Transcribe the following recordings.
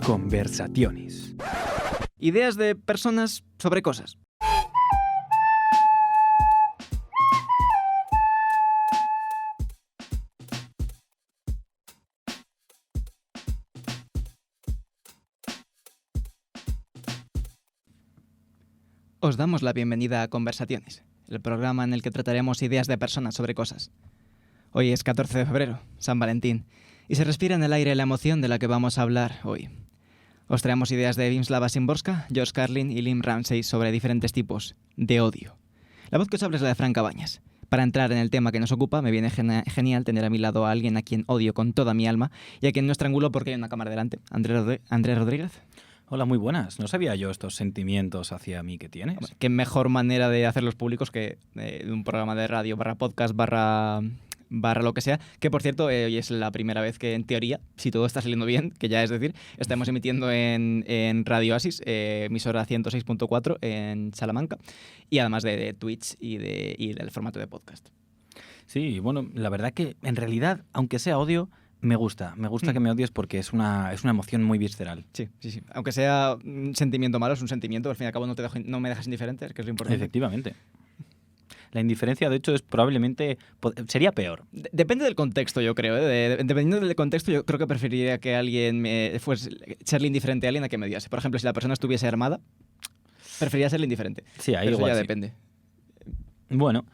Conversaciones. Ideas de personas sobre cosas. Os damos la bienvenida a Conversaciones, el programa en el que trataremos ideas de personas sobre cosas. Hoy es 14 de febrero, San Valentín, y se respira en el aire la emoción de la que vamos a hablar hoy. Os traemos ideas de Wisława Szymborska, George Carlin y Lynn Ramsey sobre diferentes tipos de odio. La voz que os habla es la de Fran Cabañas. Para entrar en el tema que nos ocupa, me viene genial tener a mi lado a alguien a quien odio con toda mi alma y a quien no estrangulo porque hay una cámara delante. Andrés Rodríguez. Hola, muy buenas. No sabía yo estos sentimientos hacia mí que tienes. Hombre, qué mejor manera de hacerlos públicos que de un programa de radio /podcast/ lo que sea, que por cierto hoy es la primera vez que en teoría, si todo está saliendo bien, que ya es decir, estamos emitiendo en Radio Oasis, emisora 106.4 en Salamanca, y además de Twitch y del formato de podcast. Sí, bueno, la verdad que en realidad, aunque sea odio, me gusta que me odies porque es una emoción muy visceral. Sí. Aunque sea un sentimiento malo, es un sentimiento, al fin y al cabo no me dejas indiferente, que es lo importante. Efectivamente. La indiferencia, de hecho, sería peor. Depende del contexto, yo creo. Dependiendo del contexto, yo creo que preferiría que alguien fuese serle indiferente a alguien a que me odiase. Por ejemplo, si la persona estuviese armada, preferiría serle indiferente. Sí, ahí pero igual eso ya sí. depende. Bueno,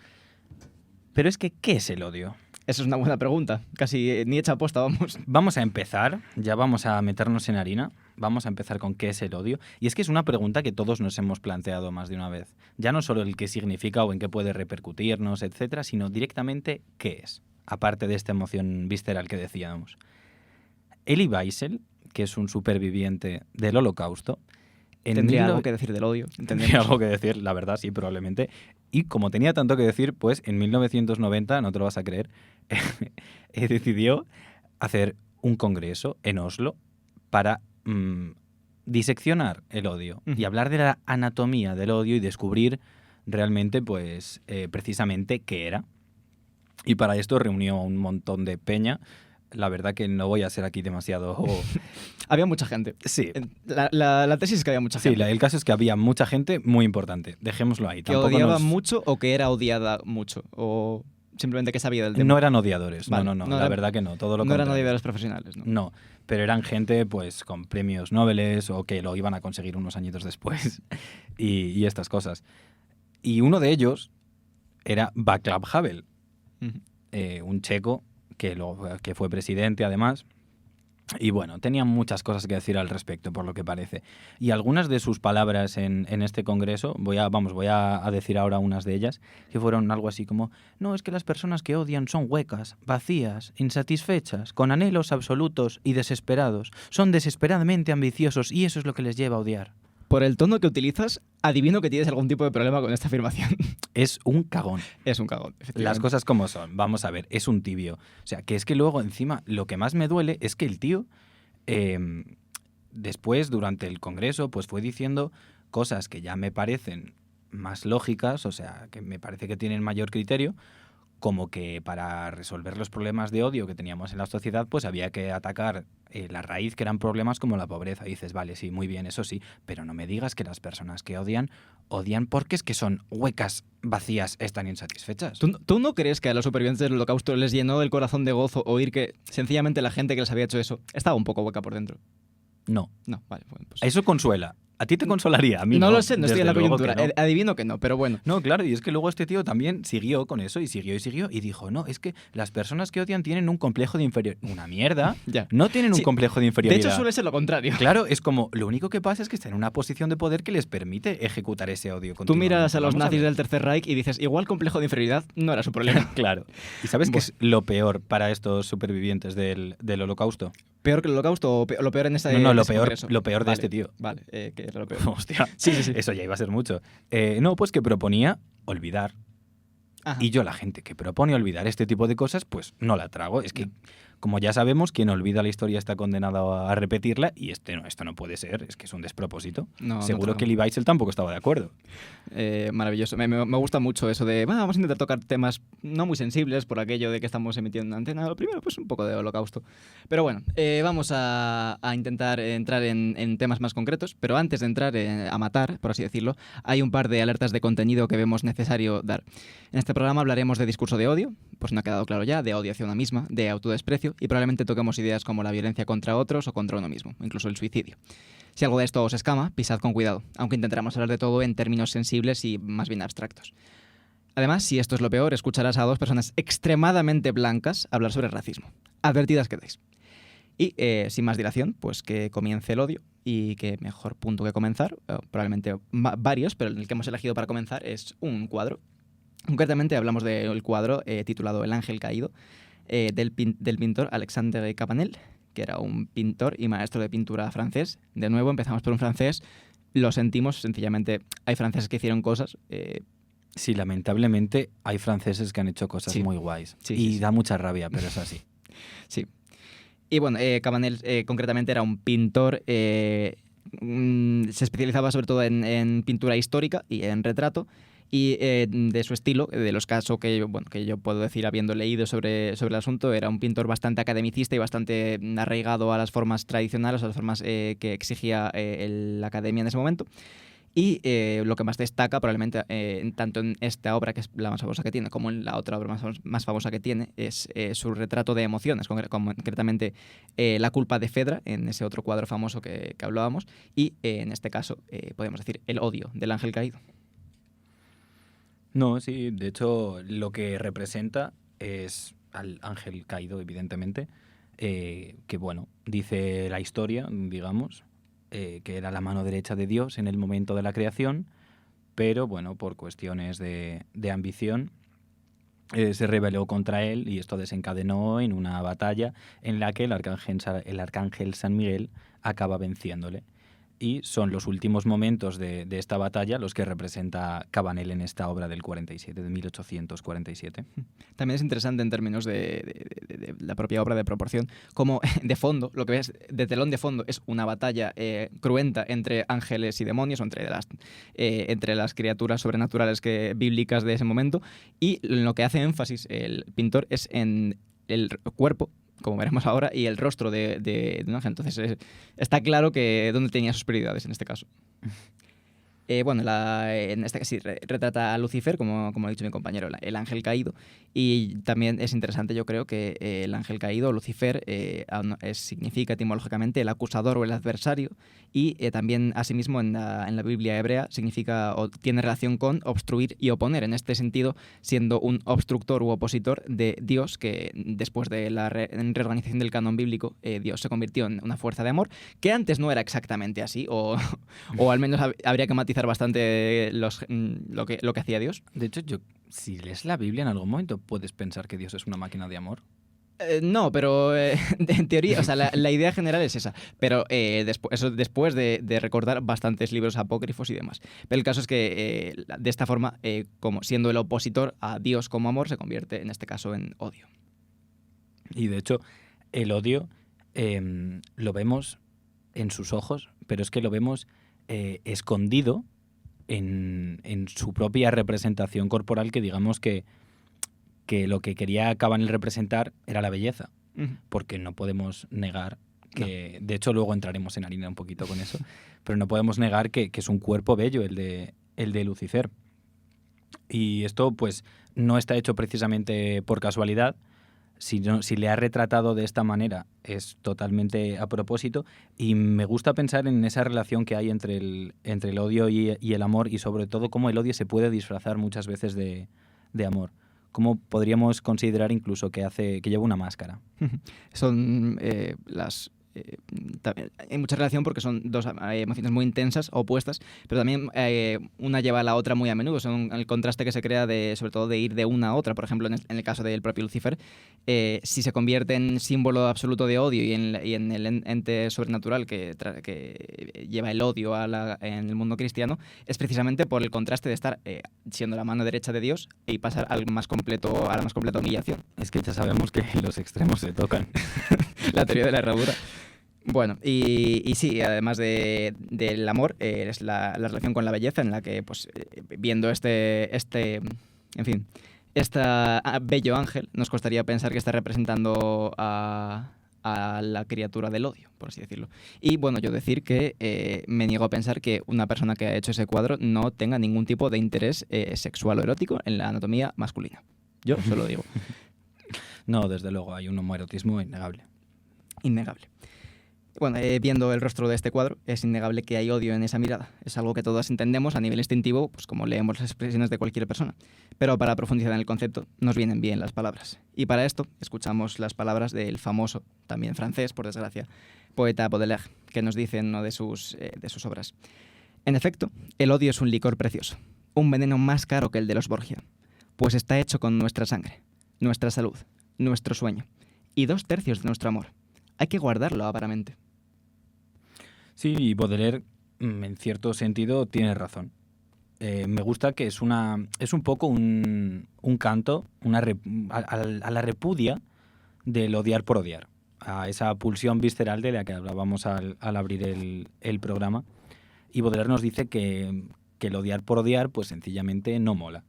pero es que, ¿qué es el odio? Esa es una buena pregunta. Casi ni hecha aposta, vamos. Vamos a empezar, ya vamos a meternos en harina. Vamos a empezar con qué es el odio. Y es que es una pregunta que todos nos hemos planteado más de una vez. Ya no solo el qué significa o en qué puede repercutirnos, etcétera, sino directamente qué es, aparte de esta emoción visceral que decíamos. Elie Wiesel, que es un superviviente del Holocausto, Tendría algo que decir del odio. Tendría algo que decir, la verdad, sí, probablemente. Y como tenía tanto que decir, pues en 1990, no te lo vas a creer, decidió hacer un congreso en Oslo para diseccionar el odio y hablar de la anatomía del odio y descubrir realmente, pues, precisamente qué era. Y para esto reunió a un montón de peña. La verdad que no voy a ser aquí demasiado... Había mucha gente. Sí. La tesis es que había mucha gente. Sí, el caso es que había mucha gente muy importante. Dejémoslo ahí. ¿Que odiaba mucho o que era odiada mucho? ¿O simplemente que sabía del tema? No eran odiadores. Vale. No, la verdad que no. Todo lo no contrario. eran odiadores profesionales, ¿no? No, pero eran gente pues con premios Nobel o que lo iban a conseguir unos añitos después y estas cosas. Y uno de ellos era Václav Havel, un checo que fue presidente además, y bueno, tenía muchas cosas que decir al respecto, por lo que parece. Y algunas de sus palabras en este congreso, voy a decir ahora unas de ellas, que fueron algo así como: no, es que las personas que odian son huecas, vacías, insatisfechas, con anhelos absolutos y desesperados. Son desesperadamente ambiciosos y eso es lo que les lleva a odiar. Por el tono que utilizas, adivino que tienes algún tipo de problema con esta afirmación. Es un cagón. Es un cagón, efectivamente. Las cosas como son. Vamos a ver, es un tibio. O sea, que es que luego encima lo que más me duele es que el tío después, durante el congreso, pues fue diciendo cosas que ya me parecen más lógicas, o sea, que me parece que tienen mayor criterio, como que para resolver los problemas de odio que teníamos en la sociedad, pues había que atacar la raíz, que eran problemas como la pobreza. Y dices, vale, sí, muy bien, eso sí, pero no me digas que las personas que odian porque es que son huecas, vacías, están insatisfechas. ¿Tú no crees que a los supervivientes del Holocausto les llenó el corazón de gozo oír que sencillamente la gente que les había hecho eso estaba un poco hueca por dentro? No. No, vale. Bueno, pues... Eso consuela. ¿A ti te consolaría? A mí no. No lo sé, no estoy en la coyuntura. No. Adivino que no, pero bueno. No, claro, y es que luego este tío también siguió con eso y siguió y dijo, no, es que las personas que odian tienen un complejo de inferioridad. Una mierda. Ya. No tienen un complejo de inferioridad. De hecho, suele ser lo contrario. Claro, es como, lo único que pasa es que está en una posición de poder que les permite ejecutar ese odio Tú miras a los nazis del Tercer Reich y dices, igual complejo de inferioridad no era su problema. Claro. ¿Y sabes qué es lo peor para estos supervivientes del Holocausto? ¿Peor que el Holocausto o lo peor en esta No, lo peor de este tío. Vale, ¿qué era lo peor? Hostia, sí. Eso ya iba a ser mucho. No, pues que proponía olvidar. Ajá. Y yo, la gente que propone olvidar este tipo de cosas, pues no la trago. Es que, como ya sabemos, quien olvida la historia está condenado a repetirla y esto no puede ser, es que es un despropósito. No, Seguro no que Lee Wiesel tampoco estaba de acuerdo. Maravilloso. Me gusta mucho eso de vamos a intentar tocar temas no muy sensibles por aquello de que estamos emitiendo en antena. Lo primero, pues un poco de holocausto. Pero bueno, vamos a intentar entrar en temas más concretos. Pero antes de entrar a matar, por así decirlo, hay un par de alertas de contenido que vemos necesario dar. En este programa hablaremos de discurso de odio, pues no ha quedado claro ya, de odio hacia una misma, de autodesprecio, y probablemente toquemos ideas como la violencia contra otros o contra uno mismo, incluso el suicidio. Si algo de esto os escama, pisad con cuidado, aunque intentaremos hablar de todo en términos sensibles y más bien abstractos. Además, si esto es lo peor, escucharás a dos personas extremadamente blancas hablar sobre racismo. Advertidas quedáis. Y sin más dilación, pues que comience el odio, y qué mejor punto que comenzar, probablemente varios, pero el que hemos elegido para comenzar es un cuadro. Concretamente hablamos del cuadro titulado El ángel caído, del pintor Alexandre Cabanel, que era un pintor y maestro de pintura francés. De nuevo, empezamos por un francés. Lo sentimos, sencillamente hay franceses que hicieron cosas. Sí, lamentablemente hay franceses que han hecho cosas Sí. muy guays. Sí, y sí, sí. da mucha rabia, pero es así. Sí. Y bueno, Cabanel concretamente era un pintor, se especializaba sobre todo en pintura histórica y en retrato. Y de su estilo, de los casos que yo puedo decir habiendo leído sobre el asunto, era un pintor bastante academicista y bastante arraigado a las formas tradicionales, a las formas que exigía la academia en ese momento. Y lo que más destaca probablemente, tanto en esta obra, que es la más famosa que tiene, como en la otra obra más famosa que tiene, es su retrato de emociones, concretamente La culpa de Fedra, en ese otro cuadro famoso que hablábamos, y en este caso podemos decir El odio del ángel caído. No, sí, de hecho lo que representa es al ángel caído, evidentemente, que bueno, dice la historia, digamos, que era la mano derecha de Dios en el momento de la creación, pero bueno, por cuestiones de ambición se rebeló contra él y esto desencadenó en una batalla en la que el arcángel San Miguel acaba venciéndole. Y son los últimos momentos de esta batalla los que representa Cabanel en esta obra del 47, de 1847. También es interesante en términos de la propia obra de proporción, como de fondo, lo que ves de telón de fondo es una batalla cruenta entre ángeles y demonios, o entre las criaturas sobrenaturales bíblicas de ese momento, y lo que hace énfasis el pintor es en el cuerpo, como veremos ahora, y el rostro de un ángel. Entonces está claro que dónde tenía sus prioridades en este caso. En este caso sí, retrata a Lucifer, como ha dicho mi compañero, el ángel caído. Y también es interesante, yo creo, que el ángel caído, Lucifer, significa etimológicamente el acusador o el adversario. Y también, asimismo, en la Biblia hebrea, significa o tiene relación con obstruir y oponer. En este sentido, siendo un obstructor u opositor de Dios, que después de la reorganización del canon bíblico, Dios se convirtió en una fuerza de amor, que antes no era exactamente así, o al menos habría que matizar bastante lo que hacía Dios. De hecho, si lees la Biblia en algún momento puedes pensar que Dios es una máquina de amor. No, pero en teoría, o sea, la idea general es esa. Pero después de recordar bastantes libros apócrifos y demás. Pero el caso es que de esta forma, como siendo el opositor a Dios como amor, se convierte en este caso en odio. Y de hecho, el odio lo vemos en sus ojos, pero es que lo vemos escondido en su propia representación corporal, que digamos que lo que quería Cabanel representar era la belleza, porque no podemos negar que, de hecho luego entraremos en harina un poquito con eso, pero no podemos negar que es un cuerpo bello el de Lucifer. Y esto pues no está hecho precisamente por casualidad. Si le ha retratado de esta manera es totalmente a propósito, y me gusta pensar en esa relación que hay entre el odio y el amor, y sobre todo cómo el odio se puede disfrazar muchas veces de amor. Cómo podríamos considerar incluso que lleva una máscara. Son las hay mucha relación porque son dos emociones muy intensas, opuestas, pero también una lleva a la otra muy a menudo. Son el contraste que se crea sobre todo de ir de una a otra. Por ejemplo, en el caso del propio Lucifer, si se convierte en símbolo absoluto de odio y en el ente sobrenatural que lleva el odio en el mundo cristiano, es precisamente por el contraste de estar siendo la mano derecha de Dios y pasar a la más completa humillación. Es que ya sabemos que los extremos se tocan. La teoría de la herradura. Bueno, y sí, además del amor, es la relación con la belleza, en la que, pues, viendo este bello ángel, nos costaría pensar que está representando a la criatura del odio, por así decirlo. Y bueno, yo decir que me niego a pensar que una persona que ha hecho ese cuadro no tenga ningún tipo de interés sexual o erótico en la anatomía masculina. Yo se lo digo. No, desde luego, hay un homoerotismo innegable. Innegable. Bueno, viendo el rostro de este cuadro, es innegable que hay odio en esa mirada. Es algo que todos entendemos a nivel instintivo, pues como leemos las expresiones de cualquier persona. Pero para profundizar en el concepto, nos vienen bien las palabras. Y para esto, escuchamos las palabras del famoso, también francés, por desgracia, poeta Baudelaire, que nos dice en una de sus obras. En efecto, el odio es un licor precioso, un veneno más caro que el de los Borgia, pues está hecho con nuestra sangre, nuestra salud, nuestro sueño y 2/3 de nuestro amor. Hay que guardarlo avaramente. Sí, y Baudelaire, en cierto sentido, tiene razón. Me gusta que es un poco un canto a la repudia del odiar por odiar, a esa pulsión visceral de la que hablábamos al abrir el programa. Y Baudelaire nos dice que el odiar por odiar, pues sencillamente no mola.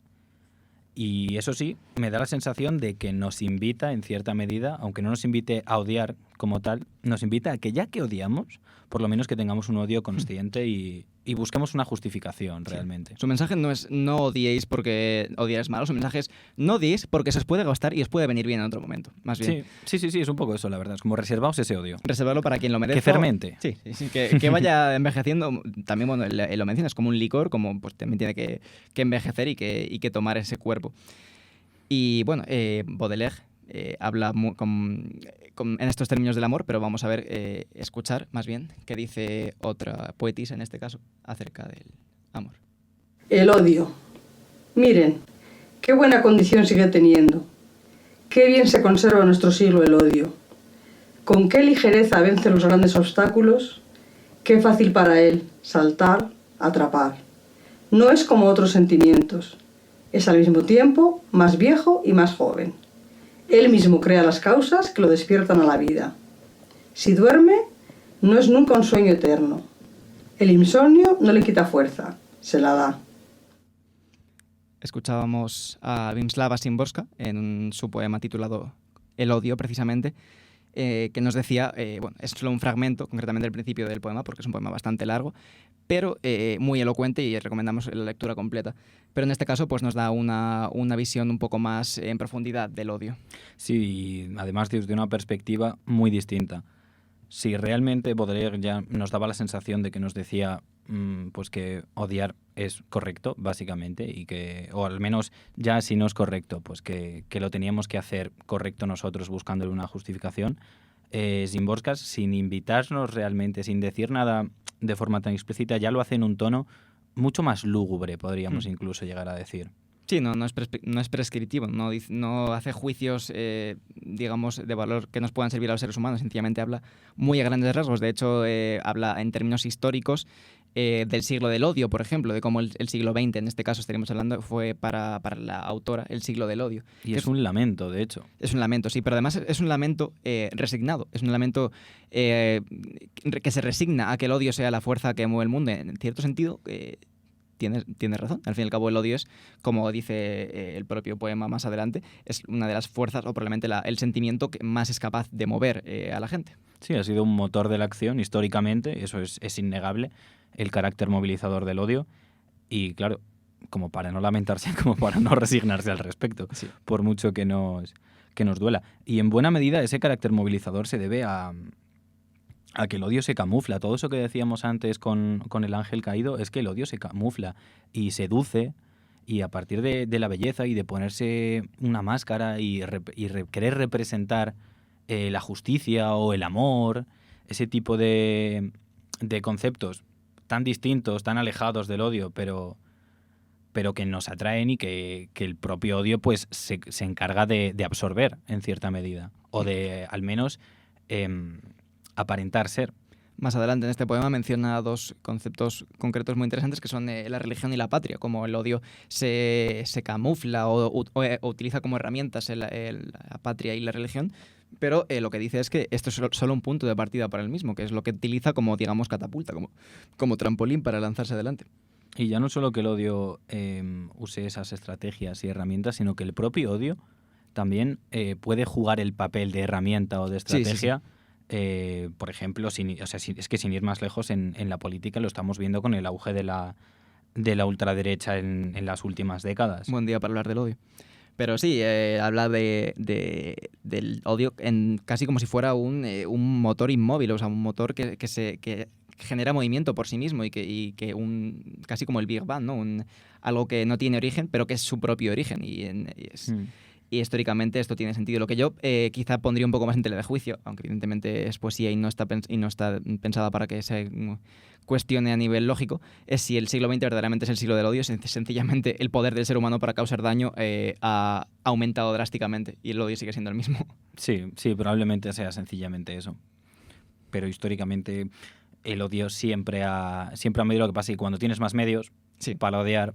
Y eso sí, me da la sensación de que nos invita, en cierta medida, aunque no nos invite a odiar como tal, nos invita a que ya que odiamos, por lo menos que tengamos un odio consciente y busquemos una justificación realmente. Su mensaje no es no odiéis porque odiar es malo, su mensaje es no odiéis porque se os puede gastar y os puede venir bien en otro momento, más bien. Sí, es un poco eso, la verdad. Es como reservaos ese odio. Reservarlo para quien lo merezca. Que fermente. Sí, que vaya envejeciendo. También, bueno, lo mencionas como un licor, como pues también tiene que envejecer y que tomar ese cuerpo. Y bueno, Baudelaire habla en estos términos del amor, pero vamos a ver, escuchar más bien qué dice otra poetisa, en este caso, acerca del amor. El odio. Miren, qué buena condición sigue teniendo. Qué bien se conserva en nuestro siglo el odio. Con qué ligereza vence los grandes obstáculos. Qué fácil para él saltar, atrapar. No es como otros sentimientos. Es al mismo tiempo más viejo y más joven. Él mismo crea las causas que lo despiertan a la vida. Si duerme, no es nunca un sueño eterno. El insomnio no le quita fuerza, se la da. Escuchábamos a Wisława Szymborska en su poema titulado El odio, precisamente, que nos decía, bueno, es solo un fragmento, concretamente el principio del poema, porque es un poema bastante largo, pero muy elocuente y recomendamos la lectura completa. Pero en este caso pues nos da una visión un poco más en profundidad del odio. Sí, y además desde una perspectiva muy distinta. Si realmente Baudelaire ya nos daba la sensación de que nos decía pues que odiar es correcto, básicamente, y que, o al menos ya si no es correcto, pues que lo teníamos que hacer correcto nosotros buscándole una justificación, Szymborska, sin invitarnos realmente, sin decir nada de forma tan explícita, ya lo hace en un tono mucho más lúgubre, podríamos incluso llegar a decir. Sí, no es prescriptivo, no hace juicios, digamos, de valor que nos puedan servir a los seres humanos, sencillamente habla muy a grandes rasgos. De hecho, habla en términos históricos del siglo del odio, por ejemplo, de cómo el siglo XX, en este caso estaríamos hablando, fue para la autora el siglo del odio. Y es un lamento, de hecho. Es un lamento, sí, pero además es un lamento resignado, es un lamento que se resigna a que el odio sea la fuerza que mueve el mundo. En cierto sentido, tienes razón. Al fin y al cabo, el odio es, como dice el propio poema más adelante, es una de las fuerzas o probablemente el sentimiento que más es capaz de mover a la gente. Sí, ha sido un motor de la acción históricamente, eso es innegable, el carácter movilizador del odio. Y claro, como para no lamentarse, como para no resignarse al respecto, sí, por mucho que nos duela. Y en buena medida ese carácter movilizador se debe a que el odio se camufla. Todo eso que decíamos antes con el ángel caído es que el odio se camufla y seduce, y a partir de la belleza y de ponerse una máscara y querer representar la justicia o el amor, ese tipo de conceptos tan distintos, tan alejados del odio, pero que nos atraen y que el propio odio pues se encarga de absorber en cierta medida, o de al menos aparentar ser. Más adelante en este poema menciona dos conceptos concretos muy interesantes que son la religión y la patria, como el odio se camufla o utiliza como herramientas la patria y la religión, pero lo que dice es que esto es solo un punto de partida para el mismo, que es lo que utiliza como, digamos, catapulta, como trampolín para lanzarse adelante. Y ya no solo que el odio use esas estrategias y herramientas, sino que el propio odio también puede jugar el papel de herramienta o de estrategia. Sí. Por ejemplo, es que sin ir más lejos, en la política lo estamos viendo con el auge de la ultraderecha en las últimas décadas. Buen día para hablar del odio. Pero sí, habla del odio casi como si fuera un motor inmóvil, o sea, un motor que genera movimiento por sí mismo y que casi como el Big Bang, ¿no? Algo que no tiene origen, pero que es su propio origen. Y históricamente esto tiene sentido. Lo que yo quizá pondría un poco más en tela de juicio, aunque evidentemente es poesía y no está pensada para que se cuestione a nivel lógico, es si el siglo XX verdaderamente es el siglo del odio. Sencillamente el poder del ser humano para causar daño ha aumentado drásticamente y el odio sigue siendo el mismo. Sí, probablemente sea sencillamente eso. Pero históricamente el odio siempre ha medido lo que pasa, y cuando tienes más medios para odiar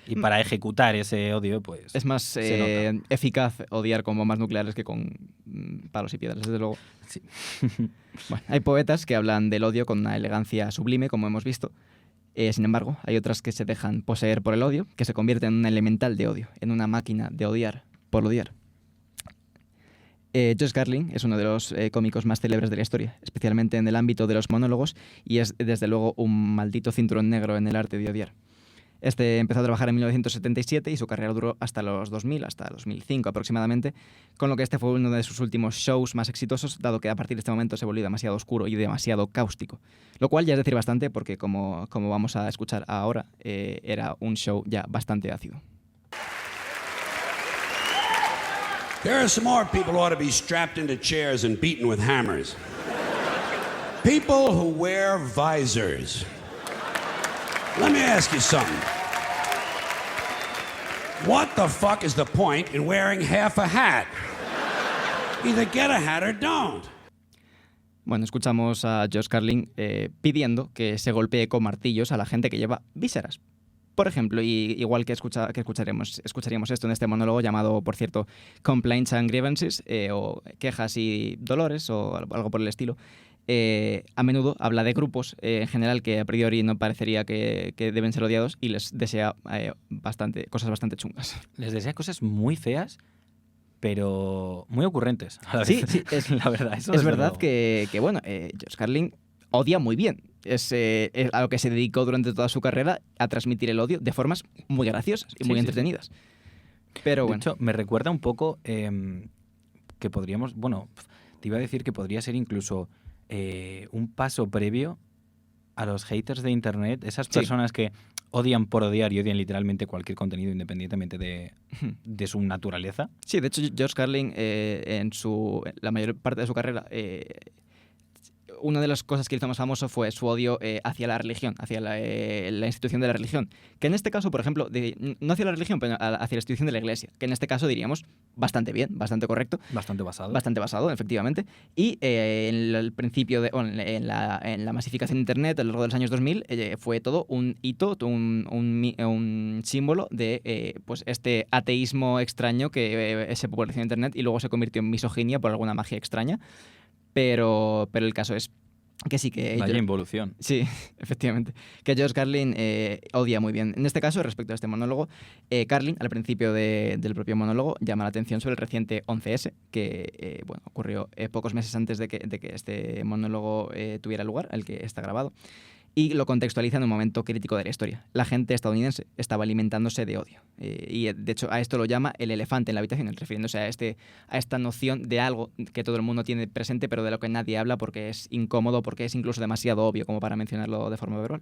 y para ejecutar ese odio, pues es más eficaz odiar con bombas nucleares que con palos y piedras, desde luego. Sí. Bueno, hay poetas que hablan del odio con una elegancia sublime, como hemos visto. Sin embargo, hay otras que se dejan poseer por el odio, que se convierten en un elemental de odio, en una máquina de odiar por odiar. Josh Carlin es uno de los cómicos más célebres de la historia, especialmente en el ámbito de los monólogos, y es desde luego un maldito cinturón negro en el arte de odiar. Este empezó a trabajar en 1977 y su carrera duró hasta los 2000, hasta 2005 aproximadamente, con lo que este fue uno de sus últimos shows más exitosos, dado que a partir de este momento se volvió demasiado oscuro y demasiado cáustico. Lo cual ya es decir bastante, porque como vamos a escuchar ahora, era un show ya bastante ácido. There are some more people who ought to be strapped into chairs and beaten with hammers. People who wear visors. Let me ask you something. What the fuck is the point in wearing half a hat? Either get a hat or don't. Bueno, escuchamos a Josh Carlin pidiendo que se golpee con martillos a la gente que lleva vísceras. Por ejemplo, y igual que escucharíamos esto en este monólogo llamado, por cierto, Complaints and Grievances, o quejas y dolores, o algo por el estilo, a menudo habla de grupos en general que a priori no parecería que deben ser odiados y les desea cosas bastante chungas. Les desea cosas muy feas, pero muy ocurrentes. Sí, es la verdad. Es verdad que bueno, Josh Carlin odia muy bien. Es a lo que se dedicó durante toda su carrera, a transmitir el odio de formas muy graciosas y muy entretenidas. Pero bueno. De hecho, me recuerda un poco que podríamos... Bueno, te iba a decir que podría ser incluso un paso previo a los haters de Internet, esas personas que odian por odiar y odian literalmente cualquier contenido independientemente de su naturaleza. Sí, de hecho, Josh Carlin en la mayor parte de su carrera... una de las cosas que hizo más famoso fue su odio hacia la religión, hacia la institución de la religión. Que en este caso, por ejemplo, no hacia la religión, pero hacia la institución de la iglesia. Que en este caso diríamos bastante bien, bastante correcto. Bastante basado. Bastante basado, efectivamente. Y en el principio, en la masificación de Internet, a lo largo de los años 2000, fue todo un hito, un símbolo de pues este ateísmo extraño que se popularizó en Internet y luego se convirtió en misoginia por alguna magia extraña. Pero el caso es que sí que... Vaya involución. Sí, efectivamente. Que Josh Carlin odia muy bien. En este caso, respecto a este monólogo, Carlin, al principio del propio monólogo, llama la atención sobre el reciente 11S, que ocurrió pocos meses antes de que este monólogo tuviera lugar, el que está grabado. Y lo contextualiza en un momento crítico de la historia. La gente estadounidense estaba alimentándose de odio. Y de hecho a esto lo llama el elefante en la habitación, refiriéndose a esta noción de algo que todo el mundo tiene presente, pero de lo que nadie habla porque es incómodo, porque es incluso demasiado obvio como para mencionarlo de forma verbal.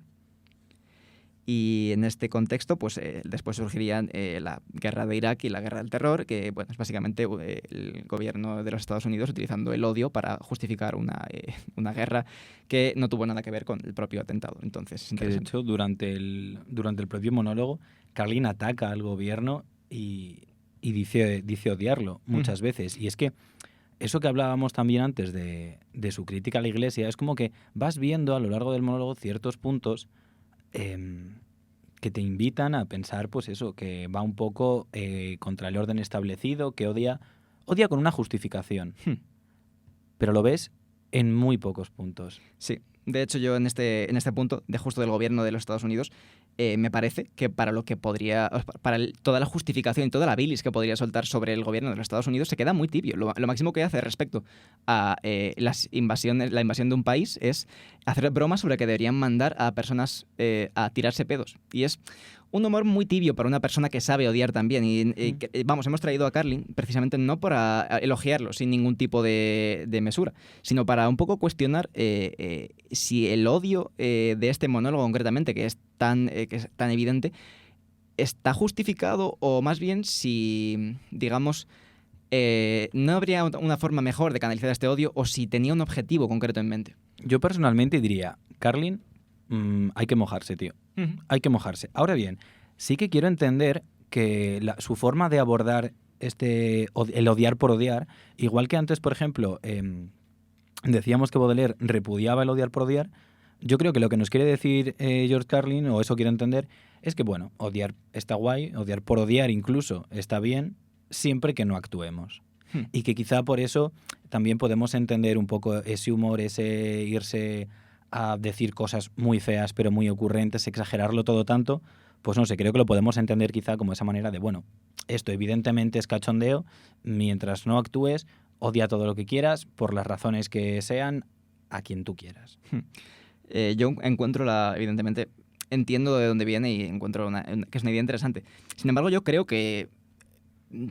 Y en este contexto, pues después surgirían la guerra de Irak y la guerra del terror, que bueno, es básicamente el gobierno de los Estados Unidos utilizando el odio para justificar una guerra que no tuvo nada que ver con el propio atentado. Entonces, es Que de interesante. hecho, durante el propio monólogo, Carlin ataca al gobierno y dice odiarlo muchas veces. Y es que eso que hablábamos también antes de su crítica a la Iglesia, es como que vas viendo a lo largo del monólogo ciertos puntos que te invitan a pensar, pues eso, que va un poco contra el orden establecido, que odia con una justificación. Pero lo ves en muy pocos puntos. Sí, de hecho yo en este punto, de justo del gobierno de los Estados Unidos, me parece que para lo que podría, toda la justificación y toda la bilis que podría soltar sobre el gobierno de los Estados Unidos se queda muy tibio. Lo máximo que hace respecto a la invasión de un país es hacer bromas sobre que deberían mandar a personas a tirarse pedos. Y es un humor muy tibio para una persona que sabe odiar también. Y vamos, hemos traído a Carlin precisamente no para elogiarlo sin ningún tipo de mesura, sino para un poco cuestionar si el odio de este monólogo concretamente, que es tan evidente, está justificado o más bien si, digamos, no habría una forma mejor de canalizar este odio o si tenía un objetivo concreto en mente. Yo personalmente diría, Carlin, hay que mojarse, tío. Hay que mojarse. Ahora bien, sí que quiero entender que su forma de abordar el odiar por odiar, igual que antes, por ejemplo, decíamos que Baudelaire repudiaba el odiar por odiar, yo creo que lo que nos quiere decir George Carlin, o eso quiero entender, es que, bueno, odiar está guay, odiar por odiar incluso está bien, siempre que no actuemos. Y que quizá por eso también podemos entender un poco ese humor, ese irse a decir cosas muy feas pero muy ocurrentes, exagerarlo todo tanto, pues no sé, creo que lo podemos entender quizá como esa manera de, bueno, esto evidentemente es cachondeo, mientras no actúes, odia todo lo que quieras, por las razones que sean, a quien tú quieras. Yo encuentro evidentemente, entiendo de dónde viene y encuentro que es una idea interesante. Sin embargo, yo creo que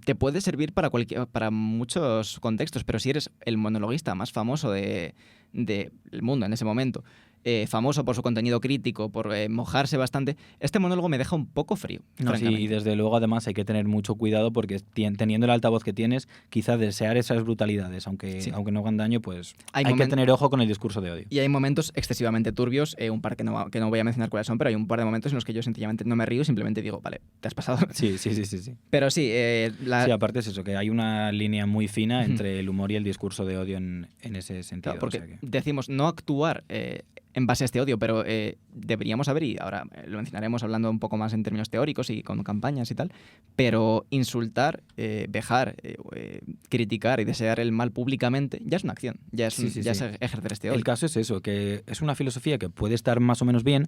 te puede servir para muchos contextos, pero si eres el monologuista más famoso del mundo en ese momento, famoso por su contenido crítico, por mojarse bastante, este monólogo me deja un poco frío. No, sí, y desde luego además hay que tener mucho cuidado porque teniendo el altavoz que tienes, quizás desear esas brutalidades, aunque no hagan daño, pues hay que tener ojo con el discurso de odio. Y hay momentos excesivamente turbios, un par que no voy a mencionar cuáles son, pero hay un par de momentos en los que yo sencillamente no me río y simplemente digo, vale, te has pasado. Sí. Pero sí, sí, aparte es eso, que hay una línea muy fina entre el humor y el discurso de odio en ese sentido. Claro, porque decimos no actuar en base a este odio, pero deberíamos saber, y ahora lo mencionaremos hablando un poco más en términos teóricos y con campañas y tal, pero insultar, vejar, criticar y desear el mal públicamente ya es una acción, ya es ejercer este odio. El caso es eso, que es una filosofía que puede estar más o menos bien,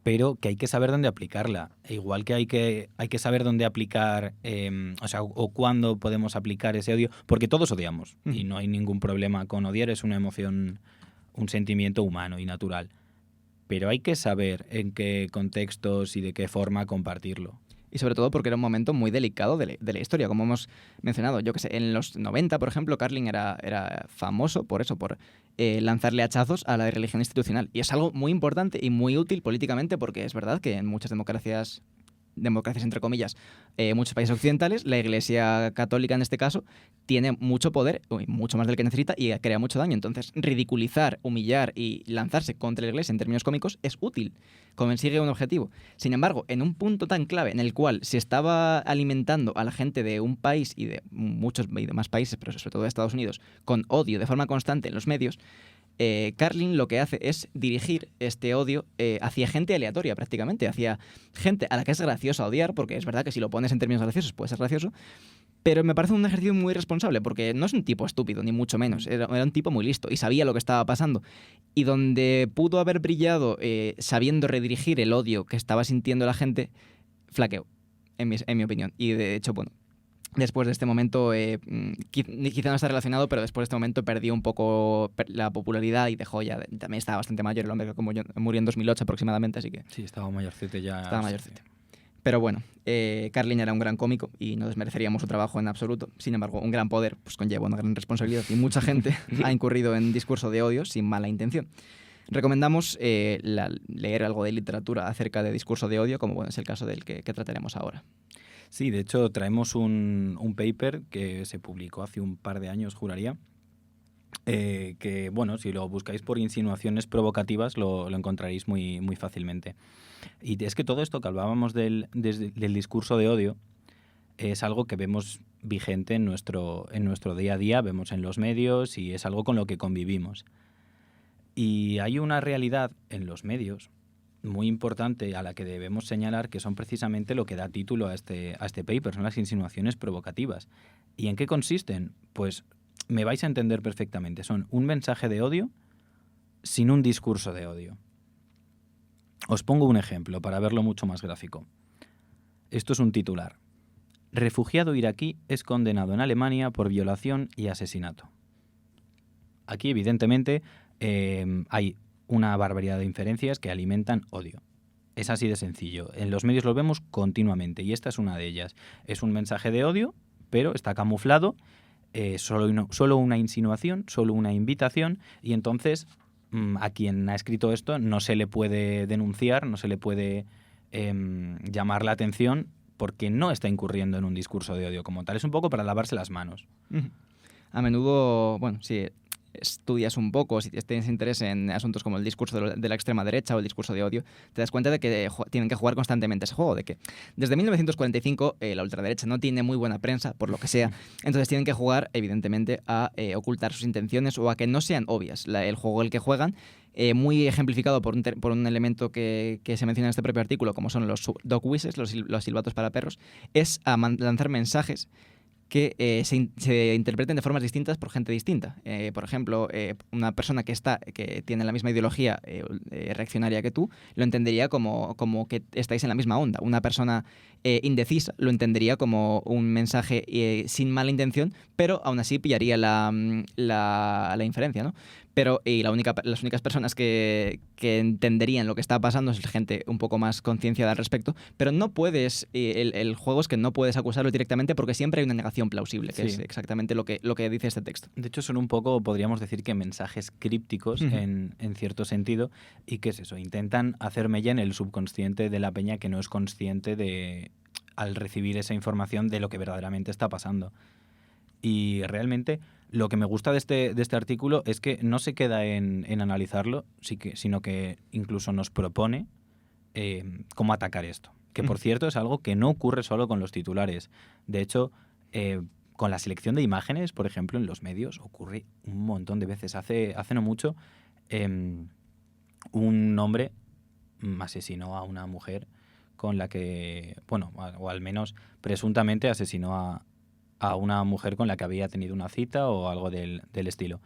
pero que hay que saber dónde aplicarla. Igual que hay que saber dónde aplicar, o cuándo podemos aplicar ese odio, porque todos odiamos y no hay ningún problema con odiar, es una emoción, un sentimiento humano y natural. Pero hay que saber en qué contextos y de qué forma compartirlo. Y sobre todo porque era un momento muy delicado de la historia, como hemos mencionado. Yo que sé, en los 90, por ejemplo, Carlin era famoso por eso, por lanzarle hachazos a la religión institucional. Y es algo muy importante y muy útil políticamente porque es verdad que en muchas democracias entre comillas, muchos países occidentales, la Iglesia Católica en este caso, tiene mucho poder, mucho más del que necesita, y crea mucho daño. Entonces, ridiculizar, humillar y lanzarse contra la Iglesia en términos cómicos es útil, consigue un objetivo. Sin embargo, en un punto tan clave en el cual se estaba alimentando a la gente de un país y de muchos y demás países, pero sobre todo de Estados Unidos, con odio de forma constante en los medios, Carlin lo que hace es dirigir este odio hacia gente aleatoria prácticamente, hacia gente a la que es gracioso odiar, porque es verdad que si lo pones en términos graciosos puede ser gracioso, pero me parece un ejercicio muy responsable, porque no es un tipo estúpido, ni mucho menos, era un tipo muy listo y sabía lo que estaba pasando. Y donde pudo haber brillado sabiendo redirigir el odio que estaba sintiendo la gente, flaqueó, en mi opinión. Y de hecho, bueno, después de este momento, quizá no está relacionado, pero después de este momento perdió un poco la popularidad y dejó ya. También estaba bastante mayor el hombre, que como yo murió en 2008 aproximadamente, así que. Sí, estaba mayorcete ya. Estaba mayorcete. Pero bueno, Carlin era un gran cómico y no desmereceríamos su trabajo en absoluto. Sin embargo, un gran poder pues conlleva una gran responsabilidad y mucha gente ha incurrido en discurso de odio sin mala intención. Recomendamos leer algo de literatura acerca de discurso de odio, como es el caso del que trataremos ahora. Sí, de hecho traemos un paper que se publicó hace un par de años, juraría, que, bueno, si lo buscáis por insinuaciones provocativas lo encontraréis muy, muy fácilmente. Y es que todo esto que hablábamos del discurso de odio es algo que vemos vigente en nuestro día a día, vemos en los medios y es algo con lo que convivimos. Y hay una realidad en los medios muy importante a la que debemos señalar, que son precisamente lo que da título a este paper, son las insinuaciones provocativas. ¿Y en qué consisten? Pues me vais a entender perfectamente. Son un mensaje de odio sin un discurso de odio. Os pongo un ejemplo para verlo mucho más gráfico. Esto es un titular. Refugiado iraquí es condenado en Alemania por violación y asesinato. Aquí, evidentemente, hay una barbaridad de inferencias que alimentan odio. Es así de sencillo. En los medios lo vemos continuamente y esta es una de ellas. Es un mensaje de odio, pero está camuflado, solo una insinuación, solo una invitación, y entonces a quien ha escrito esto no se le puede denunciar, no se le puede llamar la atención porque no está incurriendo en un discurso de odio como tal. Es un poco para lavarse las manos. A menudo, bueno, sí, estudias un poco, si tienes interés en asuntos como el discurso de la extrema derecha o el discurso de odio, te das cuenta de que tienen que jugar constantemente ese juego, de que desde 1945 la ultraderecha no tiene muy buena prensa, por lo que sea, entonces tienen que jugar, evidentemente, a ocultar sus intenciones o a que no sean obvias. El juego el que juegan, muy ejemplificado por un elemento que se menciona en este propio artículo, como son los dog whistles, los silbatos para perros, es a lanzar mensajes que se interpreten de formas distintas por gente distinta. Por ejemplo, una persona que tiene la misma ideología reaccionaria que tú, lo entendería como que estáis en la misma onda. Una persona indecisa lo entendería como un mensaje sin mala intención, pero aún así pillaría la inferencia, ¿no? Pero las únicas personas que entenderían lo que está pasando es gente un poco más concienciada al respecto, pero no puedes, el juego es que no puedes acusarlo directamente porque siempre hay una negación plausible, que es exactamente lo que dice este texto. De hecho, son un poco, podríamos decir que mensajes crípticos en cierto sentido. ¿Y qué es eso? Intentan hacer mella en el subconsciente de la peña que no es consciente al recibir esa información de lo que verdaderamente está pasando. Y realmente lo que me gusta de este artículo es que no se queda en analizarlo, sino que incluso nos propone cómo atacar esto. Que, por cierto, es algo que no ocurre solo con los titulares. De hecho, con la selección de imágenes, por ejemplo, en los medios, ocurre un montón de veces. Hace no mucho, un hombre asesinó a una mujer con la que, bueno, o al menos presuntamente asesinó a una mujer con la que había tenido una cita o algo del estilo.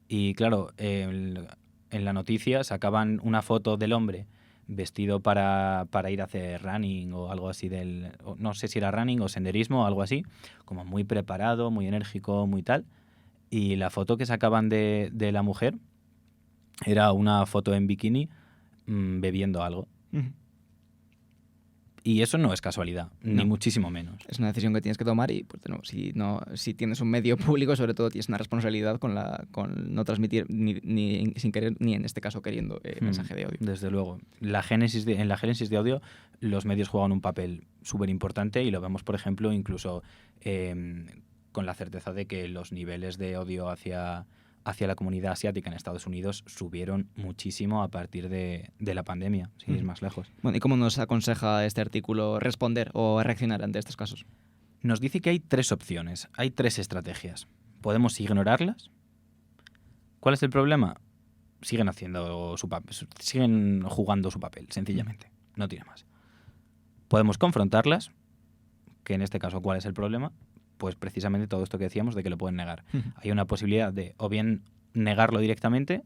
Y claro, en la noticia sacaban una foto del hombre vestido para ir a hacer running o algo así, no sé si era running o senderismo o algo así, como muy preparado, muy enérgico, muy tal. Y la foto que sacaban de la mujer era una foto en bikini bebiendo algo. Y eso no es casualidad, ni muchísimo menos. Es una decisión que tienes que tomar y pues, si tienes un medio público, sobre todo tienes una responsabilidad con no transmitir ni sin querer, ni en este caso queriendo, mensaje de odio. Desde luego. En la génesis de odio, los medios juegan un papel súper importante y lo vemos, por ejemplo, incluso con la certeza de que los niveles de odio hacia la comunidad asiática en Estados Unidos subieron muchísimo a partir de la pandemia, sin ir más lejos. Bueno, ¿y cómo nos aconseja este artículo responder o reaccionar ante estos casos? Nos dice que hay 3 opciones, hay 3 estrategias. Podemos ignorarlas. ¿Cuál es el problema? Siguen siguen jugando su papel, sencillamente. No tiene más. Podemos confrontarlas, que en este caso, ¿cuál es el problema? Pues precisamente todo esto que decíamos de que lo pueden negar. Hay una posibilidad de o bien negarlo directamente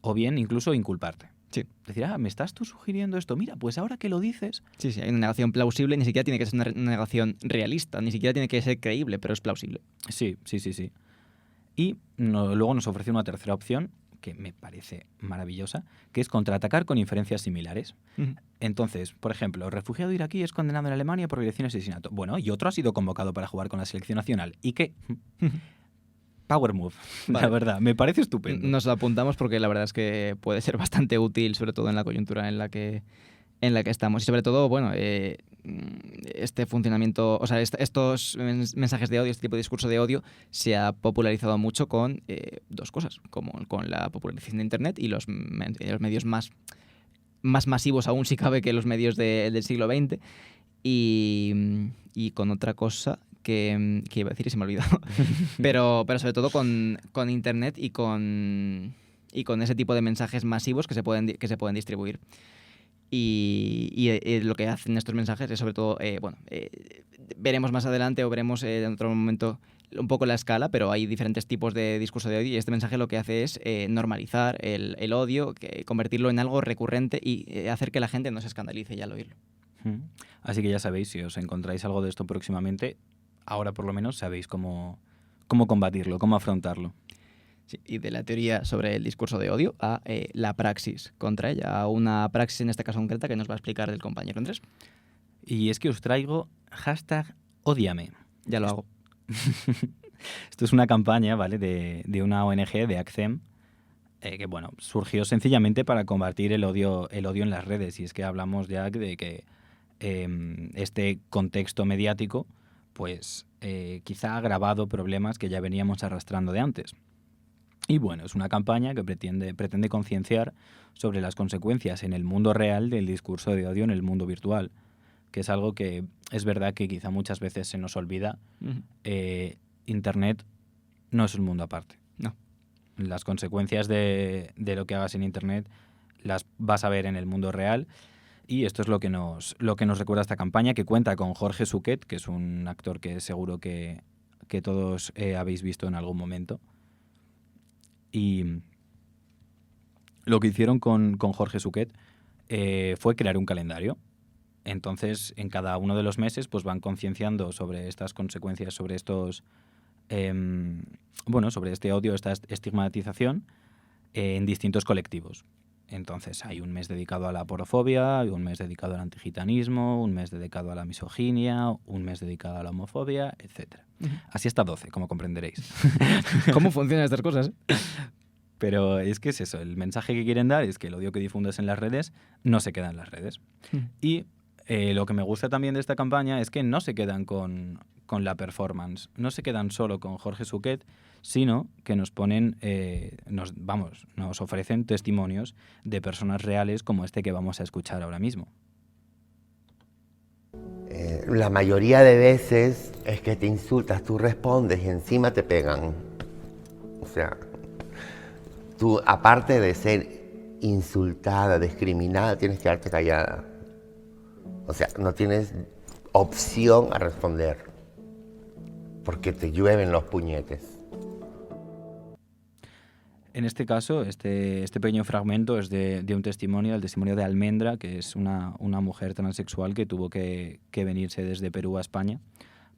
o bien incluso inculparte. Sí. Decir, ¿me estás tú sugiriendo esto? Mira, pues ahora que lo dices... Sí, hay una negación plausible, ni siquiera tiene que ser una negación realista, ni siquiera tiene que ser creíble, pero es plausible. Sí. Y luego nos ofrece una tercera opción, que me parece maravillosa, que es contraatacar con inferencias similares. Entonces, por ejemplo, refugiado iraquí es condenado en Alemania por violación y asesinato. Bueno, y otro ha sido convocado para jugar con la selección nacional. ¿Y qué? Power move, Vale. la verdad. Me parece estupendo. Nos lo apuntamos porque la verdad es que puede ser bastante útil, sobre todo en la coyuntura en la que estamos. Y sobre todo, bueno, este funcionamiento, o sea, estos mensajes de odio, este tipo de discurso de odio, se ha popularizado mucho con dos cosas, como con la popularización de Internet y los medios más masivos aún, si cabe, que los medios del siglo XX. Y con otra cosa que iba a decir y se me ha olvidado. pero sobre todo con Internet y con ese tipo de mensajes masivos que se pueden distribuir. Y lo que hacen estos mensajes es sobre todo, veremos más adelante o veremos en otro momento un poco la escala, pero hay diferentes tipos de discurso de odio y este mensaje lo que hace es normalizar el odio, convertirlo en algo recurrente y hacer que la gente no se escandalice ya al oírlo. Así que ya sabéis, si os encontráis algo de esto próximamente, ahora por lo menos sabéis cómo combatirlo, cómo afrontarlo. Sí, y de la teoría sobre el discurso de odio a la praxis contra ella, a una praxis en este caso concreta que nos va a explicar el compañero Andrés. Y es que os traigo #Ódiame. Ya lo hago. Esto es una campaña, ¿vale?, de una ONG, de ACCEM, que bueno, surgió sencillamente para combatir el odio en las redes. Y es que hablamos ya de que este contexto mediático pues quizá ha agravado problemas que ya veníamos arrastrando de antes. Y bueno, es una campaña que pretende concienciar sobre las consecuencias en el mundo real del discurso de odio en el mundo virtual, que es algo que es verdad que quizá muchas veces se nos olvida. Internet no es un mundo aparte. No. Las consecuencias de lo que hagas en Internet las vas a ver en el mundo real. Y esto es lo que nos recuerda esta campaña, que cuenta con Jorge Suquet, que es un actor que seguro que todos habéis visto en algún momento. Y lo que hicieron con Jorge Suquet fue crear un calendario. Entonces, en cada uno de los meses pues van concienciando sobre estas consecuencias, sobre estos sobre este odio, esta estigmatización en distintos colectivos. Entonces hay un mes dedicado a la porofobia, un mes dedicado al antigitanismo, un mes dedicado a la misoginia, un mes dedicado a la homofobia, etc. Así hasta 12, como comprenderéis. ¿Cómo funcionan estas cosas? Pero es que es eso, el mensaje que quieren dar es que el odio que difundes en las redes no se queda en las redes. Y lo que me gusta también de esta campaña es que no se quedan con la performance, no se quedan solo con Jorge Suquet, sino que nos ponen, nos ofrecen testimonios de personas reales como este que vamos a escuchar ahora mismo. La mayoría de veces es que te insultas, tú respondes y encima te pegan. O sea, tú aparte de ser insultada, discriminada, tienes que quedarte callada. O sea, no tienes opción a responder, porque te llueven los puñetes. En este caso, este pequeño fragmento es de un testimonio, el testimonio de Almendra, que es una mujer transexual que tuvo que venirse desde Perú a España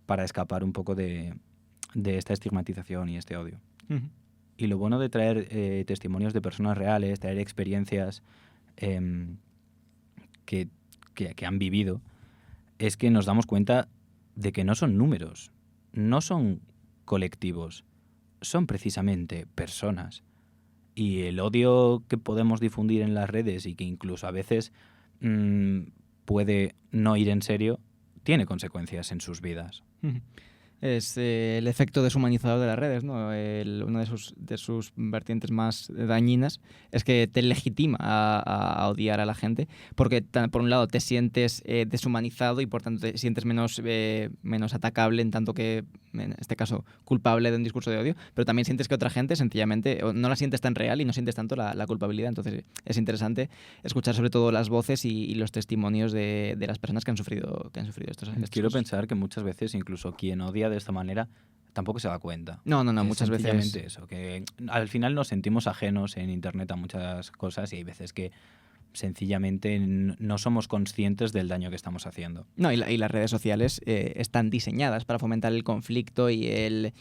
para escapar un poco de esta estigmatización y este odio. Y lo bueno de traer testimonios de personas reales, traer experiencias que han vivido, es que nos damos cuenta de que no son números, no son colectivos, son precisamente personas. Y el odio que podemos difundir en las redes y que incluso a veces puede no ir en serio, tiene consecuencias en sus vidas. Es el efecto deshumanizador de las redes, ¿no? Una de sus vertientes más dañinas es que te legitima a odiar a la gente, porque por un lado te sientes deshumanizado y por tanto te sientes menos atacable, en tanto que, en este caso, culpable de un discurso de odio, pero también sientes que otra gente sencillamente no la sientes tan real y no sientes tanto la culpabilidad. Entonces es interesante escuchar sobre todo las voces y los testimonios de las personas que han sufrido estos Quiero cosas. pensar que muchas veces incluso quien odia de esta manera tampoco se da cuenta. No, Es muchas veces sencillamente eso, que al final nos sentimos ajenos en Internet a muchas cosas y hay veces que sencillamente no somos conscientes del daño que estamos haciendo. No, y las redes sociales están diseñadas para fomentar el conflicto y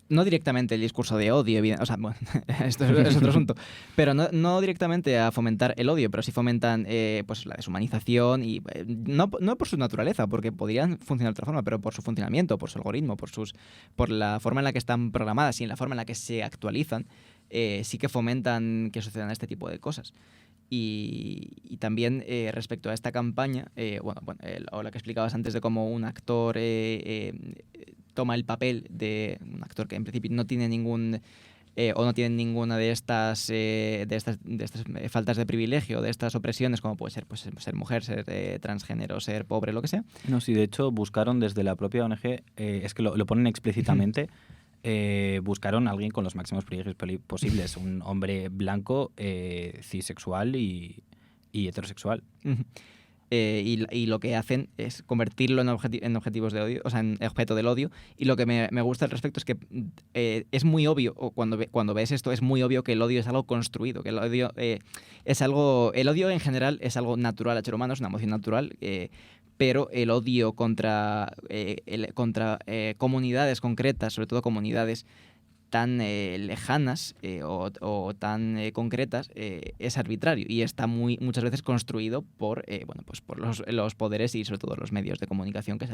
no directamente el discurso de odio, o sea, bueno, esto es otro asunto, pero no directamente a fomentar el odio, pero sí fomentan pues la deshumanización y no por su naturaleza, porque podrían funcionar de otra forma, pero por su funcionamiento, por su algoritmo, por la forma en la que están programadas y en la forma en la que se actualizan, sí que fomentan que sucedan este tipo de cosas. Y también respecto a esta campaña, o lo que explicabas antes de cómo un actor toma el papel de un actor que en principio no tiene ninguna de estas faltas de privilegio, de estas opresiones, como puede ser pues, ser mujer, ser transgénero, ser pobre, lo que sea. No, sí, de hecho buscaron desde la propia ONG, es que lo ponen explícitamente, buscaron a alguien con los máximos privilegios posibles, un hombre blanco, cisexual y heterosexual. Y lo que hacen es convertirlo en objetivos de odio, o sea, en objeto del odio. Y lo que me gusta al respecto es que es muy obvio, o cuando ves esto, es muy obvio que el odio es algo construido, que el odio el odio en general es algo natural al ser humano, es una emoción natural, pero el odio contra comunidades concretas, sobre todo comunidades tan lejanas o tan concretas, es arbitrario y está muchas veces construido por los poderes y sobre todo los medios de comunicación, que es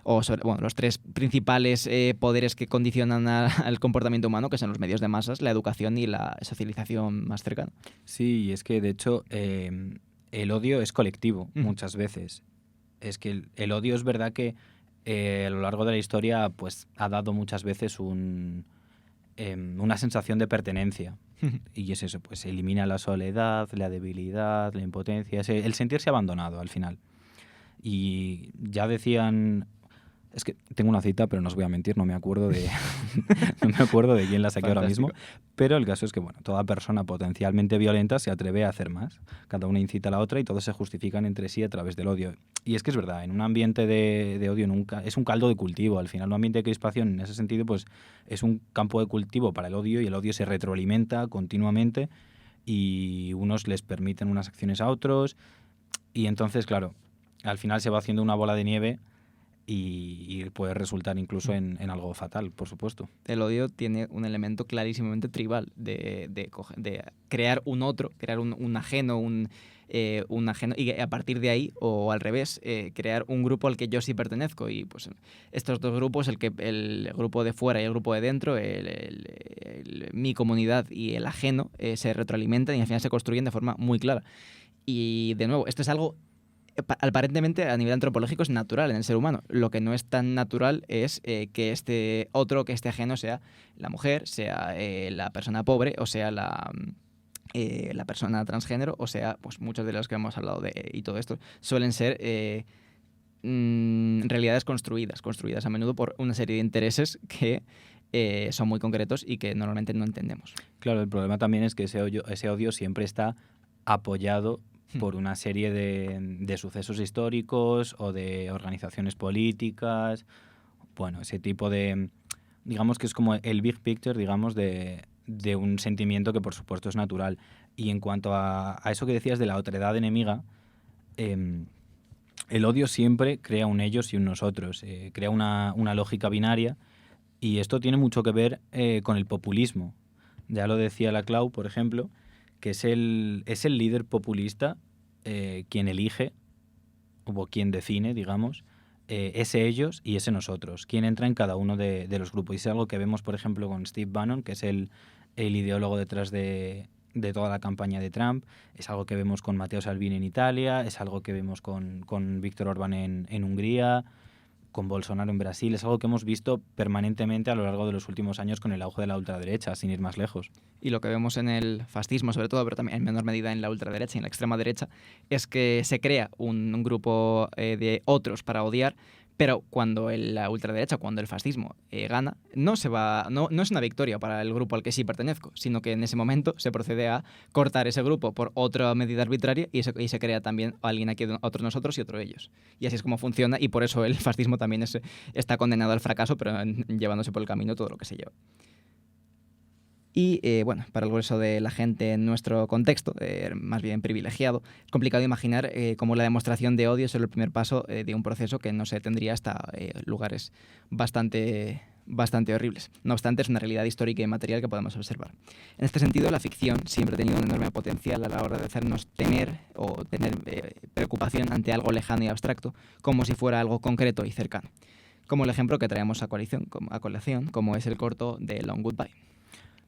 los tres principales poderes que condicionan al comportamiento humano, que son los medios de masas, la educación y la socialización más cercana. Sí, y es que de hecho el odio es colectivo muchas veces. Es que el odio es verdad que a lo largo de la historia pues ha dado muchas veces una sensación de pertenencia. Y es eso, pues elimina la soledad, la debilidad, la impotencia, el sentirse abandonado al final. Y ya decían... Es que tengo una cita, pero no os voy a mentir, no me acuerdo de quién la saqué ahora mismo. Pero el caso es que, bueno, toda persona potencialmente violenta se atreve a hacer más. Cada una incita a la otra y todos se justifican entre sí a través del odio. Y es que es verdad, en un ambiente de odio nunca es un caldo de cultivo. Al final, un ambiente de crispación, en ese sentido, pues es un campo de cultivo para el odio y el odio se retroalimenta continuamente y unos les permiten unas acciones a otros. Y entonces, claro, al final se va haciendo una bola de nieve y puede resultar incluso en algo fatal, por supuesto. El odio tiene un elemento clarísimamente tribal de crear un otro, crear un ajeno, un ajeno, y a partir de ahí, o al revés, crear un grupo al que yo sí pertenezco. Y pues estos dos grupos, el grupo de fuera y el grupo de dentro, mi comunidad y el ajeno, se retroalimentan y al final se construyen de forma muy clara. Y de nuevo, esto es algo aparentemente a nivel antropológico es natural en el ser humano. Lo que no es tan natural es que este ajeno sea la mujer, sea la persona pobre, o sea la persona transgénero, o sea, pues muchos de los que hemos hablado y todo esto suelen ser realidades construidas a menudo por una serie de intereses que son muy concretos y que normalmente no entendemos. Claro, el problema también es que ese odio siempre está apoyado por una serie de sucesos históricos o de organizaciones políticas, bueno, ese tipo de... Digamos que es como el big picture, digamos, de un sentimiento que por supuesto es natural. Y en cuanto a eso que decías de la otredad enemiga, el odio siempre crea un ellos y un nosotros, crea una lógica binaria y esto tiene mucho que ver con el populismo. Ya lo decía la Clau, por ejemplo, que es el líder populista quien elige, o quien define, digamos, ese ellos y ese nosotros, quien entra en cada uno de los grupos. Y es algo que vemos, por ejemplo, con Steve Bannon, que es el ideólogo detrás de toda la campaña de Trump, es algo que vemos con Matteo Salvini en Italia, es algo que vemos con Viktor Orbán en Hungría, con Bolsonaro en Brasil, es algo que hemos visto permanentemente a lo largo de los últimos años con el auge de la ultraderecha, sin ir más lejos. Y lo que vemos en el fascismo, sobre todo, pero también en menor medida en la ultraderecha y en la extrema derecha, es que se crea un grupo de otros para odiar, pero cuando la ultraderecha, cuando el fascismo gana, no es una victoria para el grupo al que sí pertenezco, sino que en ese momento se procede a cortar ese grupo por otra medida arbitraria y se crea también alguien aquí, otros nosotros y otro ellos. Y así es como funciona y por eso el fascismo también está condenado al fracaso, pero llevándose por el camino todo lo que se lleva. Y bueno, para el grueso de la gente en nuestro contexto, más bien privilegiado, es complicado imaginar cómo la demostración de odio es solo el primer paso de un proceso que no se tendría hasta lugares bastante horribles. No obstante, es una realidad histórica y material que podemos observar. En este sentido, la ficción siempre ha tenido un enorme potencial a la hora de hacernos tener preocupación ante algo lejano y abstracto, como si fuera algo concreto y cercano. Como el ejemplo que traemos a colación, como es el corto de Long Goodbye.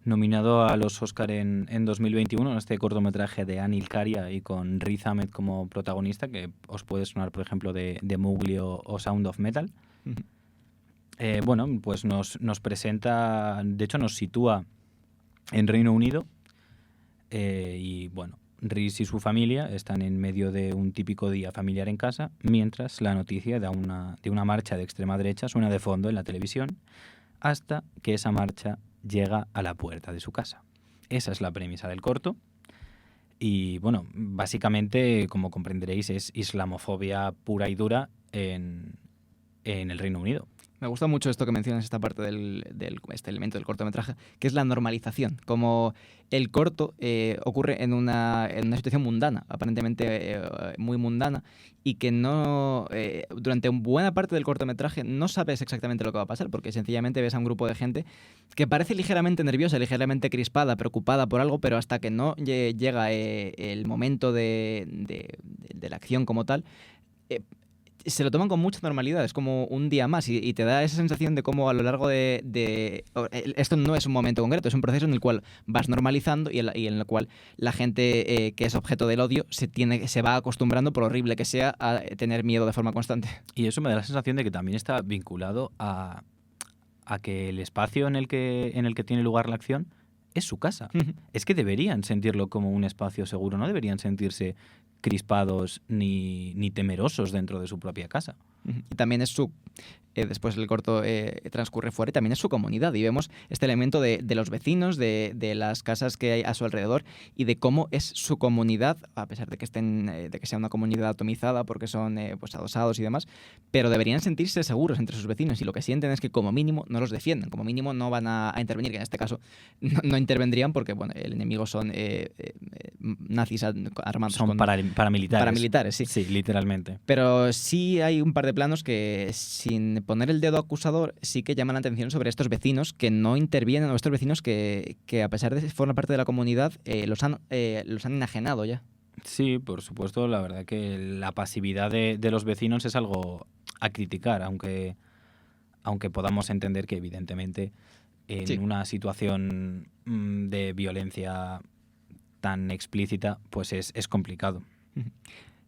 Nominado a los Oscar en 2021, este cortometraje de Anil Karia y con Riz Ahmed como protagonista, que os puede sonar, por ejemplo, de Mowgli o Sound of Metal. Bueno, pues nos presenta, de hecho nos sitúa en Reino Unido y bueno, Rhys y su familia están en medio de un típico día familiar en casa, mientras la noticia de una marcha de extrema derecha suena de fondo en la televisión, hasta que esa marcha llega a la puerta de su casa. Esa es la premisa del corto. Y bueno, básicamente, como comprenderéis, es islamofobia pura y dura en el Reino Unido. Me gusta mucho esto que mencionas, esta parte este elemento del cortometraje, que es la normalización. Como el corto ocurre en una situación mundana, aparentemente muy mundana, y que no durante buena parte del cortometraje no sabes exactamente lo que va a pasar, porque sencillamente ves a un grupo de gente que parece ligeramente nerviosa, ligeramente crispada, preocupada por algo, pero hasta que no llega el momento de la acción como tal, se lo toman con mucha normalidad, es como un día más y te da esa sensación de cómo a lo largo esto no es un momento concreto, es un proceso en el cual vas normalizando y en el cual la gente que es objeto del odio se va acostumbrando, por horrible que sea, a tener miedo de forma constante. Y eso me da la sensación de que también está vinculado a que el espacio en el que tiene lugar la acción es su casa. Es que deberían sentirlo como un espacio seguro, no deberían sentirse crispados ni temerosos dentro de su propia casa. Y también es después el corto transcurre fuera y también es su comunidad. Y vemos este elemento de los vecinos, de las casas que hay a su alrededor y de cómo es su comunidad, a pesar de que de que sea una comunidad atomizada porque son pues adosados y demás, pero deberían sentirse seguros entre sus vecinos y lo que sienten es que como mínimo no los defienden, como mínimo no van a intervenir, que en este caso no intervendrían porque bueno, el enemigo son nazis armados. Son paramilitares. Paramilitares, sí. Sí, literalmente. Pero sí hay un par de planos que, sin poner el dedo acusador, sí que llaman la atención sobre estos vecinos que no intervienen, o estos vecinos que a pesar de formar parte de la comunidad, los han enajenado ya. Sí, por supuesto, la verdad que la pasividad de los vecinos es algo a criticar, aunque podamos entender que evidentemente en una situación de violencia tan explícita, pues es complicado.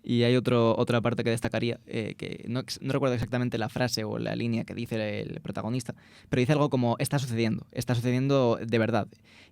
Y hay otra parte que destacaría, que no recuerdo exactamente la frase o la línea que dice el protagonista, pero dice algo como está sucediendo de verdad.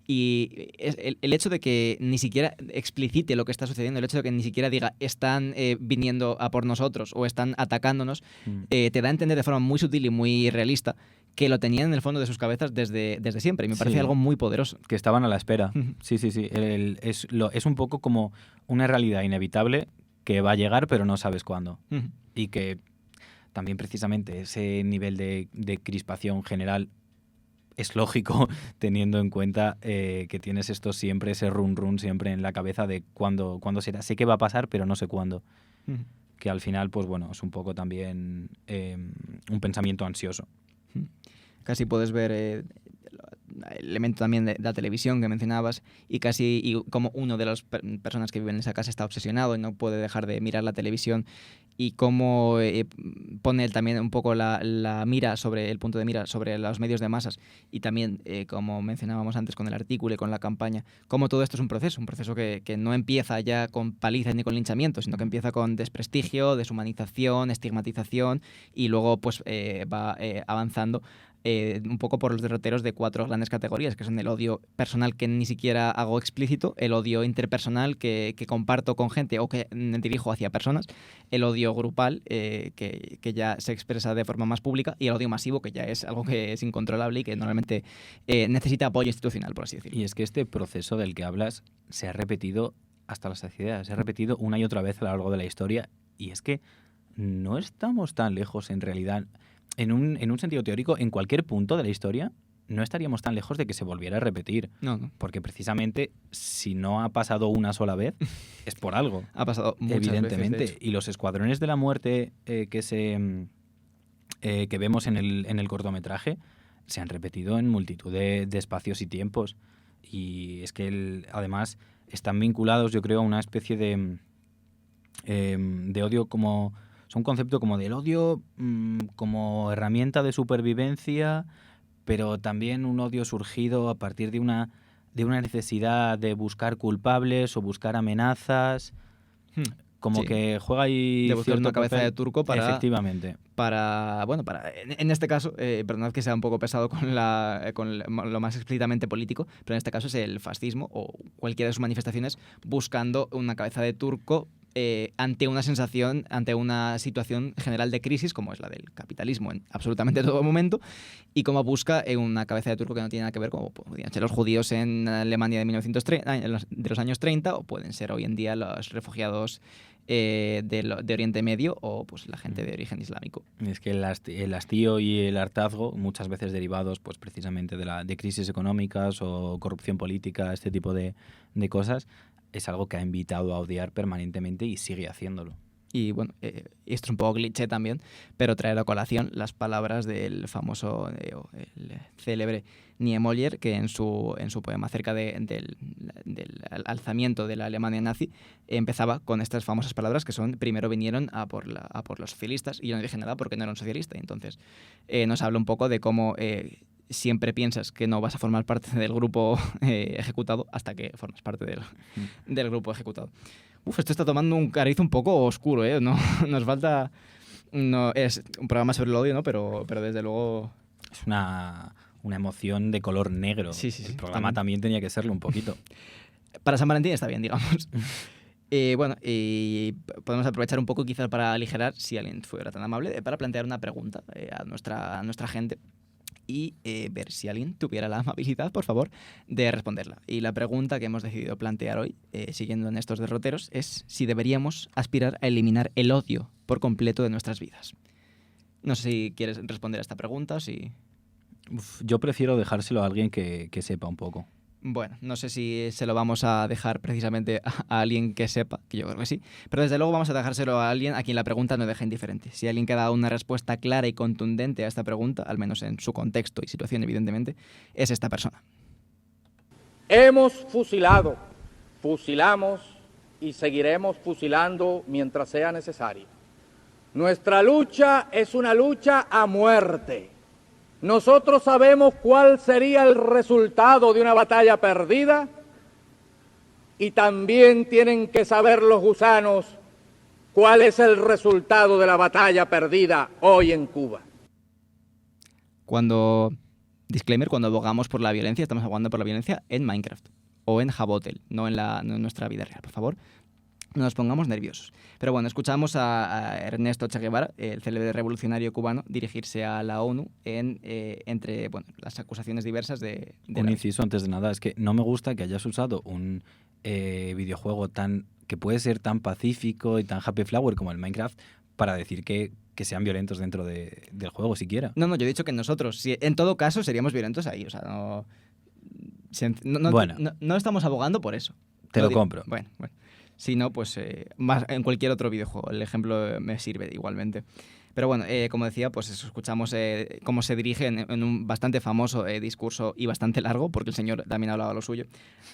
Y el hecho de que ni siquiera explicite lo que está sucediendo, el hecho de que ni siquiera diga están viniendo a por nosotros o están atacándonos, te da a entender de forma muy sutil y muy realista que lo tenían en el fondo de sus cabezas desde siempre. Y me parece algo muy poderoso. Que estaban a la espera. Sí. Es un poco como una realidad inevitable que va a llegar pero no sabes cuándo. Y que también precisamente ese nivel de crispación general es lógico teniendo en cuenta que tienes esto siempre, ese run siempre en la cabeza de cuándo será. Sé que va a pasar pero no sé cuándo. Que al final pues bueno, es un poco también un pensamiento ansioso. Casi puedes ver el elemento también de la televisión que mencionabas y como uno de las personas que viven en esa casa está obsesionado y no puede dejar de mirar la televisión y cómo pone también un poco la mira sobre el punto de mira sobre los medios de masas y también como mencionábamos antes con el artículo y con la campaña, cómo todo esto es un proceso que no empieza ya con palizas ni con linchamientos, sino que empieza con desprestigio, deshumanización, estigmatización y luego pues va avanzando un poco por los derroteros de 4 grandes categorías, que son el odio personal que ni siquiera hago explícito, el odio interpersonal que comparto con gente o que dirijo hacia personas, el odio grupal que ya se expresa de forma más pública y el odio masivo que ya es algo que es incontrolable y que normalmente necesita apoyo institucional, por así decirlo. Y es que este proceso del que hablas se ha repetido hasta la saciedad, se ha repetido una y otra vez a lo largo de la historia y es que no estamos tan lejos en realidad. En un sentido teórico, en cualquier punto de la historia, no estaríamos tan lejos de que se volviera a repetir. No. Porque precisamente si no ha pasado una sola vez, es por algo. Ha pasado muchas evidentemente. veces, de hecho. Y los escuadrones de la muerte que vemos en el cortometraje se han repetido en multitud de espacios y tiempos. Y es que además están vinculados, yo creo, a una especie de odio como... Es un concepto como del odio como herramienta de supervivencia, pero también un odio surgido a partir de una necesidad de buscar culpables o buscar amenazas. Como Sí. que juega ahí De buscar cierto una cabeza papel. de turco para... Efectivamente. En este caso, perdonad que sea un poco pesado con lo más explícitamente político, pero en este caso es el fascismo o cualquiera de sus manifestaciones buscando una cabeza de turco ante una situación general de crisis como es la del capitalismo en absolutamente todo momento, y como busca una cabeza de turco que no tiene nada que ver, como podrían ser los judíos en Alemania de 1930, de los años 30, o pueden ser hoy en día los refugiados de Oriente Medio, o pues la gente de origen islámico. Es que el hastío y el hartazgo, muchas veces derivados pues precisamente de crisis económicas o corrupción política, este tipo de cosas, es algo que ha invitado a odiar permanentemente y sigue haciéndolo. Y bueno, esto es un poco cliché también, pero traer a colación las palabras del famoso, el célebre Niemöller, que en su poema acerca del alzamiento de la Alemania nazi empezaba con estas famosas palabras que son: primero vinieron a por los socialistas, y yo no dije nada porque no era un socialista. Entonces nos habla un poco de cómo siempre piensas que no vas a formar parte del grupo ejecutado hasta que formas parte del grupo ejecutado. Esto está tomando un cariz un poco oscuro, ¿eh? No, nos falta... No, es un programa sobre el odio, ¿no? Pero desde luego... Es una emoción de color negro. Sí. El programa también tenía que serlo un poquito. Para San Valentín está bien, digamos. Bueno, y podemos aprovechar un poco quizás para aligerar, si alguien fuera tan amable, para plantear una pregunta a nuestra gente y ver si alguien tuviera la amabilidad, por favor, de responderla. Y la pregunta que hemos decidido plantear hoy, siguiendo en estos derroteros, es si deberíamos aspirar a eliminar el odio por completo de nuestras vidas. No sé si quieres responder a esta pregunta o si... Yo prefiero dejárselo a alguien que sepa un poco. Bueno, no sé si se lo vamos a dejar precisamente a alguien que sepa, que yo creo que sí, pero desde luego vamos a dejárselo a alguien a quien la pregunta no deja indiferente. Si alguien que ha dado una respuesta clara y contundente a esta pregunta, al menos en su contexto y situación, evidentemente, es esta persona. Hemos fusilado, fusilamos y seguiremos fusilando mientras sea necesario. Nuestra lucha es una lucha a muerte. Nosotros sabemos cuál sería el resultado de una batalla perdida, y también tienen que saber los gusanos cuál es el resultado de la batalla perdida hoy en Cuba. Disclaimer, cuando abogamos por la violencia, estamos abogando por la violencia en Minecraft o en Jabotel, no en nuestra vida real, por favor. No nos pongamos nerviosos. Pero bueno, escuchamos a Ernesto Che Guevara, el célebre revolucionario cubano, dirigirse a la ONU entre las acusaciones diversas de Un inciso antes de nada, es que no me gusta que hayas usado un videojuego que puede ser tan pacífico y tan happy flower como el Minecraft para decir que sean violentos dentro del juego siquiera. No, yo he dicho que nosotros, en todo caso, seríamos violentos ahí. O sea, no estamos abogando por eso. Te lo compro. Bueno. Si no, pues más en cualquier otro videojuego. El ejemplo me sirve igualmente. Pero bueno, como decía, pues escuchamos cómo se dirige en un bastante famoso discurso y bastante largo, porque el señor también hablaba lo suyo,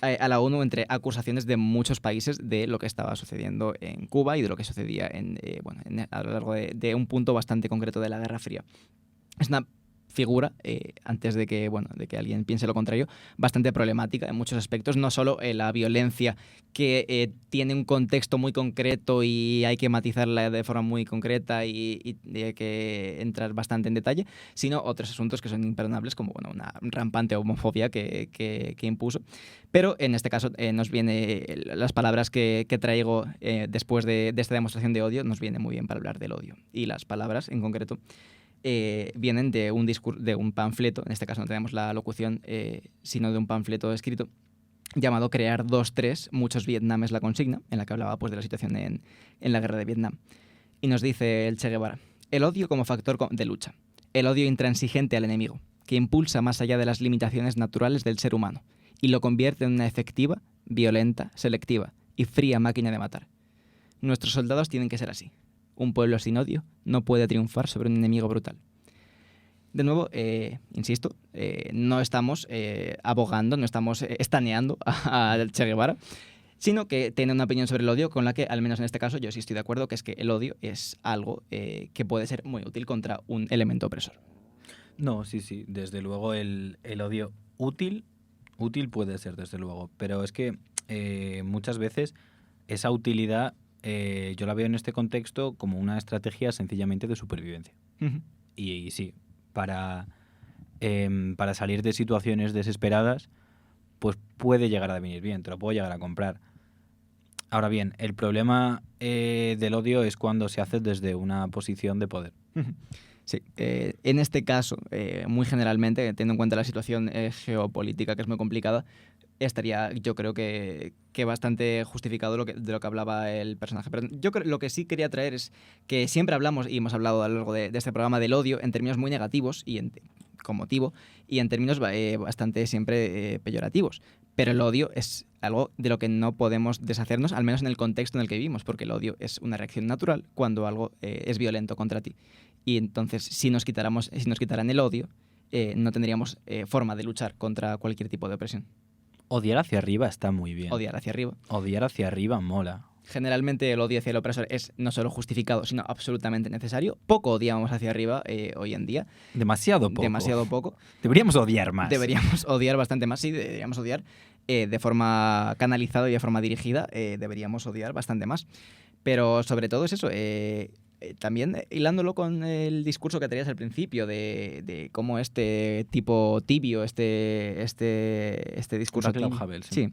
a la ONU, entre acusaciones de muchos países de lo que estaba sucediendo en Cuba y de lo que sucedía a lo largo de un punto bastante concreto de la Guerra Fría. Es una figura, antes de que alguien piense lo contrario, bastante problemática en muchos aspectos, no solo la violencia que tiene un contexto muy concreto y hay que matizarla de forma muy concreta y hay que entrar bastante en detalle, sino otros asuntos que son imperdonables, como una rampante homofobia que impuso. Pero en este caso nos viene las palabras que traigo después de esta demostración de odio, nos viene muy bien para hablar del odio. Y las palabras en concreto vienen de un panfleto, en este caso no tenemos la locución, sino de un panfleto escrito llamado Crear 2-3, muchos Vietnam es la consigna, en la que hablaba pues de la situación en la guerra de Vietnam. Y nos dice el Che Guevara: el odio como factor de lucha, el odio intransigente al enemigo, que impulsa más allá de las limitaciones naturales del ser humano y lo convierte en una efectiva, violenta, selectiva y fría máquina de matar. Nuestros soldados tienen que ser así. Un pueblo sin odio no puede triunfar sobre un enemigo brutal. De nuevo, insisto, no estamos abogando, no estamos estaneando a Che Guevara, sino que tiene una opinión sobre el odio con la que, al menos en este caso, yo sí estoy de acuerdo, que es que el odio es algo que puede ser muy útil contra un elemento opresor. No, sí, desde luego el odio útil puede ser, desde luego, pero es que muchas veces esa utilidad yo la veo en este contexto como una estrategia sencillamente de supervivencia. Uh-huh. Y sí, para salir de situaciones desesperadas, pues puede llegar a venir bien, te lo puedo llegar a comprar. Ahora bien, el problema del odio es cuando se hace desde una posición de poder. Uh-huh. Sí, en este caso, muy generalmente, teniendo en cuenta la situación geopolítica, que es muy complicada, estaría, yo creo que bastante justificado de lo que hablaba el personaje. Pero yo creo lo que sí quería traer es que siempre hablamos, y hemos hablado a lo largo de este programa, del odio en términos muy negativos y con motivo, y en términos bastante siempre peyorativos. Pero el odio es algo de lo que no podemos deshacernos, al menos en el contexto en el que vivimos, porque el odio es una reacción natural cuando algo es violento contra ti. Y entonces, si nos quitaran el odio, no tendríamos forma de luchar contra cualquier tipo de opresión. Odiar hacia arriba está muy bien. Odiar hacia arriba. Odiar hacia arriba mola. Generalmente el odio hacia el opresor es no solo justificado, sino absolutamente necesario. Poco odiamos hacia arriba hoy en día. Demasiado poco. Demasiado poco. Deberíamos odiar más. Deberíamos odiar bastante más, sí, deberíamos odiar de forma canalizada y de forma dirigida. Deberíamos odiar bastante más. Pero sobre todo es eso, también hilándolo con el discurso que tenías al principio de cómo este tipo tibio, este discurso Václav Havel, sí,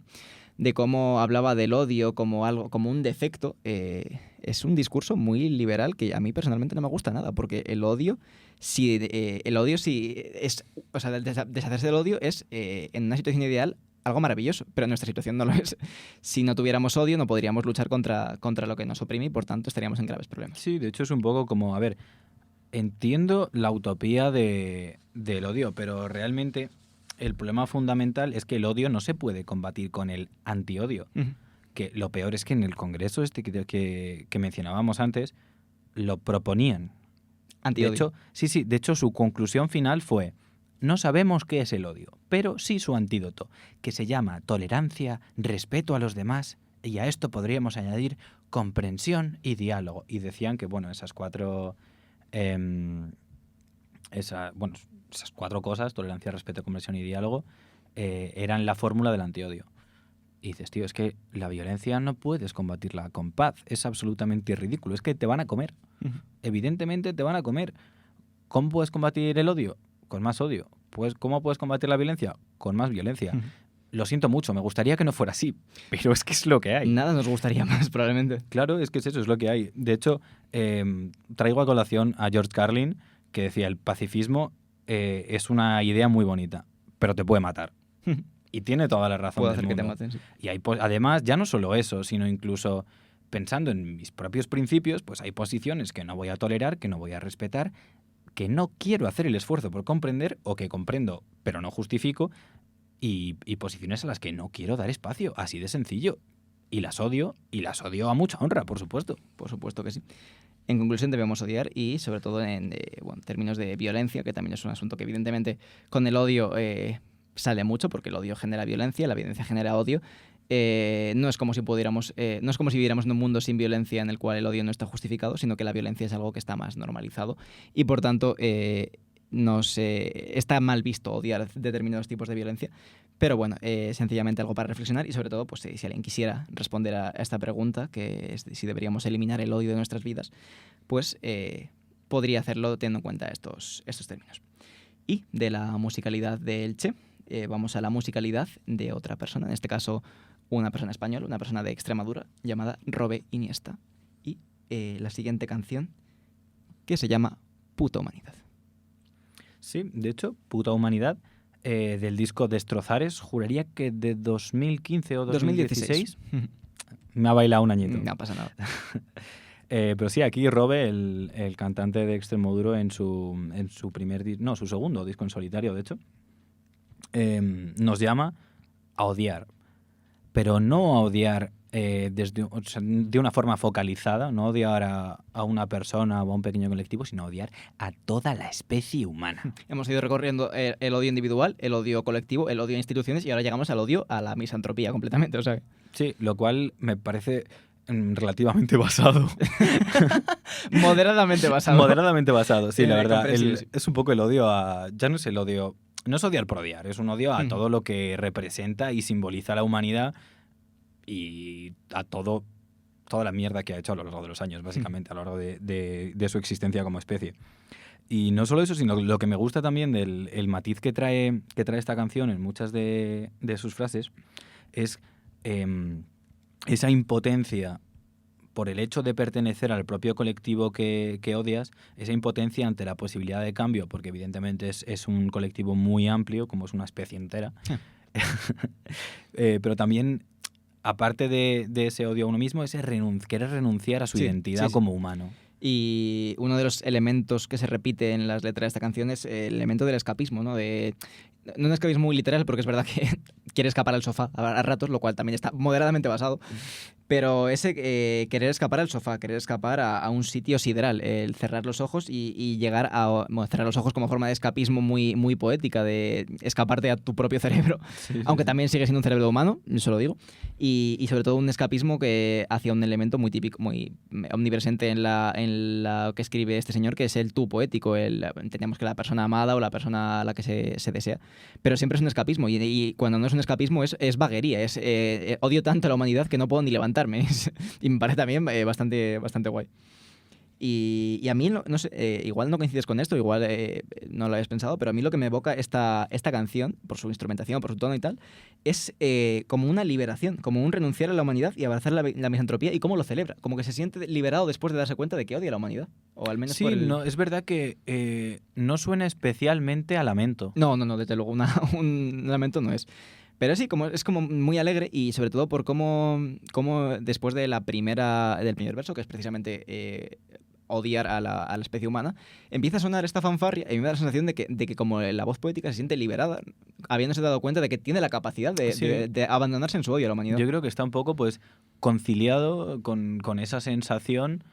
de cómo hablaba del odio como algo, como un defecto, es un discurso muy liberal que a mí personalmente no me gusta nada, porque el odio es, o sea, deshacerse del odio es en una situación ideal algo maravilloso, pero nuestra situación no lo es. Si no tuviéramos odio, no podríamos luchar contra lo que nos oprime y, por tanto, estaríamos en graves problemas. Sí, de hecho es un poco como, a ver, entiendo la utopía del odio, pero realmente el problema fundamental es que el odio no se puede combatir con el antiodio. Uh-huh. Que lo peor es que en el congreso que mencionábamos antes, lo proponían. Antiodio. De hecho, su conclusión final fue: no sabemos qué es el odio, pero sí su antídoto, que se llama tolerancia, respeto a los demás, y a esto podríamos añadir comprensión y diálogo. Y decían que, bueno, esas cuatro cosas, tolerancia, respeto, comprensión y diálogo, eran la fórmula del antiodio. Y dices, tío, es que la violencia no puedes combatirla con paz, es absolutamente ridículo, es que te van a comer. Uh-huh. Evidentemente te van a comer. ¿Cómo puedes combatir el odio? Con más odio. Pues, ¿cómo puedes combatir la violencia? Con más violencia. Uh-huh. Lo siento mucho, me gustaría que no fuera así, pero es que es lo que hay. Nada nos gustaría más, probablemente. Claro, es que es eso, es lo que hay. De hecho, traigo a colación a George Carlin, que decía, el pacifismo es una idea muy bonita, pero te puede matar. Y tiene toda la razón Puede del hacer que te mundo. maten, sí. Y hay, además, ya no solo eso, sino incluso pensando en mis propios principios, pues hay posiciones que no voy a tolerar, que no voy a respetar, que no quiero hacer el esfuerzo por comprender, o que comprendo pero no justifico, y posiciones a las que no quiero dar espacio, así de sencillo. Y las odio a mucha honra, por supuesto. Por supuesto que sí. En conclusión, debemos odiar y, sobre todo, en términos de violencia, que también es un asunto que, evidentemente, con el odio sale mucho, porque el odio genera violencia, la violencia genera odio. No es como si viviéramos en un mundo sin violencia en el cual el odio no está justificado, sino que la violencia es algo que está más normalizado y, por tanto, está mal visto odiar determinados tipos de violencia. Pero bueno, sencillamente algo para reflexionar y, sobre todo, pues si alguien quisiera responder a esta pregunta, que es si deberíamos eliminar el odio de nuestras vidas, pues podría hacerlo teniendo en cuenta estos términos. Y de la musicalidad del Che, vamos a la musicalidad de otra persona, en este caso una persona española, una persona de Extremadura, llamada Robe Iniesta. Y la siguiente canción, que se llama Puta Humanidad. Sí, de hecho, Puta Humanidad, del disco Destrozares, juraría que de 2015 o 2016. Me ha bailado un añito. No pasa nada. Pero sí, aquí Robe, el cantante de Extremoduro, en su su segundo disco en solitario, de hecho, nos llama a odiar. Pero no a odiar de una forma focalizada, no odiar a una persona o a un pequeño colectivo, sino odiar a toda la especie humana. Hemos ido recorriendo el odio individual, el odio colectivo, el odio a instituciones y ahora llegamos al odio a la misantropía completamente. O sea, Sí, lo cual me parece relativamente basado. moderadamente basado. Moderadamente basado, sí, la verdad. Comprensible, sí. Es un poco el odio a... Ya no es el odio... No es odiar por odiar, es un odio a todo lo que representa y simboliza la humanidad y a toda la mierda que ha hecho a lo largo de los años, básicamente, a lo largo de su existencia como especie. Y no solo eso, sino lo que me gusta también del el matiz que trae esta canción en muchas de sus frases es esa impotencia por el hecho de pertenecer al propio colectivo que odias, esa impotencia ante la posibilidad de cambio, porque evidentemente es un colectivo muy amplio, como es una especie entera, pero también, aparte de ese odio a uno mismo, ese querer renunciar a su identidad como humano. Y uno de los elementos que se repite en las letras de esta canción es el elemento del escapismo, ¿no? No un escapismo muy literal, porque es verdad que quiere escapar al sofá a ratos, lo cual también está moderadamente basado. Pero ese querer escapar al sofá, querer escapar a un sitio sideral, el cerrar los ojos y llegar a... Bueno, cerrar los ojos como forma de escapismo muy, muy poética, de escaparte a tu propio cerebro, aunque también sigue siendo un cerebro humano, eso lo digo, y sobre todo un escapismo que hacia un elemento muy típico, muy omnipresente en la que escribe este señor, que es el tú poético, entendemos que la persona amada o la persona a la que se desea, pero siempre es un escapismo, y cuando no es un escapismo es vaguería, odio tanto a la humanidad que no puedo ni levantarme. Y me parece también bastante guay. Y a mí, no sé, igual no coincides con esto, igual no lo habías pensado, pero a mí lo que me evoca esta canción, por su instrumentación, por su tono y tal, es como una liberación, como un renunciar a la humanidad y abrazar la misantropía y cómo lo celebra, como que se siente liberado después de darse cuenta de que odia a la humanidad. O al menos Sí, no, es verdad que no suena especialmente a lamento. No, desde luego un lamento no es. Pero sí, es como muy alegre y sobre todo por cómo después del primer verso, que es precisamente odiar a la especie humana, empieza a sonar esta fanfarria y me da la sensación de que como la voz poética se siente liberada, habiéndose dado cuenta de que tiene la capacidad de abandonarse en su odio a la humanidad. Yo creo que está un poco pues conciliado con esa sensación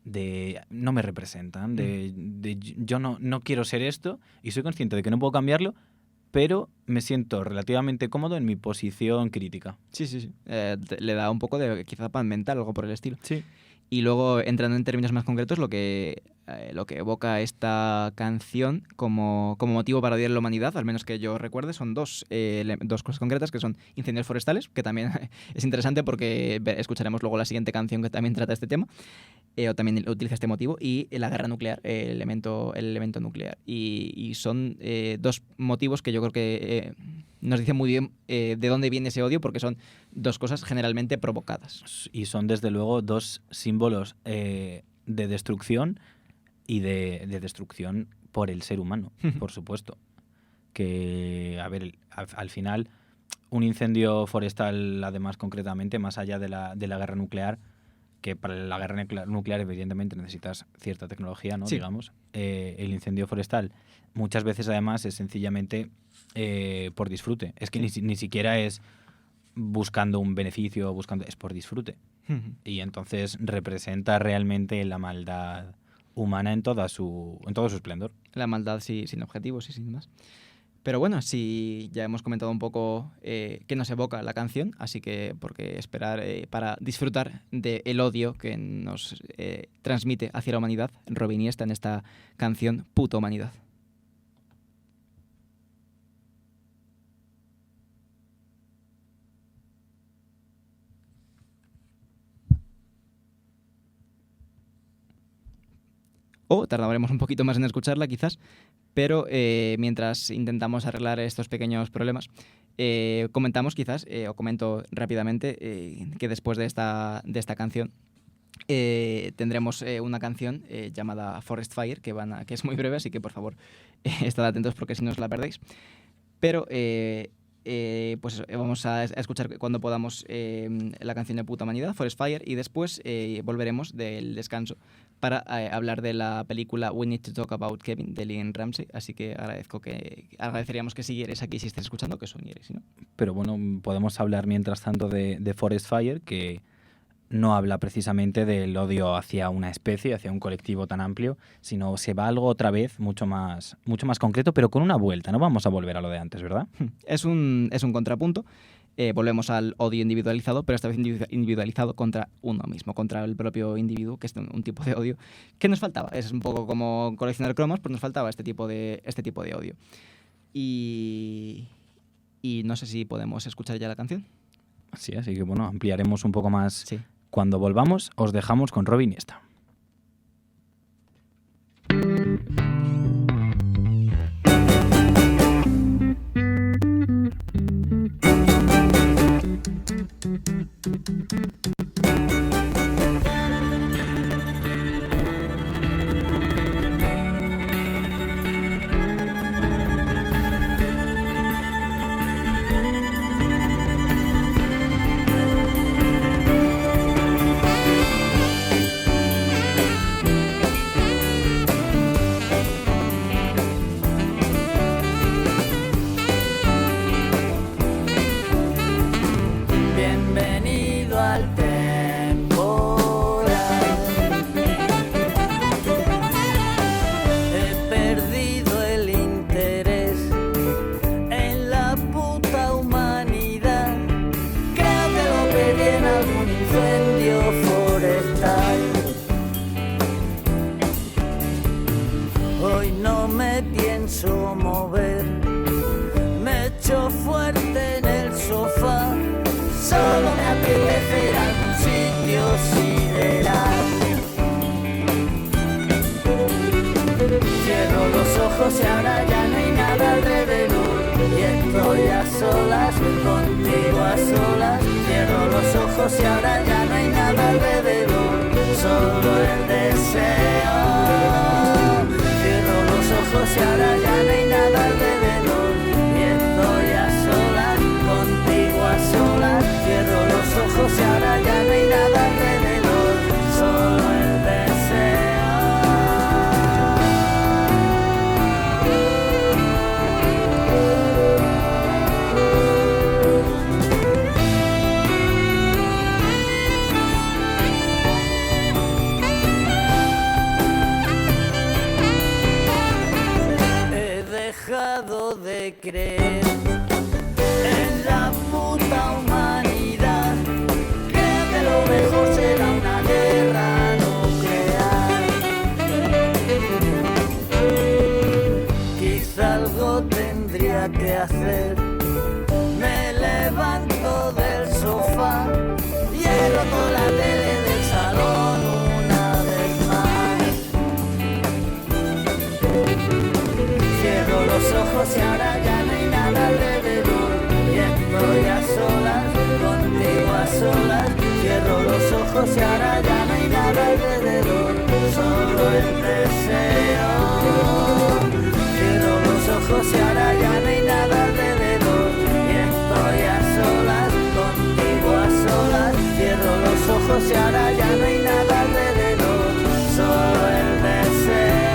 de no me representan, de yo no quiero ser esto y soy consciente de que no puedo cambiarlo, pero me siento relativamente cómodo en mi posición crítica. Sí. Le da un poco de quizá pan mental, algo por el estilo. Sí. Y luego, entrando en términos más concretos, lo que evoca esta canción como motivo para odiar a la humanidad, al menos que yo recuerde, son dos cosas concretas, que son incendios forestales, que también es interesante porque escucharemos luego la siguiente canción que también trata este tema, o también utiliza este motivo, y la guerra nuclear, el elemento nuclear. Y son dos motivos que yo creo que nos dicen muy bien de dónde viene ese odio, porque son dos cosas generalmente provocadas. Y son, desde luego, dos símbolos de destrucción y de destrucción por el ser humano, por supuesto. Que, a ver, al final, un incendio forestal, además, concretamente, más allá de la guerra nuclear, que para la guerra nuclear, evidentemente, necesitas cierta tecnología, ¿no? Sí. Digamos. El incendio forestal, muchas veces, además, es sencillamente por disfrute. Es que ni siquiera es buscando un beneficio, es por disfrute. Y entonces representa realmente la maldad humana en todo su esplendor. La maldad sin objetivos y sin más. Pero bueno, sí, ya hemos comentado un poco qué nos evoca la canción, así que por qué esperar para disfrutar del odio que nos transmite hacia la humanidad Robin Iniesta en esta canción Puta Humanidad. O tardaremos un poquito más en escucharla quizás, pero mientras intentamos arreglar estos pequeños problemas, comentamos quizás, o comento rápidamente, que después de esta canción tendremos una canción llamada Forest Fire, que es muy breve, así que por favor estad atentos porque si no os la perdéis. Pero pues vamos a escuchar cuando podamos la canción de Puta Humanidad, Forest Fire, y después volveremos del descanso para hablar de la película We Need to Talk About Kevin de Lynn Ramsey. Así que agradeceríamos que siguierais aquí si estáis escuchando, que soñéis, ¿no? Pero bueno, podemos hablar mientras tanto de Forest Fire, que no habla precisamente del odio hacia una especie, hacia un colectivo tan amplio, sino se va algo otra vez mucho más concreto, pero con una vuelta. No vamos a volver a lo de antes, ¿verdad? Es un contrapunto. Volvemos al odio individualizado, pero esta vez individualizado contra uno mismo, contra el propio individuo, que es un tipo de odio que nos faltaba. Es un poco como coleccionar cromos, pues nos faltaba este tipo de odio. Y no sé si podemos escuchar ya la canción. Sí, así que bueno, ampliaremos un poco más. Sí. Cuando volvamos, os dejamos con Robin Iniesta. Y ahora ya no hay nada alrededor y estoy a solas, contigo a solas. Cierro los ojos y ahora ya no hay nada alrededor, solo el deseo. Cierro los ojos y ahora ya no hay nada alrededor y estoy a solas, contigo a solas. Cierro los ojos y ahora ya no hay nada alrededor, solo el deseo. De creer en la puta humanidad, creo que lo mejor será una guerra nuclear. Quizá algo tendría que hacer, me levanto del sofá y roto la tele del salón una vez más. Cierro los ojos y ahora ya no hay nada alrededor y estoy a solas, contigo a solas. Cierro los ojos y ahora ya no hay nada alrededor, solo el deseo. Cierro los ojos y ahora ya no hay nada alrededor y estoy a solas, contigo a solas. Cierro los ojos y ahora ya no hay nada alrededor, solo el deseo.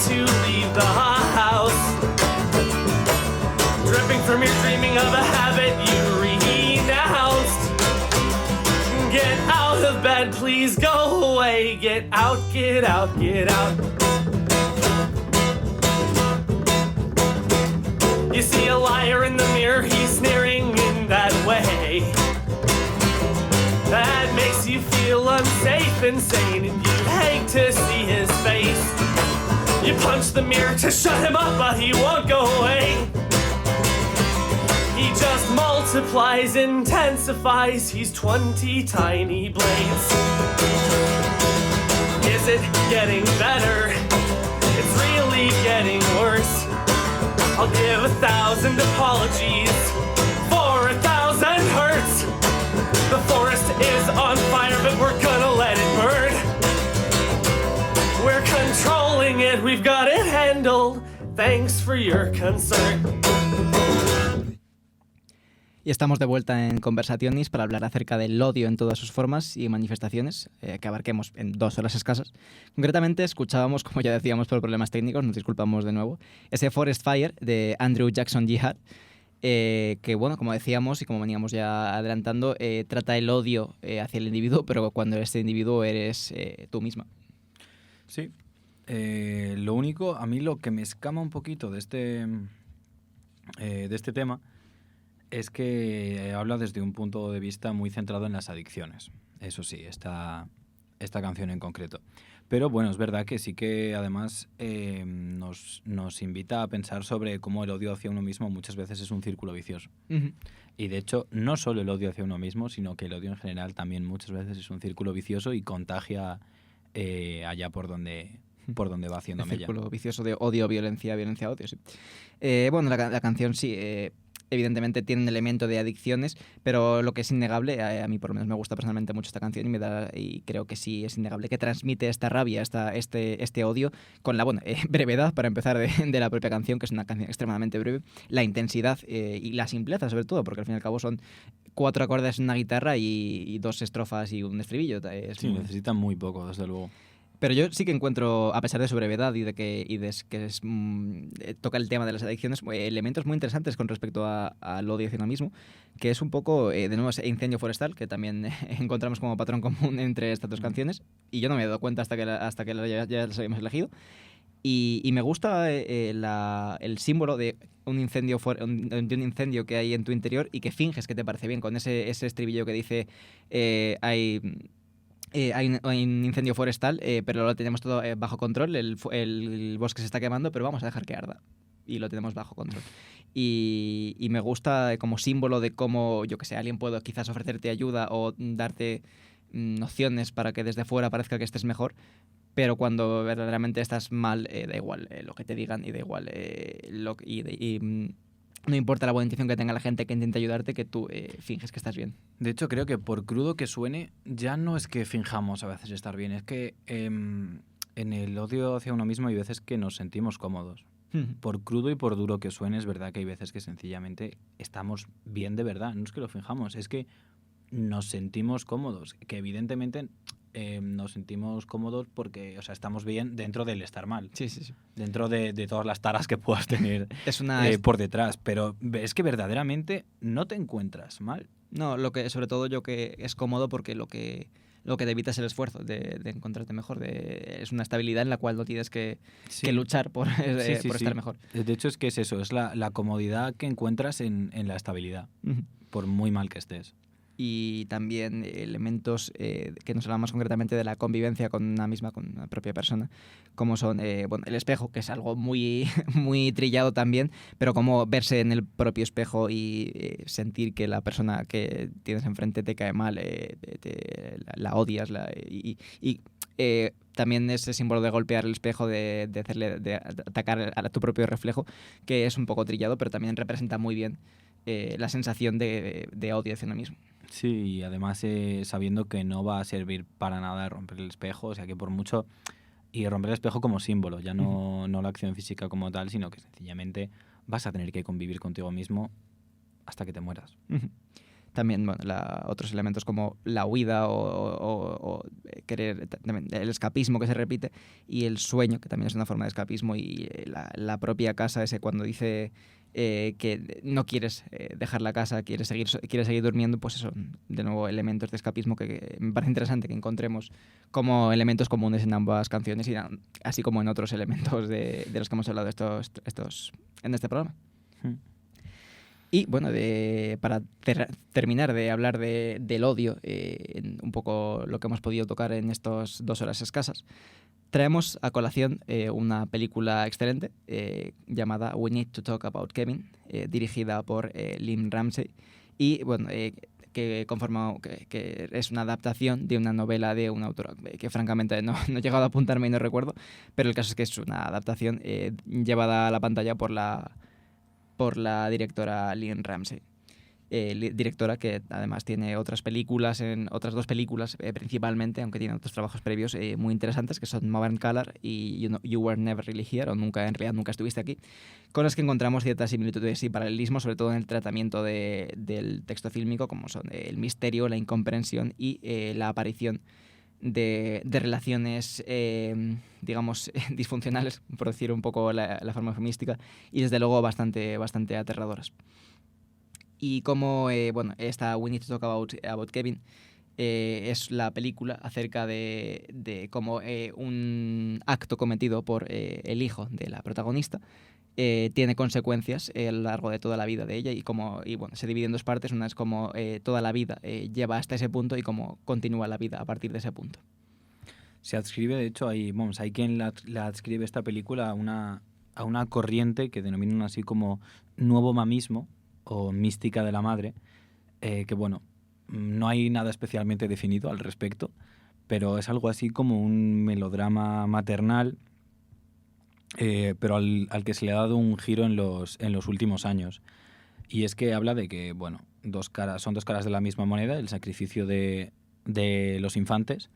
to leave the house. Dripping from your dreaming of a habit you renounced. Get out of bed, please go away. Get out, get out, get out. You see a liar in the mirror, he's sneering in that way. That makes you feel unsafe, insane, and you hate to see his face. You punch the mirror to shut him up, but he won't go away. He just multiplies, intensifies, he's 20 tiny blades. Is it getting better? It's really getting worse. I'll give 1,000 apologies for 1,000 hurts. The forest is on fire, but we're gonna let it burn. We're controlling it, we've got it handled. Thanks for your concern. Y estamos de vuelta en Conversationis para hablar acerca del odio en todas sus formas y manifestaciones, que abarquemos en 2 horas escasas. Concretamente, escuchábamos, como ya decíamos por problemas técnicos, nos disculpamos de nuevo, ese Forest Fire de Andrew Jackson Jihad, que, bueno, como decíamos y como veníamos ya adelantando, trata el odio hacia el individuo, pero cuando este individuo eres tú misma. Sí. Lo único, a mí lo que me escama un poquito de este tema es que habla desde un punto de vista muy centrado en las adicciones. Eso sí, esta canción en concreto. Pero bueno, es verdad que sí que además nos invita a pensar sobre cómo el odio hacia uno mismo muchas veces es un círculo vicioso. Uh-huh. Y de hecho, no solo el odio hacia uno mismo, sino que el odio en general también muchas veces es un círculo vicioso y contagia allá por donde va haciendo mella. El círculo vicioso de odio, violencia, violencia, odio, sí. Bueno, la canción sí... evidentemente tiene un elemento de adicciones, pero lo que es innegable, a mí por lo menos me gusta personalmente mucho esta canción y creo que sí es innegable que transmite esta rabia, este odio, con la brevedad, para empezar, de la propia canción, que es una canción extremadamente breve, la intensidad y la simpleza sobre todo, porque al fin y al cabo son 4 acordes en una guitarra y 2 estrofas y un estribillo. Necesitan muy poco, desde luego. Pero yo sí que encuentro, a pesar de su brevedad y de que toca el tema de las adicciones, elementos muy interesantes con respecto al odio hacia uno mismo, que es un poco, de nuevo, ese incendio forestal, que también encontramos como patrón común entre estas 2 canciones, y yo no me he dado cuenta hasta que ya las habíamos elegido. Y me gusta el símbolo de un incendio que hay en tu interior y que finges que te parece bien, con ese estribillo que dice hay un incendio forestal, pero lo tenemos todo bajo control, el bosque se está quemando, pero vamos a dejar que arda. Y lo tenemos bajo control. Y me gusta como símbolo de cómo, yo que sé, alguien puede quizás ofrecerte ayuda o darte nociones para que desde fuera parezca que estés mejor, pero cuando verdaderamente estás mal, da igual lo que te digan y da igual no importa la buena intención que tenga la gente que intente ayudarte, que tú finges que estás bien. De hecho, creo que por crudo que suene, ya no es que finjamos a veces estar bien, es que en el odio hacia uno mismo hay veces que nos sentimos cómodos. Por crudo y por duro que suene, es verdad que hay veces que sencillamente estamos bien de verdad. No es que lo finjamos, es que nos sentimos cómodos. Que evidentemente nos sentimos cómodos porque, o sea, estamos bien dentro del estar mal. Sí, sí, sí. Dentro de todas las taras que puedas tener por detrás. Pero es que verdaderamente no te encuentras mal. No, sobre todo yo que es cómodo porque lo que te evita es el esfuerzo de encontrarte mejor. Es una estabilidad en la cual no tienes que luchar por estar mejor. De hecho, es que es eso, es la comodidad que encuentras en la estabilidad, por muy mal que estés. Y también elementos que nos hablan más concretamente de la convivencia con una propia persona, como son el espejo, que es algo muy, muy trillado también, pero como verse en el propio espejo y sentir que la persona que tienes enfrente te cae mal, la odias, también ese símbolo de golpear el espejo, de atacar a tu propio reflejo, que es un poco trillado, pero también representa muy bien la sensación de odio hacia uno mismo. Sí, y además sabiendo que no va a servir para nada romper el espejo, o sea que por mucho... Y romper el espejo como símbolo, ya no la acción física como tal, sino que sencillamente vas a tener que convivir contigo mismo hasta que te mueras. también bueno, otros elementos como la huida o querer, también el escapismo que se repite, y el sueño, que también es una forma de escapismo, y la propia casa, ese cuando dice que no quieres dejar la casa, quieres seguir durmiendo, pues eso, de nuevo, elementos de escapismo que me parece interesante que encontremos como elementos comunes en ambas canciones, y así como en otros elementos de los que hemos hablado estos en este programa. Y bueno, para terminar de hablar del odio, un poco lo que hemos podido tocar en estas 2 horas escasas, traemos a colación una película excelente llamada We Need to Talk About Kevin, dirigida por Lynne Ramsey, y bueno, que es una adaptación de una novela de una autora que francamente no he llegado a apuntarme y no recuerdo, pero el caso es que es una adaptación llevada a la pantalla por la directora Lynne Ramsey, directora que además tiene otras 2 películas principalmente, aunque tiene otros trabajos previos muy interesantes, que son Modern Color y You Were Never Really Here, o en realidad nunca estuviste aquí, con las que encontramos ciertas similitudes y paralelismos, sobre todo en el tratamiento del texto fílmico, como son el misterio, la incomprensión y la aparición de relaciones, digamos, disfuncionales, por decir un poco la forma eufemística, y desde luego bastante aterradoras. Y como, esta We Need to Talk About Kevin es la película acerca de cómo un acto cometido por el hijo de la protagonista tiene consecuencias a lo largo de toda la vida de ella, y se divide en 2 partes. Una es como toda la vida lleva hasta ese punto y cómo continúa la vida a partir de ese punto. Se adscribe, de hecho, hay quien la adscribe esta película a una corriente que denominan así como nuevo mamismo o mística de la madre, que bueno, no hay nada especialmente definido al respecto, pero es algo así como un melodrama maternal, pero al que se le ha dado un giro en los últimos años. Y es que habla de que, bueno, son 2 caras de la misma moneda: el sacrificio de los infantes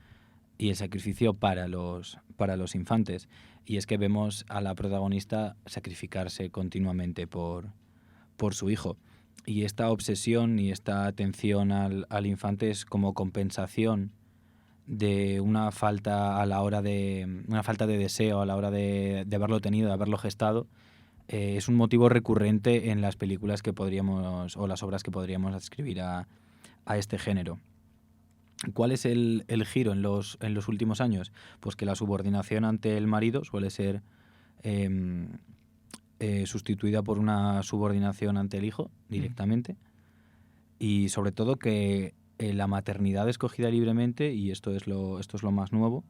y el sacrificio para los infantes. Y es que vemos a la protagonista sacrificarse continuamente por su hijo. Y esta obsesión y esta atención al infante es como compensación de una falta de deseo a la hora de haberlo tenido, de haberlo gestado. Es un motivo recurrente en las películas o las obras que podríamos adscribir a este género. ¿Cuál es el giro en los últimos años? Pues que la subordinación ante el marido suele ser sustituida por una subordinación ante el hijo directamente, y sobre todo que la maternidad escogida libremente, y esto es lo más nuevo,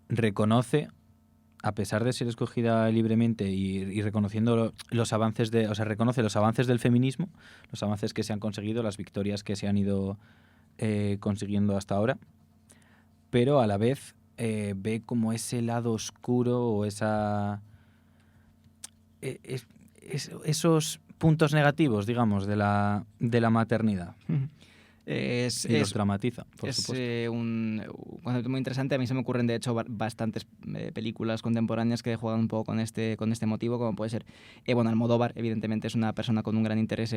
reconoce, a pesar de ser escogida libremente y reconociendo los avances reconoce los avances del feminismo, los avances que se han conseguido, las victorias que se han ido consiguiendo hasta ahora, pero a la vez ve como ese lado oscuro o esos puntos negativos, digamos, de la maternidad. Y los dramatiza, por supuesto. Es un concepto muy interesante. A mí se me ocurren, de hecho, bastantes películas contemporáneas que juegan un poco con este motivo, como puede ser Almodóvar. Evidentemente es una persona con un gran interés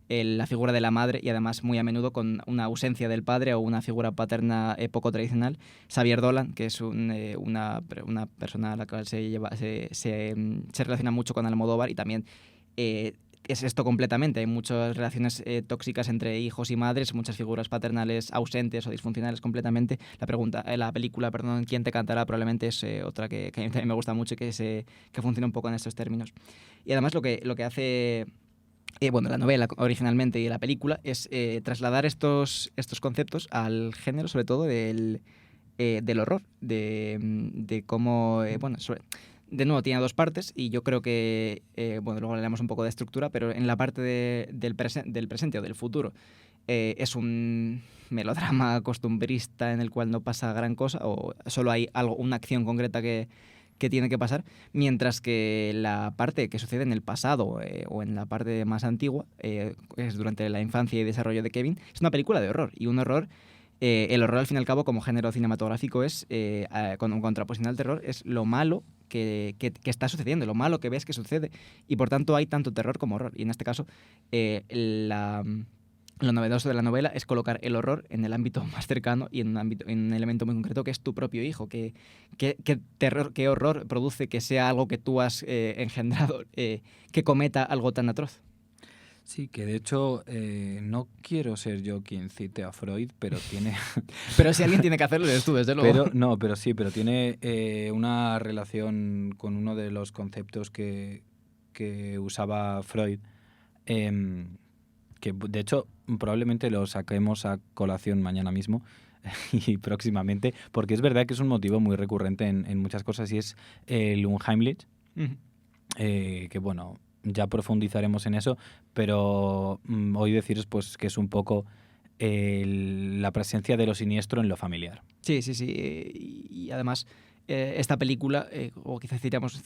en la figura de la madre, y además muy a menudo con una ausencia del padre o una figura paterna poco tradicional. Xavier Dolan, que es una persona a la cual se relaciona mucho con Almodóvar, y también es esto completamente. Hay muchas relaciones tóxicas entre hijos y madres, muchas figuras paternales ausentes o disfuncionales completamente. La película, ¿Quién te cantará? Probablemente es otra que a mí también me gusta mucho y que funciona un poco en estos términos. Y además lo que hace la novela originalmente y la película es trasladar estos conceptos al género, sobre todo del horror, de cómo, de nuevo, tiene 2 partes, y yo creo que, luego hablaremos un poco de estructura, pero en la parte del presente o del futuro, es un melodrama costumbrista en el cual no pasa gran cosa, o solo hay una acción concreta que tiene que pasar, mientras que la parte que sucede en el pasado o en la parte más antigua, es durante la infancia y desarrollo de Kevin, es una película de horror, y un horror. El horror, al fin y al cabo, como género cinematográfico, es, con contraposición al terror, es lo malo que está sucediendo, lo malo que ves que sucede. Y por tanto hay tanto terror como horror. Y en este caso, lo novedoso de la novela es colocar el horror en el ámbito más cercano y en un elemento muy concreto que es tu propio hijo. ¿Qué terror, qué horror produce que sea algo que tú has engendrado, que cometa algo tan atroz? Sí, que de hecho no quiero ser yo quien cite a Freud, pero tiene... Pero si alguien tiene que hacerlo, eres tú, desde luego. pero tiene una relación con uno de los conceptos que usaba Freud, que de hecho probablemente lo saquemos a colación mañana mismo y próximamente, porque es verdad que es un motivo muy recurrente en muchas cosas y es el Unheimlich, que bueno, ya profundizaremos en eso, pero hoy deciros pues que es un poco la presencia de lo siniestro en lo familiar. Sí. Y además esta película, o quizás diríamos,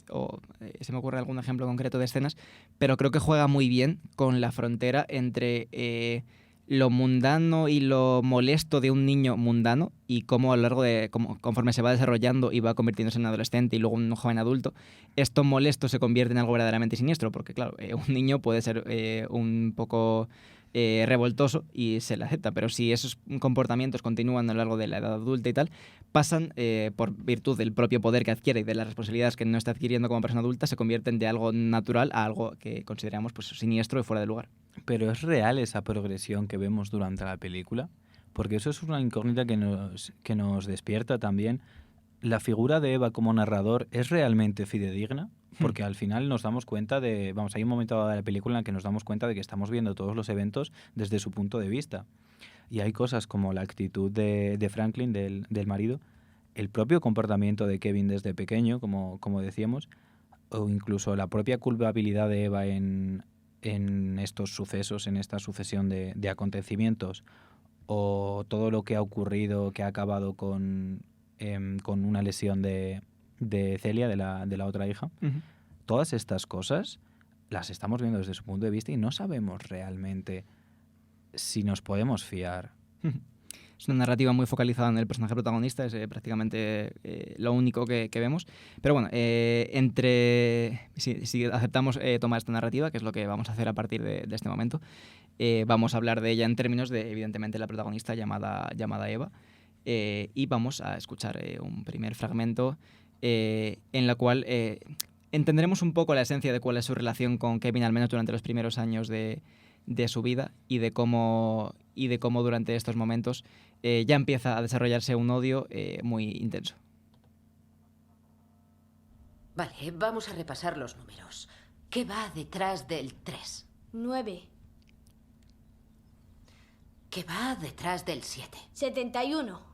se me ocurre algún ejemplo concreto de escenas, pero creo que juega muy bien con la frontera entre lo mundano y lo molesto de un niño mundano y cómo a lo largo de, conforme se va desarrollando y va convirtiéndose en adolescente y luego en un joven adulto, esto molesto se convierte en algo verdaderamente siniestro, porque claro, un niño puede ser un poco revoltoso y se le acepta, pero si esos comportamientos continúan a lo largo de la edad adulta y tal, pasan por virtud del propio poder que adquiere y de las responsabilidades que no está adquiriendo como persona adulta, se convierten de algo natural a algo que consideramos pues siniestro y fuera de lugar. Pero ¿es real esa progresión que vemos durante la película? Porque eso es una incógnita que nos despierta también. ¿La figura de Eva como narrador es realmente fidedigna? Porque al final nos damos cuenta de... Vamos, hay un momento de la película en el que nos damos cuenta de que estamos viendo todos los eventos desde su punto de vista. Y hay cosas como la actitud de Franklin, del marido, el propio comportamiento de Kevin desde pequeño, como decíamos, o incluso la propia culpabilidad de Eva en estos sucesos, en esta sucesión de acontecimientos, o todo lo que ha ocurrido, que ha acabado con una lesión de Celia, de la otra hija. Todas estas cosas las estamos viendo desde su punto de vista y no sabemos realmente si nos podemos fiar. Es una narrativa muy focalizada en el personaje protagonista, es prácticamente lo único que vemos. Pero bueno, si aceptamos tomar esta narrativa, que es lo que vamos a hacer a partir de este momento, vamos a hablar de ella en términos de, evidentemente, la protagonista llamada Eva, y vamos a escuchar un primer fragmento en la cual entenderemos un poco la esencia de cuál es su relación con Kevin, al menos durante los primeros años de su vida, y de cómo durante estos momentos ya empieza a desarrollarse un odio muy intenso. Vale, vamos a repasar los números. ¿Qué va detrás del 3? 9. ¿Qué va detrás del 7? 71.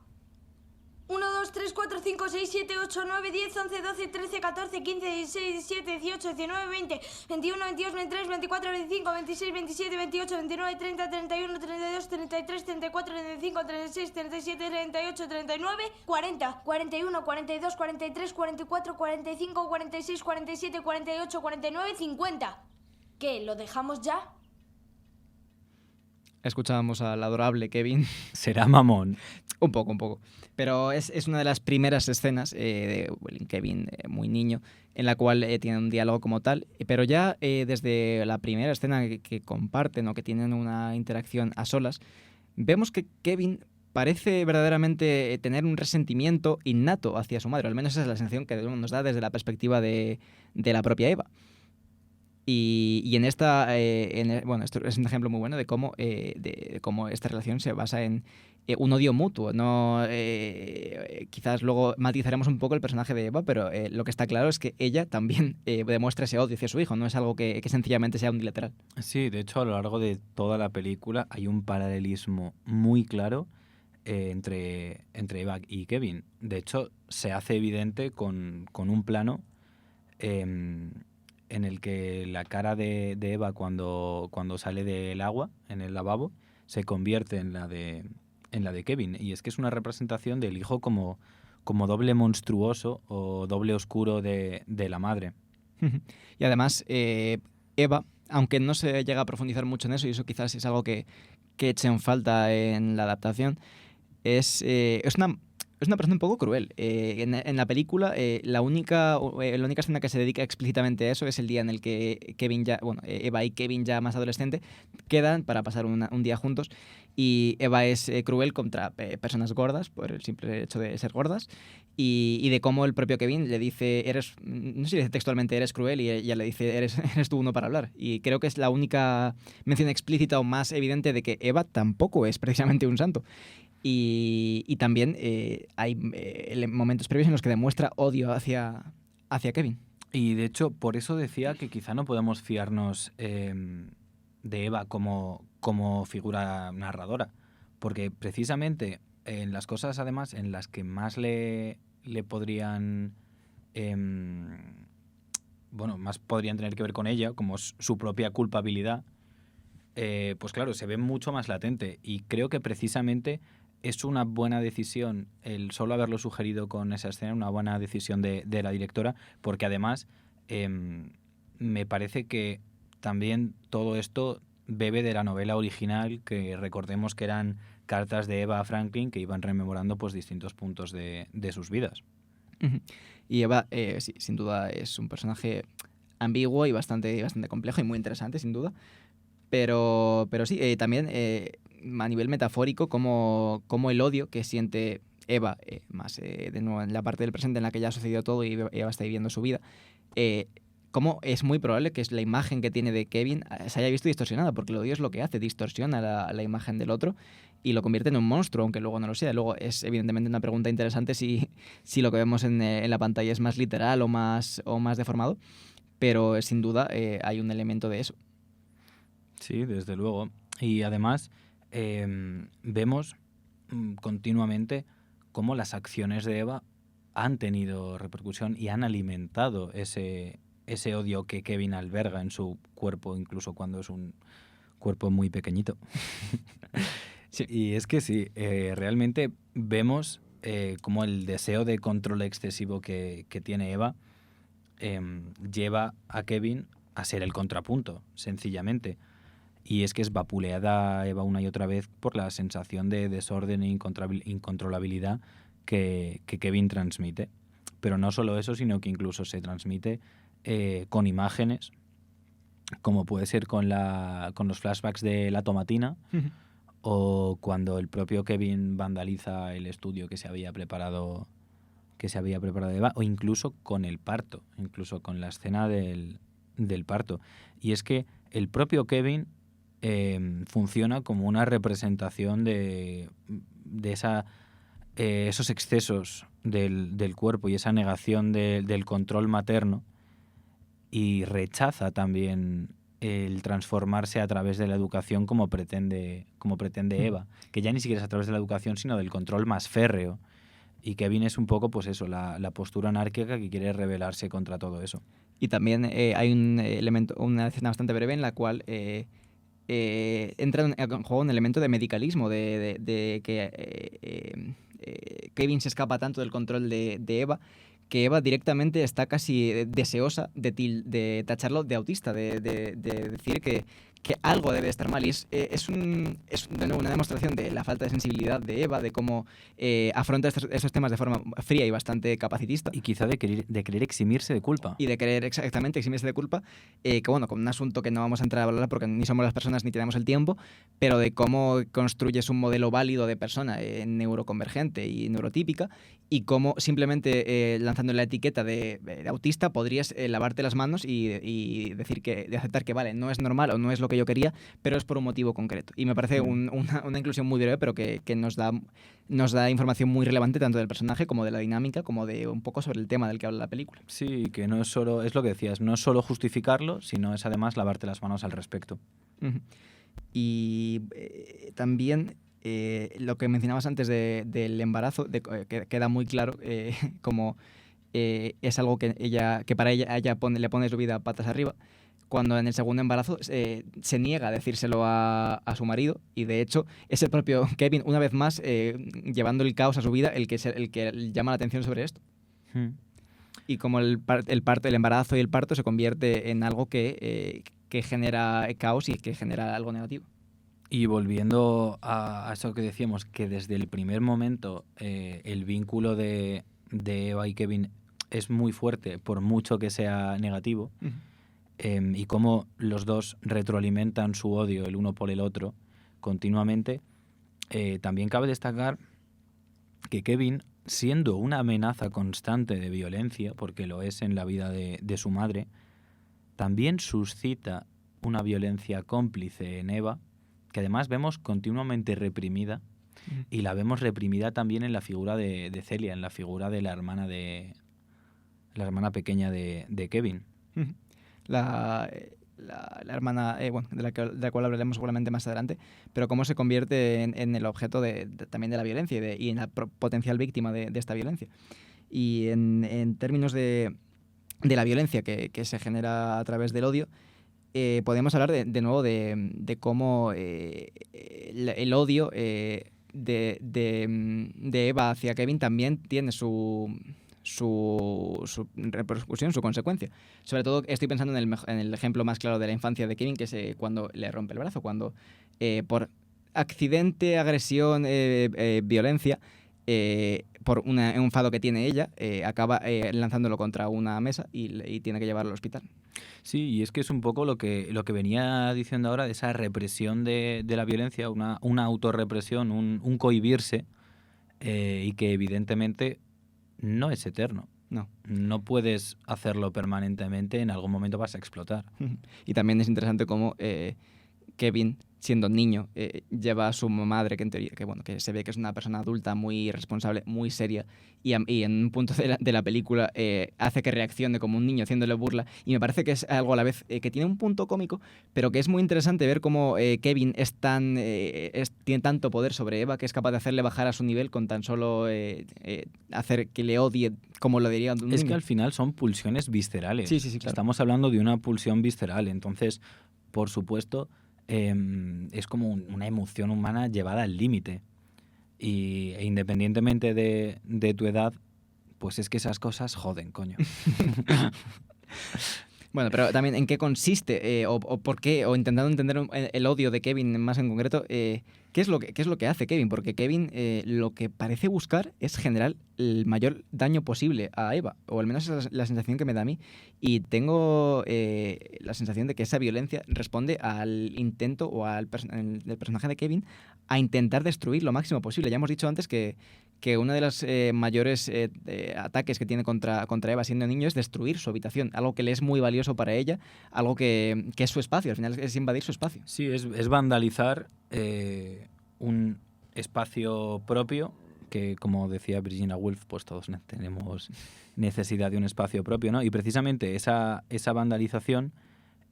1, 2, 3, 4, 5, 6, 7, 8, 9, 10, 11, 12, 13, 14, 15, 16, 17, 18, 19, 20, 21, 22, 23, 24, 25, 26, 27, 28, 29, 30, 31, 32, 33, 34, 35, 36, 37, 38, 39, 40, 41, 42, 43, 44, 45, 46, 47, 48, 49, 50. ¿Qué? ¿Lo dejamos ya? Escuchábamos al adorable Kevin. Será mamón. Un poco. Pero es una de las primeras escenas de Kevin, muy niño, en la cual tiene un diálogo como tal. Pero ya desde la primera escena que comparten o que tienen una interacción a solas, vemos que Kevin parece verdaderamente tener un resentimiento innato hacia su madre. Al menos esa es la sensación que nos da desde la perspectiva de la propia Eva. Y en esta, bueno, esto es un ejemplo muy bueno de cómo esta relación se basa en un odio mutuo. No, quizás luego matizaremos un poco el personaje de Eva, pero lo que está claro es que ella también demuestra ese odio hacia su hijo. No es algo que sencillamente sea unilateral. Sí, de hecho a lo largo de toda la película hay un paralelismo muy claro entre Eva y Kevin. De hecho, se hace evidente con un plano en el que la cara de Eva cuando sale del agua en el lavabo se convierte en la de Kevin, y es que es una representación del hijo como doble monstruoso o doble oscuro de la madre. Y además Eva, aunque no se llega a profundizar mucho en eso, y eso quizás es algo que eche en falta en la adaptación, es una es una persona un poco cruel. En la película, la única escena que se dedica explícitamente a eso es el día en el que Eva y Kevin, ya más adolescente, quedan para pasar un día juntos. Y Eva es cruel contra personas gordas, por el simple hecho de ser gordas. Y de cómo el propio Kevin le dice, no sé si le dice textualmente, eres cruel, y ella le dice, eres tú uno para hablar. Y creo que es la única mención explícita o más evidente de que Eva tampoco es precisamente un santo. Y también hay momentos previos en los que demuestra odio hacia Kevin. Y de hecho, por eso decía que quizá no podemos fiarnos de Eva como figura narradora. Porque precisamente en las cosas, además, en las que más le podrían... más podrían tener que ver con ella, como su propia culpabilidad, pues claro, se ve mucho más latente. Y creo que precisamente es una buena decisión el solo haberlo sugerido con esa escena, una buena decisión de la directora, porque además me parece que también todo esto bebe de la novela original, que recordemos que eran cartas de Eva a Franklin que iban rememorando pues distintos puntos de sus vidas. Y Eva, sí, sin duda, es un personaje ambiguo y bastante complejo y muy interesante, sin duda. Pero sí, también a nivel metafórico, como el odio que siente Eva, más de nuevo en la parte del presente en la que ya ha sucedido todo y Eva está viviendo su vida, como es muy probable que la imagen que tiene de Kevin se haya visto distorsionada, porque el odio es lo que hace, distorsiona la imagen del otro y lo convierte en un monstruo, aunque luego no lo sea. Luego es evidentemente una pregunta interesante si lo que vemos en la pantalla es más literal o más deformado, pero sin duda hay un elemento de eso. Sí, desde luego. Y además vemos continuamente cómo las acciones de Eva han tenido repercusión y han alimentado ese odio que Kevin alberga en su cuerpo, incluso cuando es un cuerpo muy pequeñito. Sí. Y es que sí, realmente vemos cómo el deseo de control excesivo que tiene Eva lleva a Kevin a ser el contrapunto, sencillamente. Y es que es vapuleada Eva una y otra vez por la sensación de desorden e incontrolabilidad que Kevin transmite. Pero no solo eso, sino que incluso se transmite con imágenes, como puede ser con los flashbacks de la tomatina, o cuando el propio Kevin vandaliza el estudio que se había preparado Eva, o incluso con el parto, incluso con la escena del parto. Y es que el propio Kevin funciona como una representación de esos excesos del cuerpo y esa negación del control materno, y rechaza también el transformarse a través de la educación como pretende Eva, que ya ni siquiera es a través de la educación, sino del control más férreo. Y Kevin es un poco, pues eso, la postura anárquica que quiere rebelarse contra todo eso. Y también hay un elemento, una escena bastante breve en la cual entra en juego un elemento de medicalismo, de que Kevin se escapa tanto del control de Eva, que Eva directamente está casi deseosa de tacharlo de autista, de decir que algo debe estar mal. Y es de nuevo una demostración de la falta de sensibilidad de Eva, de cómo afronta estos temas de forma fría y bastante capacitista. Y quizá de querer eximirse de culpa. Y de querer exactamente eximirse de culpa, que bueno, con un asunto que no vamos a entrar a hablar porque ni somos las personas ni tenemos el tiempo, pero de cómo construyes un modelo válido de persona neuroconvergente y neurotípica, y cómo simplemente lanzando la etiqueta de autista podrías lavarte las manos y decir de aceptar que vale, no es normal o no es lo que yo quería, pero es por un motivo concreto. Y me parece una inclusión muy breve, pero que nos da información muy relevante tanto del personaje como de la dinámica, como de un poco sobre el tema del que habla la película. Sí, que no es solo, es lo que decías, no es solo justificarlo, sino es además lavarte las manos al respecto. Y también lo que mencionabas antes del embarazo, que queda muy claro como es algo que para ella le pone su vida patas arriba, cuando en el segundo embarazo se niega a decírselo a su marido, y de hecho es el propio Kevin, una vez más, llevando el caos a su vida, el que llama la atención sobre esto. Y como el embarazo y el parto se convierte en algo que genera caos y que genera algo negativo. Y volviendo a eso que decíamos, que desde el primer momento el vínculo de Eva y Kevin es muy fuerte, por mucho que sea negativo, y cómo los dos retroalimentan su odio el uno por el otro continuamente. También cabe destacar que Kevin, siendo una amenaza constante de violencia, porque lo es en la vida de su madre, también suscita una violencia cómplice en Eva, que además vemos continuamente reprimida, y la vemos reprimida también en la figura de Celia, en la figura de la hermana la pequeña de Kevin. La hermana, bueno, de la cual hablaremos seguramente más adelante, pero cómo se convierte en el objeto también de la violencia y en la potencial víctima de esta violencia. Y en términos de la violencia que se genera a través del odio, podemos hablar de nuevo de cómo el odio de Eva hacia Kevin también tiene su repercusión, su consecuencia. Sobre todo estoy pensando en el ejemplo más claro de la infancia de Kevin, que es cuando le rompe el brazo, cuando por accidente, agresión, violencia, por un enfado que tiene ella, acaba lanzándolo contra una mesa y tiene que llevarlo al hospital. Sí, y es que es un poco lo que venía diciendo ahora de esa represión de la violencia, una autorrepresión, un cohibirse, y que evidentemente no es eterno. No puedes hacerlo permanentemente, en algún momento vas a explotar. Y también es interesante cómo Kevin, siendo niño, lleva a su madre, que en teoría, que se ve que es una persona adulta, muy responsable, muy seria, y en un punto de la película hace que reaccione como un niño haciéndole burla, y me parece que es algo a la vez que tiene un punto cómico, pero que es muy interesante ver cómo Kevin tiene tanto poder sobre Eva que es capaz de hacerle bajar a su nivel con tan solo hacer que le odie como lo diría un niño. Es que al final son pulsiones viscerales. Sí, claro. Estamos hablando de una pulsión visceral, entonces, por supuesto, es como una emoción humana llevada al límite. E independientemente de tu edad, pues es que esas cosas joden, coño. Bueno, pero también en qué consiste o por qué, o intentando entender el odio de Kevin más en concreto, ¿qué es lo que hace Kevin? Porque Kevin lo que parece buscar es generar el mayor daño posible a Eva, o al menos esa es la sensación que me da a mí. Y tengo la sensación de que esa violencia responde al intento o del personaje de Kevin a intentar destruir lo máximo posible. Ya hemos dicho antes que uno de los mayores ataques que tiene contra Eva siendo niño es destruir su habitación, algo que le es muy valioso para ella, algo que es su espacio, al final es invadir su espacio. Sí, es vandalizar un espacio propio, que como decía Virginia Woolf, pues todos tenemos necesidad de un espacio propio, ¿no? Y precisamente esa vandalización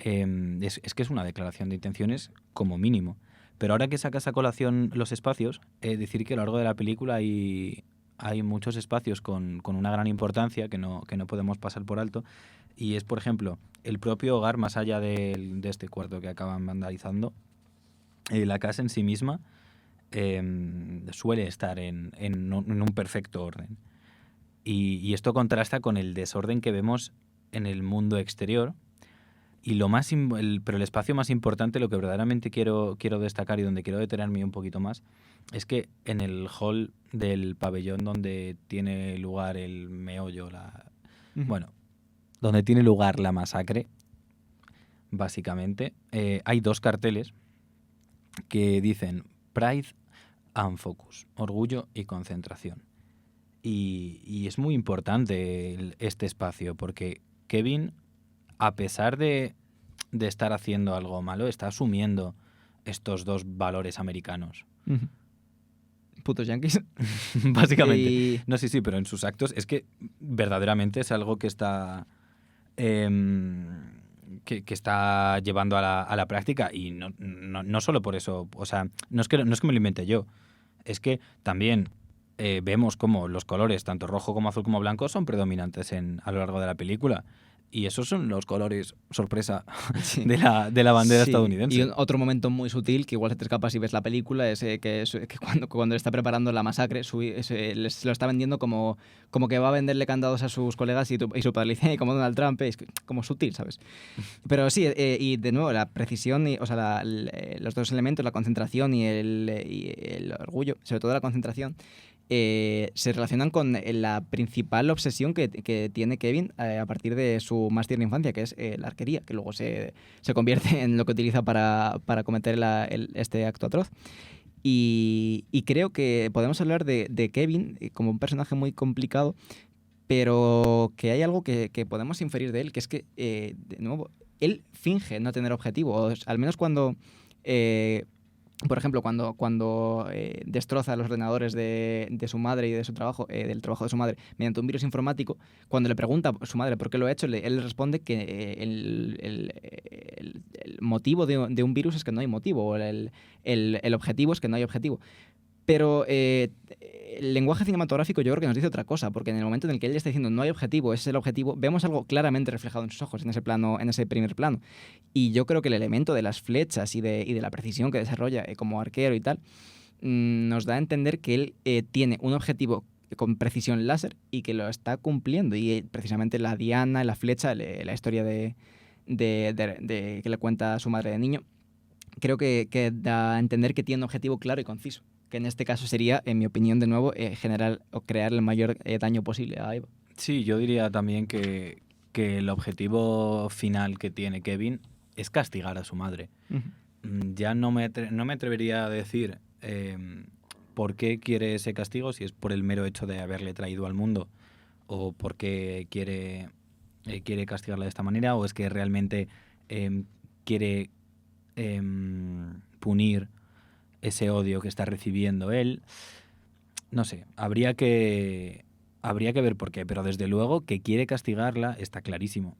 es que es una declaración de intenciones como mínimo. Pero ahora que sacas a colación los espacios, decir que a lo largo de la película hay muchos espacios con una gran importancia que no podemos pasar por alto. Y es, por ejemplo, el propio hogar, más allá de este cuarto que acaban vandalizando. La casa en sí misma suele estar en un perfecto orden. Y esto contrasta con el desorden que vemos en el mundo exterior. Y pero el espacio más importante, lo que verdaderamente quiero destacar y donde quiero detenerme un poquito más, es que en el hall del pabellón donde tiene lugar el meollo, donde tiene lugar la masacre, básicamente, hay dos carteles que dicen Pride and Focus, orgullo y concentración. Y es muy importante este espacio, porque Kevin, a pesar de estar haciendo algo malo, está asumiendo estos dos valores americanos. Putos yanquis. Básicamente. No, sí, pero en sus actos es que verdaderamente es algo que está que está llevando a la práctica, y no solo por eso. O sea, no es que me lo invente yo. Es que también vemos como los colores, tanto rojo como azul como blanco, son predominantes a lo largo de la película. Y esos son los colores, sorpresa, de la bandera estadounidense. Y otro momento muy sutil, que igual se te escapa si ves la película, es que cuando está preparando la masacre, se lo está vendiendo como que va a venderle candados a sus colegas y su padre le dice, como Donald Trump, es como sutil, ¿sabes? Pero sí, y de nuevo, la precisión, o sea, los dos elementos, la concentración y el orgullo, sobre todo la concentración, se relacionan con la principal obsesión que tiene Kevin a partir de su más tierna infancia, que es la arquería, que luego se convierte en lo que utiliza para cometer este acto atroz. Y creo que podemos hablar de Kevin como un personaje muy complicado, pero que hay algo que podemos inferir de él, que es que, de nuevo, él finge no tener objetivo, o al menos cuando... por ejemplo, cuando destroza los ordenadores de su madre y de su trabajo, del trabajo de su madre, mediante un virus informático, cuando le pregunta a su madre por qué lo ha hecho, él le responde que el motivo de un virus es que no hay motivo, o el objetivo es que no hay objetivo. Pero el lenguaje cinematográfico yo creo que nos dice otra cosa, porque en el momento en el que él está diciendo no hay objetivo, ese es el objetivo, vemos algo claramente reflejado en sus ojos, en ese primer plano. Y yo creo que el elemento de las flechas y de la precisión que desarrolla como arquero y tal, nos da a entender que él tiene un objetivo con precisión láser y que lo está cumpliendo. Y precisamente la diana, la flecha, la historia de que le cuenta a su madre de niño, creo que da a entender que tiene un objetivo claro y conciso, que en este caso sería, en mi opinión, de nuevo, generar o crear el mayor daño posible a Eva. Sí, yo diría también que el objetivo final que tiene Kevin es castigar a su madre. Uh-huh. Ya no me atrevería a decir por qué quiere ese castigo, si es por el mero hecho de haberle traído al mundo o porque quiere castigarla de esta manera, o es que realmente quiere punir ese odio que está recibiendo él. No sé, habría que ver por qué, pero desde luego que quiere castigarla está clarísimo.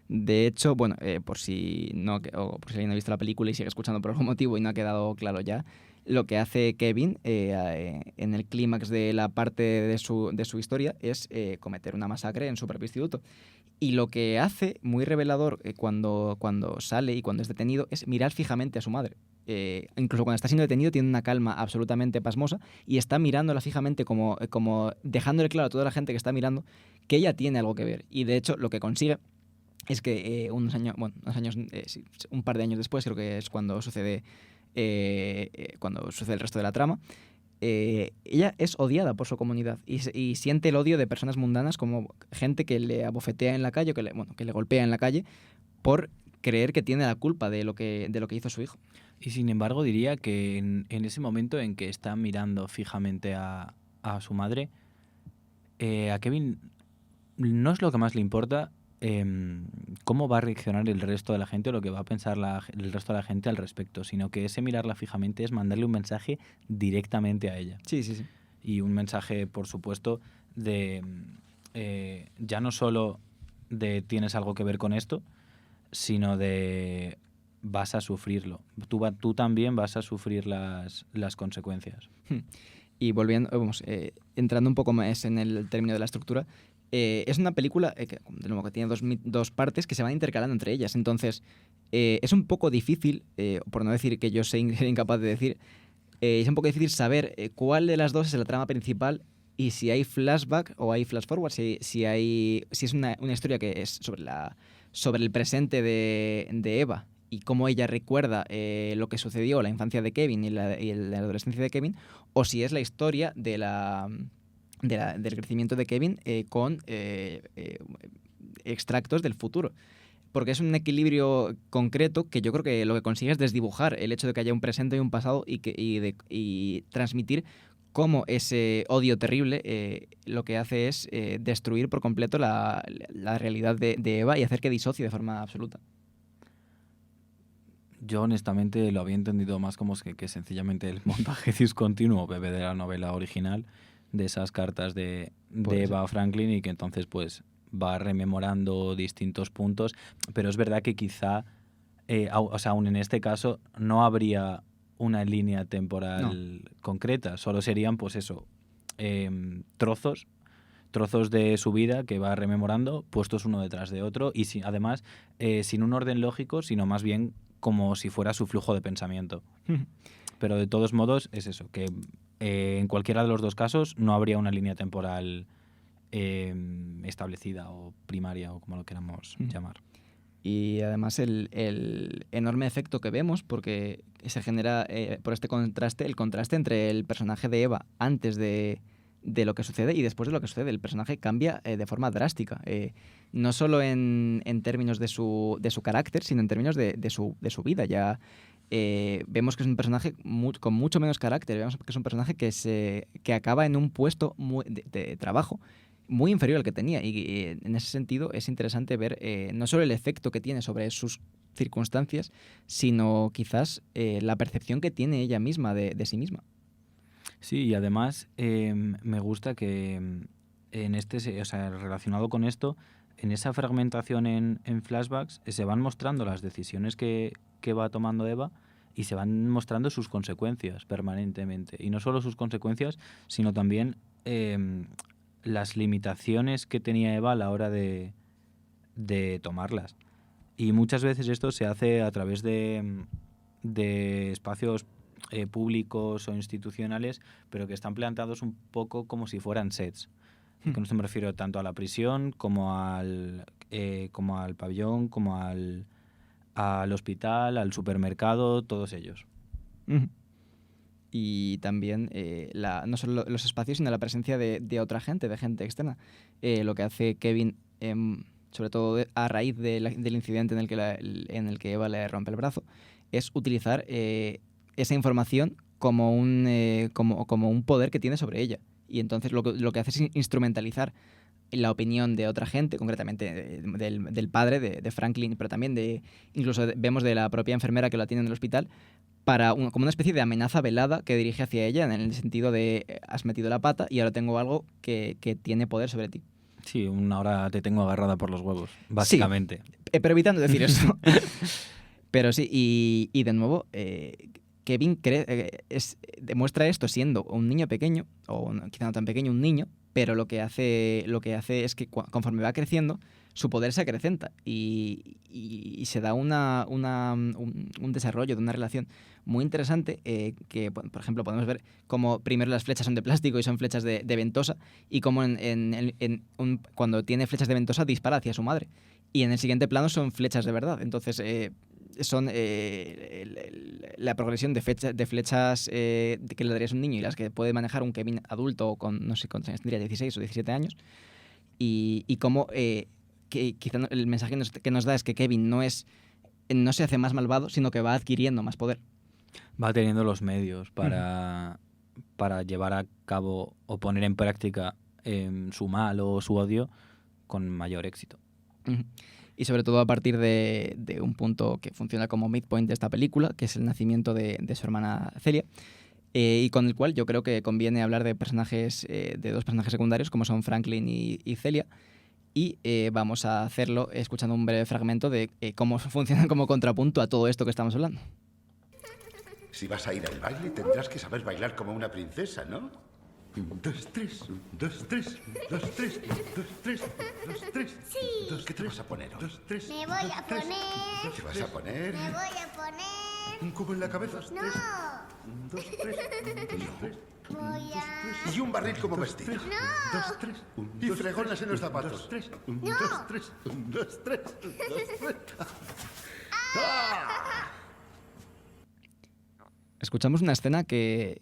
De hecho, bueno, por si alguien ha visto la película y sigue escuchando por algún motivo y no ha quedado claro ya, lo que hace Kevin en el clímax de la parte de su historia es cometer una masacre en su propio instituto. Y lo que hace, muy revelador, cuando sale y cuando es detenido, es mirar fijamente a su madre. Incluso cuando está siendo detenido tiene una calma absolutamente pasmosa y está mirándola fijamente como dejándole claro a toda la gente que está mirando que ella tiene algo que ver. Y de hecho lo que consigue es que un par de años después, creo que es cuando sucede el resto de la trama, ella es odiada por su comunidad y siente el odio de personas mundanas, como gente que le abofetea en la calle, que le golpea en la calle por creer que tiene la culpa de lo que hizo su hijo. Y sin embargo diría que en ese momento en que está mirando fijamente a su madre, a Kevin no es lo que más le importa cómo va a reaccionar el resto de la gente o lo que va a pensar el resto de la gente al respecto, sino que ese mirarla fijamente es mandarle un mensaje directamente a ella. Sí, sí, sí. Y un mensaje, por supuesto, de ya no solo de tienes algo que ver con esto, sino de vas a sufrirlo. Tú también vas a sufrir las consecuencias. Y volviendo, entrando un poco más en el término de la estructura, es una película que tiene dos partes que se van intercalando entre ellas. Entonces, es un poco difícil, por no decir que yo sea incapaz de decir, es un poco difícil saber cuál de las dos es la trama principal y si hay flashback o hay flash forward, si es una historia que es sobre el presente de Eva y cómo ella recuerda lo que sucedió, la infancia de Kevin y la adolescencia de Kevin, o si es la historia del crecimiento de Kevin con extractos del futuro. Porque es un equilibrio concreto que yo creo que lo que consigue es desdibujar el hecho de que haya un presente y un pasado y transmitir cómo ese odio terrible lo que hace es destruir por completo la realidad de Eva y hacer que disocie de forma absoluta. Yo honestamente lo había entendido más como que sencillamente el montaje discontinuo bebe de la novela original, de esas cartas de Eva Franklin, y que entonces pues va rememorando distintos puntos, pero es verdad que quizá, aún en este caso no habría una línea temporal concreta, solo serían pues eso, trozos trozos de su vida que va rememorando, puestos uno detrás de otro y además sin un orden lógico, sino más bien como si fuera su flujo de pensamiento. Pero de todos modos es eso, que en cualquiera de los dos casos no habría una línea temporal establecida o primaria o como lo queramos llamar. Y además el enorme efecto que vemos, porque se genera por este contraste, el contraste entre el personaje de Eva antes de lo que sucede y después de lo que sucede. El personaje cambia de forma drástica, no solo en términos de su carácter, sino en términos de su vida. Ya vemos que es un personaje con mucho menos carácter, vemos que es un personaje que acaba en un puesto de trabajo muy inferior al que tenía, y en ese sentido es interesante ver no solo el efecto que tiene sobre sus circunstancias, sino quizás la percepción que tiene ella misma de sí misma. Sí, y además me gusta que relacionado con esto, en esa fragmentación en flashbacks se van mostrando las decisiones que va tomando Eva y se van mostrando sus consecuencias permanentemente. Y no solo sus consecuencias, sino también las limitaciones que tenía Eva a la hora de tomarlas. Y muchas veces esto se hace a través de espacios públicos o institucionales, pero que están planteados un poco como si fueran sets. Y con esto me refiero tanto a la prisión como al pabellón, como al hospital, al supermercado, todos ellos. Y también no solo los espacios, sino la presencia de otra gente, de gente externa. Lo que hace Kevin, sobre todo a raíz del incidente en el que Eva le rompe el brazo, es utilizar esa información como un poder que tiene sobre ella. Y entonces lo que hace es instrumentalizar la opinión de otra gente, concretamente del padre de Franklin, pero también incluso vemos de la propia enfermera que la tiene en el hospital, como una especie de amenaza velada que dirige hacia ella, en el sentido de has metido la pata y ahora tengo algo que tiene poder sobre ti. Sí, ahora te tengo agarrada por los huevos, básicamente. Sí, pero evitando decir eso. Pero sí, y de nuevo, Kevin demuestra esto siendo un niño pequeño, o quizá no tan pequeño, un niño, pero lo que hace es que conforme va creciendo, su poder se acrecenta y se da un desarrollo de una relación muy interesante que, por ejemplo, podemos ver cómo primero las flechas son de plástico y son flechas de ventosa, y cómo cuando tiene flechas de ventosa dispara hacia su madre, y en el siguiente plano son flechas de verdad. Entonces son la progresión de flechas que le darías a un niño y las que puede manejar un Kevin adulto con, no sé cuántos años tendría, 16 o 17 años, y cómo que quizá el mensaje que nos da es que Kevin no se hace más malvado, sino que va adquiriendo más poder. Va teniendo los medios para llevar a cabo o poner en práctica su mal o su odio con mayor éxito. Y sobre todo a partir de un punto que funciona como midpoint de esta película, que es el nacimiento de su hermana Celia, y con el cual yo creo que conviene hablar de dos personajes secundarios, como son Franklin y Celia. Y vamos a hacerlo escuchando un breve fragmento de cómo funcionan como contrapunto a todo esto que estamos hablando. Si vas a ir al baile, tendrás que saber bailar como una princesa, ¿no? 1, 2, 3, 1, 2, 3, 1, 2, 3, 1, 2, 3, 1, 2, 3. Sí. ¿Qué te vas a poner? 1, 2, 3. Me voy a poner. ¿Qué vas a poner? Me voy a poner. ¿Un cubo en la cabeza? No. 1, 2, 3. 1, 2, 3. Voy a... Y un barril como vestido. No. 1, 2, 3. Y fregonas en los zapatos. 1, 2, 3. 1, 2, 3. 1, 2, 3. 1, 2, 3. Escuchamos una escena que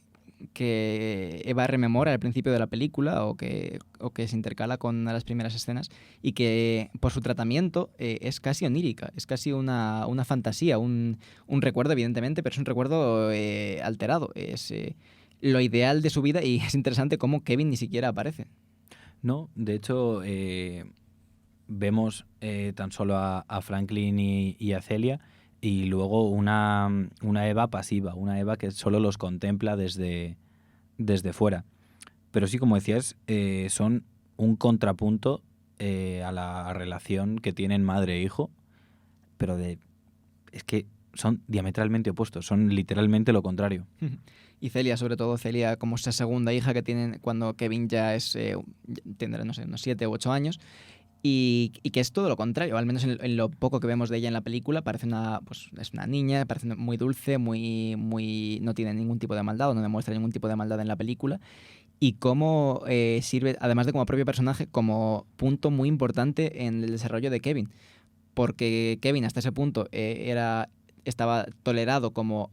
Eva rememora al principio de la película o que se intercala con una de las primeras escenas, y que por su tratamiento es casi onírica, es casi una fantasía, un recuerdo evidentemente, pero es un recuerdo alterado, es lo ideal de su vida, y es interesante cómo Kevin ni siquiera aparece. No, de hecho vemos tan solo a Franklin y a Celia, y luego una Eva pasiva, una Eva que solo los contempla desde fuera. Pero sí, como decías, son un contrapunto a la relación que tienen madre e hijo, pero es que son diametralmente opuestos, son literalmente lo contrario. Y Celia, sobre todo Celia, como esa segunda hija que tienen cuando Kevin ya tendrá, no sé, unos 7 u 8 años, y que es todo lo contrario, al menos en lo poco que vemos de ella en la película. Parece es una niña, parece muy dulce, no tiene ningún tipo de maldad, o no demuestra ningún tipo de maldad en la película. Y cómo sirve, además de como propio personaje, como punto muy importante en el desarrollo de Kevin. Porque Kevin hasta ese punto estaba tolerado como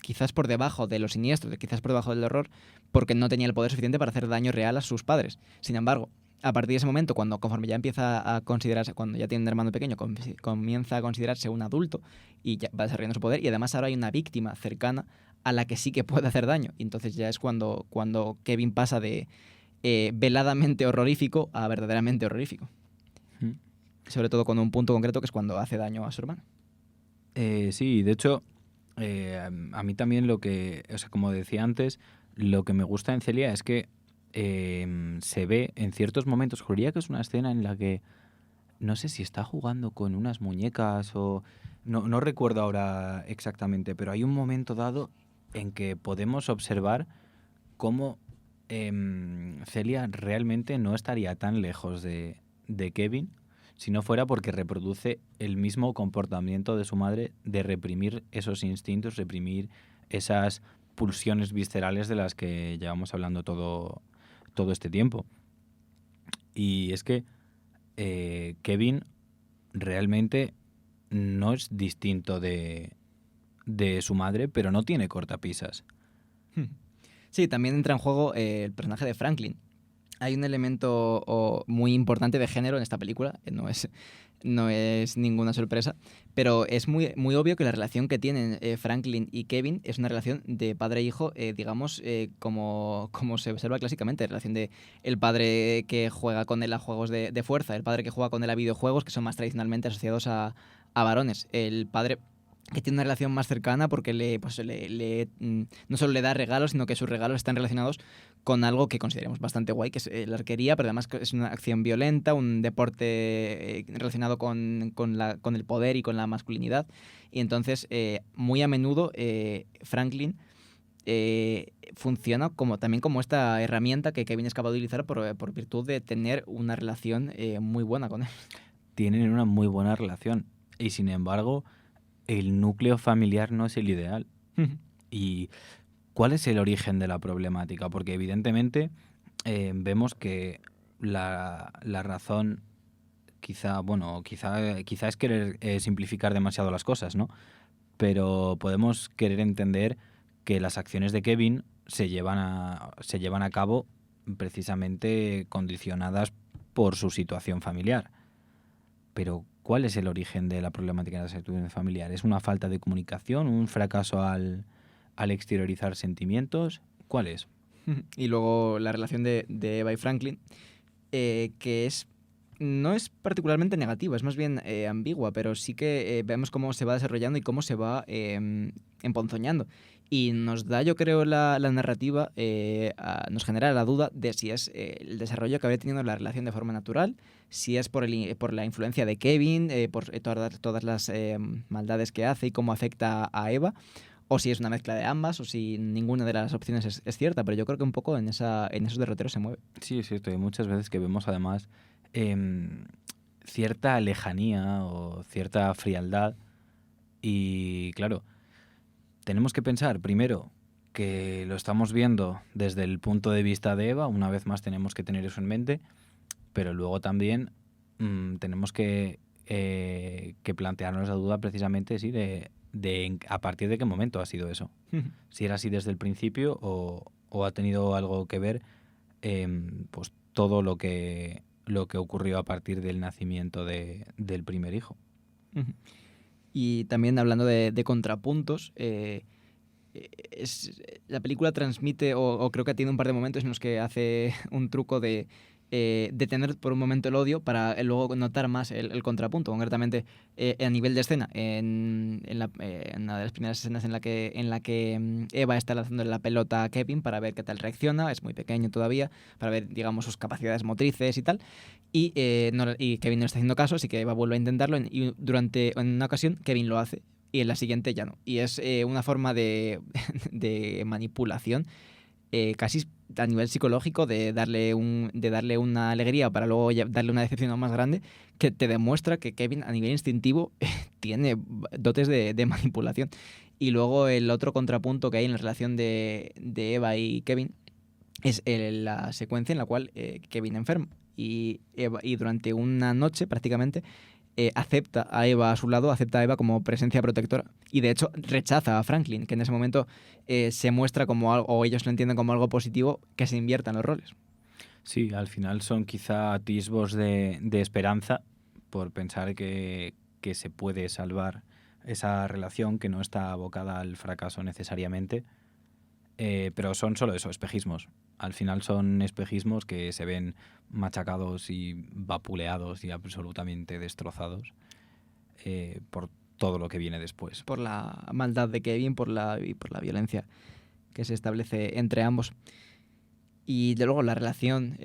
quizás por debajo de lo siniestro, quizás por debajo del horror, porque no tenía el poder suficiente para hacer daño real a sus padres. Sin embargo, a partir de ese momento, conforme ya empieza a considerarse, cuando ya tiene un hermano pequeño, comienza a considerarse un adulto y ya va desarrollando su poder, y además ahora hay una víctima cercana a la que sí que puede hacer daño. Y entonces ya es cuando Kevin pasa de veladamente horrorífico a verdaderamente horrorífico. Sobre todo con un punto concreto, que es cuando hace daño a su hermano. Sí, de hecho, a mí también como decía antes, lo que me gusta en Celia es que se ve en ciertos momentos, juraría que es una escena en la que no sé si está jugando con unas muñecas o no recuerdo ahora exactamente, pero hay un momento dado en que podemos observar cómo Celia realmente no estaría tan lejos de Kevin si no fuera porque reproduce el mismo comportamiento de su madre de reprimir esos instintos, reprimir esas pulsiones viscerales de las que llevamos hablando todo este tiempo. Y es que Kevin realmente no es distinto de su madre, pero no tiene cortapisas. Sí, también entra en juego el personaje de Franklin. Hay un elemento muy importante de género en esta película, no es ninguna sorpresa, pero es muy, muy obvio que la relación que tienen Franklin y Kevin es una relación de padre e hijo, digamos, como se observa clásicamente, relación de el padre que juega con él a juegos de fuerza, el padre que juega con él a videojuegos, que son más tradicionalmente asociados a varones, el padre que tiene una relación más cercana porque no solo le da regalos, sino que sus regalos están relacionados con algo que consideramos bastante guay, que es la arquería, pero además es una acción violenta, un deporte relacionado con el poder y con la masculinidad. Y entonces, muy a menudo, Franklin funciona también como esta herramienta que Kevin es capaz de utilizar por virtud de tener una relación muy buena con él. Tienen una muy buena relación y, sin embargo, el núcleo familiar no es el ideal. ¿Y cuál es el origen de la problemática? Porque evidentemente vemos que la razón quizá es querer simplificar demasiado las cosas, ¿no? Pero podemos querer entender que las acciones de Kevin se llevan a cabo precisamente condicionadas por su situación familiar. Pero ¿cuál es el origen de la problemática de la situación familiar? ¿Es una falta de comunicación? ¿Un fracaso al exteriorizar sentimientos? ¿Cuál es? Y luego la relación de Eva y Franklin, que no es particularmente negativa, es más bien ambigua, pero sí que vemos cómo se va desarrollando y cómo se va emponzoñando. Y nos da, yo creo, la narrativa, nos genera la duda de si es el desarrollo que habría tenido la relación de forma natural, si es por la influencia de Kevin, por todas las maldades que hace y cómo afecta a Eva, o si es una mezcla de ambas, o si ninguna de las opciones es cierta, pero yo creo que un poco en esos derroteros se mueve. Sí, es cierto. Hay muchas veces que vemos además cierta lejanía o cierta frialdad y, claro, tenemos que pensar primero que lo estamos viendo desde el punto de vista de Eva, una vez más tenemos que tener eso en mente, pero luego también tenemos que plantearnos la duda precisamente sí, de a partir de qué momento ha sido eso. Si era así desde el principio o ha tenido algo que ver pues todo lo que ocurrió a partir del nacimiento del primer hijo. Y también hablando de contrapuntos, la película transmite, o creo que tiene un par de momentos en los que hace un truco de tener por un momento el odio para luego notar más el contrapunto, concretamente a nivel de escena. En una de las primeras escenas en la que Eva está lanzando la pelota a Kevin para ver qué tal reacciona, es muy pequeño todavía, para ver, digamos, sus capacidades motrices y tal, y Kevin no está haciendo caso, así que Eva vuelve a intentarlo, y en una ocasión Kevin lo hace, y en la siguiente ya no. Y es una forma de manipulación casi a nivel psicológico de darle una alegría para luego darle una decepción aún más grande, que te demuestra que Kevin a nivel instintivo tiene dotes de manipulación. Y luego el otro contrapunto que hay en la relación de Eva y Kevin es la secuencia en la cual Kevin enferma y durante una noche prácticamente acepta a Eva a su lado, acepta a Eva como presencia protectora y de hecho rechaza a Franklin, que en ese momento se muestra como algo, o ellos lo entienden como algo positivo, que se inviertan los roles. Sí, al final son quizá atisbos de esperanza por pensar que se puede salvar esa relación, que no está abocada al fracaso necesariamente, pero son solo eso, espejismos. Al final son espejismos que se ven machacados y vapuleados y absolutamente destrozados por todo lo que viene después. Por la maldad de Kevin, y por la violencia que se establece entre ambos. Y de luego la relación,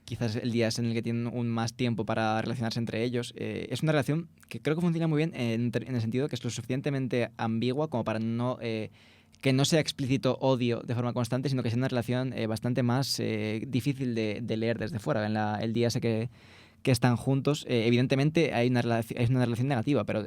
quizás el día es en el que tienen más tiempo para relacionarse entre ellos. Es una relación que creo que funciona muy bien en el sentido que es lo suficientemente ambigua como para que no sea explícito odio de forma constante, sino que sea una relación bastante más difícil de leer desde fuera. El día ese que están juntos, evidentemente es una relación negativa, pero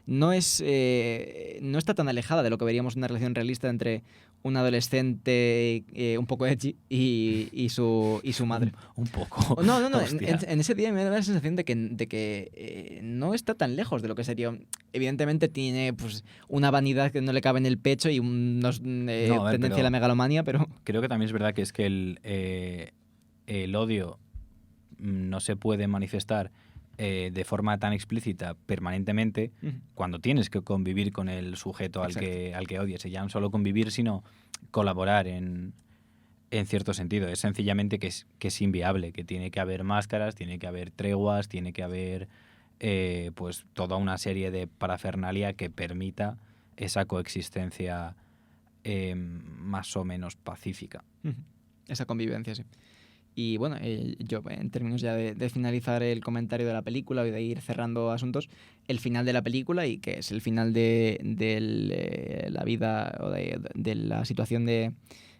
no está tan alejada de lo que veríamos una relación realista entre un adolescente un poco edgy y su madre. Un poco. No. En ese día me da la sensación de que no está tan lejos de lo que sería. Evidentemente tiene pues una vanidad que no le cabe en el pecho y tendencia a la megalomanía, pero... Creo que también es verdad que es que el odio no se puede manifestar de forma tan explícita permanentemente cuando tienes que convivir con el sujeto al que odias. Y ya no solo convivir, sino colaborar en cierto sentido. Es sencillamente que es inviable, que tiene que haber máscaras, tiene que haber treguas, tiene que haber pues toda una serie de parafernalia que permita esa coexistencia más o menos pacífica. Esa convivencia, sí. Y bueno, yo en términos ya de finalizar el comentario de la película y de ir cerrando asuntos, el final de la película, y que es el final de la vida o de la situación de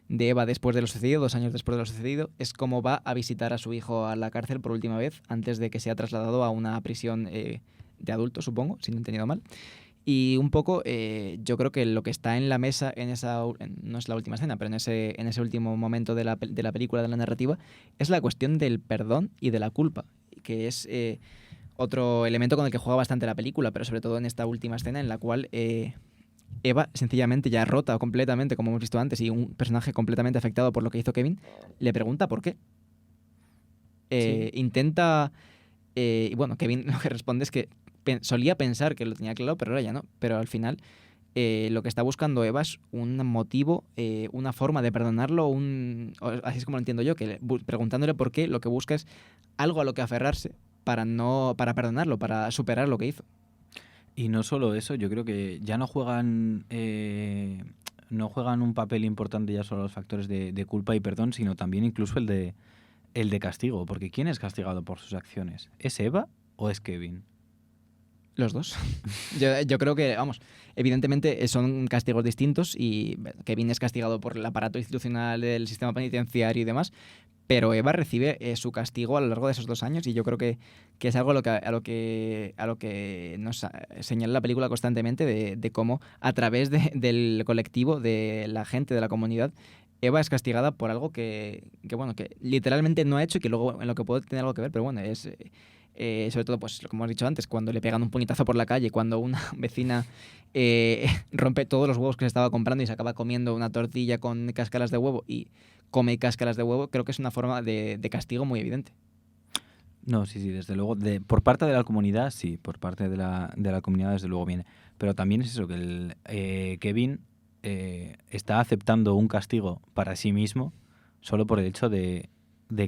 Eva después de lo sucedido, 2 años después de lo sucedido, es cómo va a visitar a su hijo a la cárcel por última vez antes de que sea trasladado a una prisión de adultos, supongo, si no he entendido mal. Y un poco, yo creo que lo que está en la mesa no es la última escena, pero en ese último momento de la película, de la narrativa, es la cuestión del perdón y de la culpa, que es otro elemento con el que juega bastante la película, pero sobre todo en esta última escena en la cual Eva, sencillamente ya rota completamente, como hemos visto antes, y un personaje completamente afectado por lo que hizo Kevin, le pregunta por qué. Intenta... y bueno, Kevin lo que responde es que solía pensar que lo tenía claro, pero ahora ya no. Pero al final lo que está buscando Eva es un motivo, una forma de perdonarlo, así es como lo entiendo yo, que preguntándole por qué, lo que busca es algo a lo que aferrarse para perdonarlo, para superar lo que hizo. Y no solo eso, yo creo que ya no juegan un papel importante ya solo los factores de culpa y perdón, sino también incluso el de castigo. Porque ¿quién es castigado por sus acciones? ¿Es Eva o es Kevin? Los dos. Yo creo que, vamos, evidentemente son castigos distintos y Kevin es castigado por el aparato institucional del sistema penitenciario y demás, pero Eva recibe su castigo a lo largo de esos 2 años y yo creo que es algo a lo que nos señala la película constantemente de cómo a través del colectivo, de la gente, de la comunidad, Eva es castigada por algo que literalmente no ha hecho y que luego en lo que puede tener algo que ver, pero bueno, es... sobre todo, pues como hemos dicho antes, cuando le pegan un puñetazo por la calle, cuando una vecina rompe todos los huevos que se estaba comprando y se acaba comiendo una tortilla con cáscaras de huevo y come cáscaras de huevo, creo que es una forma de castigo muy evidente. No, sí, desde luego. Por parte de la comunidad, sí, por parte de la comunidad desde luego viene. Pero también es eso, que Kevin está aceptando un castigo para sí mismo solo por el hecho de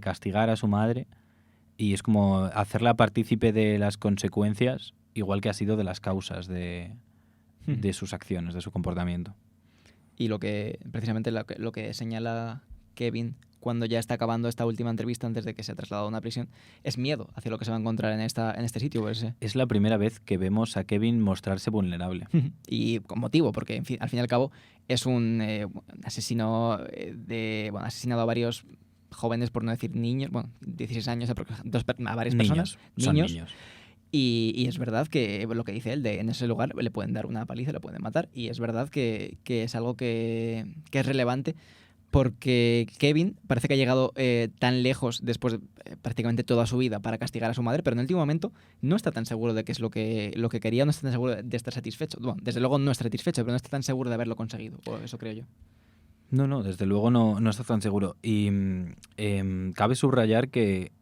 castigar a su madre. Y es como hacerla partícipe de las consecuencias, igual que ha sido de las causas de sus acciones, de su comportamiento. Y precisamente lo que señala Kevin cuando ya está acabando esta última entrevista antes de que sea trasladado a una prisión, es miedo hacia lo que se va a encontrar en este sitio. Pues, Es la primera vez que vemos a Kevin mostrarse vulnerable. Y con motivo, porque al fin y al cabo es un asesino ha asesinado a varios jóvenes, por no decir niños, 16 años, a varias personas. Son niños. Y es verdad que lo que dice él, en ese lugar le pueden dar una paliza, le pueden matar. Y es verdad que es algo que es relevante, porque Kevin parece que ha llegado tan lejos después de prácticamente toda su vida para castigar a su madre, pero en el último momento no está tan seguro de qué es lo que quería, no está tan seguro de estar satisfecho. Bueno, desde luego no es satisfecho, pero no está tan seguro de haberlo conseguido, o eso creo yo. No, desde luego no está tan seguro. Y cabe subrayar que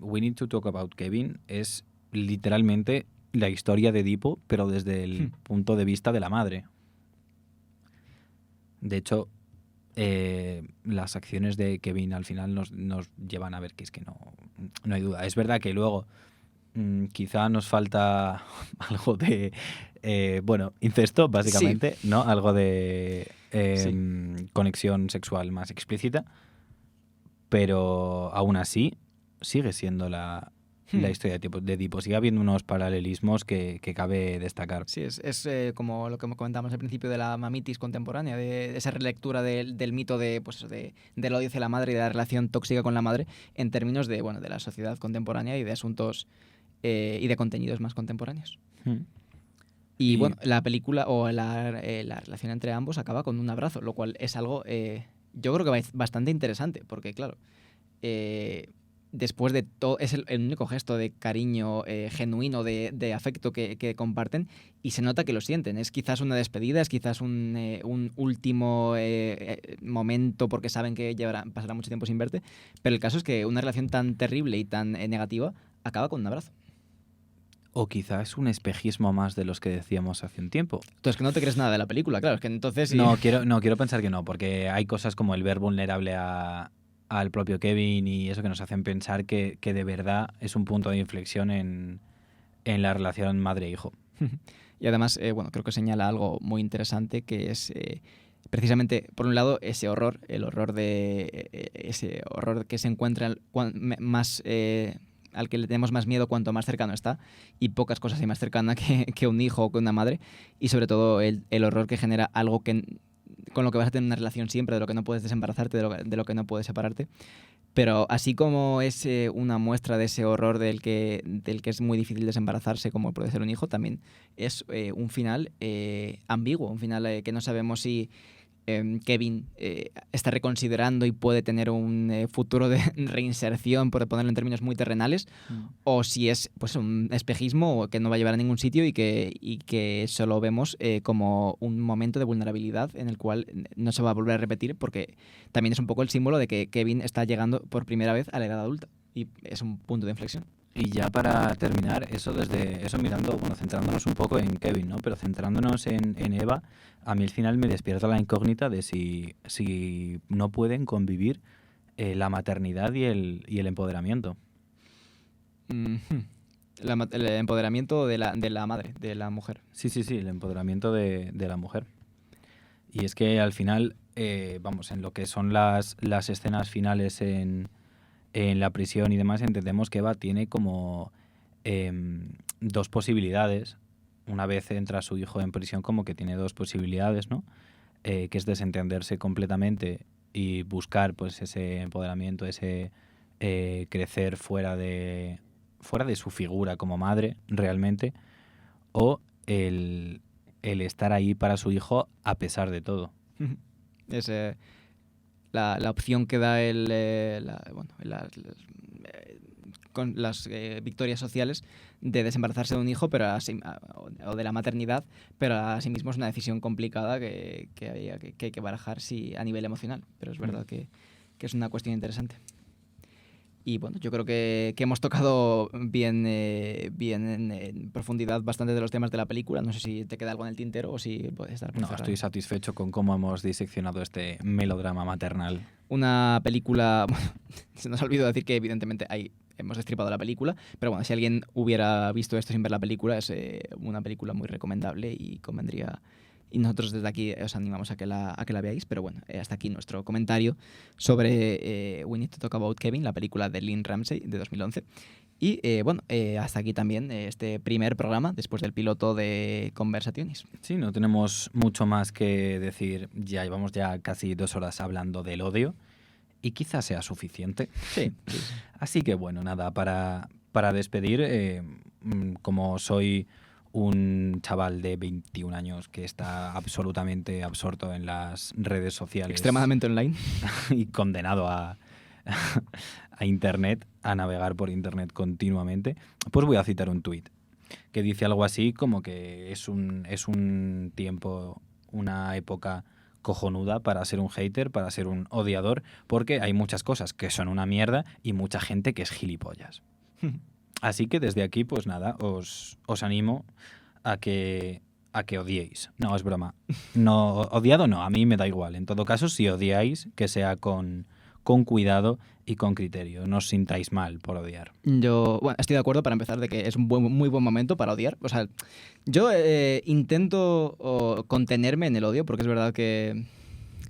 We Need to Talk About Kevin es literalmente la historia de Edipo, pero desde el punto de vista de la madre. De hecho, las acciones de Kevin al final nos llevan a ver que es que no hay duda. Es verdad que luego quizá nos falta algo de incesto, básicamente, sí. ¿No? Algo de conexión sexual más explícita, pero aún así sigue siendo la historia de Edipo. Sigue habiendo unos paralelismos que cabe destacar. Sí, es como lo que comentábamos al principio de la mamitis contemporánea, de esa relectura del mito del odio hacia la madre y de la relación tóxica con la madre en términos de la sociedad contemporánea y de asuntos y de contenidos más contemporáneos. Y la película o la relación entre ambos acaba con un abrazo, lo cual es algo yo creo que es bastante interesante, porque claro, después de todo, es el único gesto de cariño genuino, de afecto que comparten, y se nota que lo sienten. Es quizás una despedida, es quizás un último momento porque saben que pasará mucho tiempo sin verte, pero el caso es que una relación tan terrible y tan negativa acaba con un abrazo. O quizás es un espejismo más de los que decíamos hace un tiempo. Tú es que no te crees nada de la película, claro, es que entonces... Sí. No, quiero pensar que no, porque hay cosas como el ver vulnerable al propio Kevin y eso que nos hacen pensar que de verdad es un punto de inflexión en la relación madre-hijo. Y además, creo que señala algo muy interesante, que es precisamente, por un lado, ese horror que se encuentra más... al que le tenemos más miedo cuanto más cercano está, y pocas cosas hay más cercana que un hijo o que una madre, y sobre todo el horror que genera algo con lo que vas a tener una relación siempre, de lo que no puedes desembarazarte, de lo que no puedes separarte. Pero así como es una muestra de ese horror del que es muy difícil desembarazarse, como puede ser un hijo, también es un final ambiguo, un final que no sabemos si Kevin está reconsiderando y puede tener un futuro de reinserción, por ponerlo en términos muy terrenales, o si es un espejismo que no va a llevar a ningún sitio y que solo vemos como un momento de vulnerabilidad en el cual no se va a volver a repetir, porque también es un poco el símbolo de que Kevin está llegando por primera vez a la edad adulta y es un punto de inflexión. Y ya para terminar, centrándonos un poco en Kevin, ¿no? Pero centrándonos en Eva, a mí al final me despierta la incógnita de si no pueden convivir la maternidad y el empoderamiento. El empoderamiento de la madre, de la mujer. Sí, el empoderamiento de la mujer. Y es que al final, en lo que son las escenas finales en la prisión y demás, entendemos que Eva tiene como dos posibilidades. Una vez entra su hijo en prisión, como que tiene dos posibilidades, ¿no? Que es desentenderse completamente y buscar pues ese empoderamiento, ese crecer fuera de su figura como madre realmente, o el estar ahí para su hijo a pesar de todo. Es la opción que da con las victorias sociales de desembarazarse de un hijo, pero o de la maternidad, pero asimismo es una decisión complicada que hay que barajar a nivel emocional, pero es verdad que es una cuestión interesante. Y yo creo que hemos tocado bien en profundidad bastante de los temas de la película. No sé si te queda algo en el tintero o si puedes estar... No, estoy satisfecho con cómo hemos diseccionado este melodrama maternal. Una película... se nos ha olvidado decir que evidentemente hemos destripado la película, pero si alguien hubiera visto esto sin ver la película, es una película muy recomendable y convendría y nosotros desde aquí os animamos a que la veáis. Pero bueno, hasta aquí nuestro comentario sobre We Need to Talk About Kevin, la película de Lynn Ramsey de 2011. Y hasta aquí también este primer programa después del piloto de Conversaciones. Sí, no tenemos mucho más que decir. Ya llevamos ya casi 2 horas hablando del odio y quizás sea suficiente. Sí. Así que bueno, nada, para despedir, como soy un chaval de 21 años que está absolutamente absorto en las redes sociales. Extremadamente online. Y condenado a Internet, a navegar por Internet continuamente, pues voy a citar un tuit que dice algo así como que es un tiempo, una época cojonuda para ser un hater, para ser un odiador, porque hay muchas cosas que son una mierda y mucha gente que es gilipollas. Así que desde aquí, pues nada, os animo a que odiéis. No, es broma. No, odiado no, a mí me da igual. En todo caso, si odiáis, que sea con cuidado y con criterio. No os sintáis mal por odiar. Yo estoy de acuerdo para empezar de que es un muy buen momento para odiar. O sea, yo intento contenerme en el odio porque es verdad que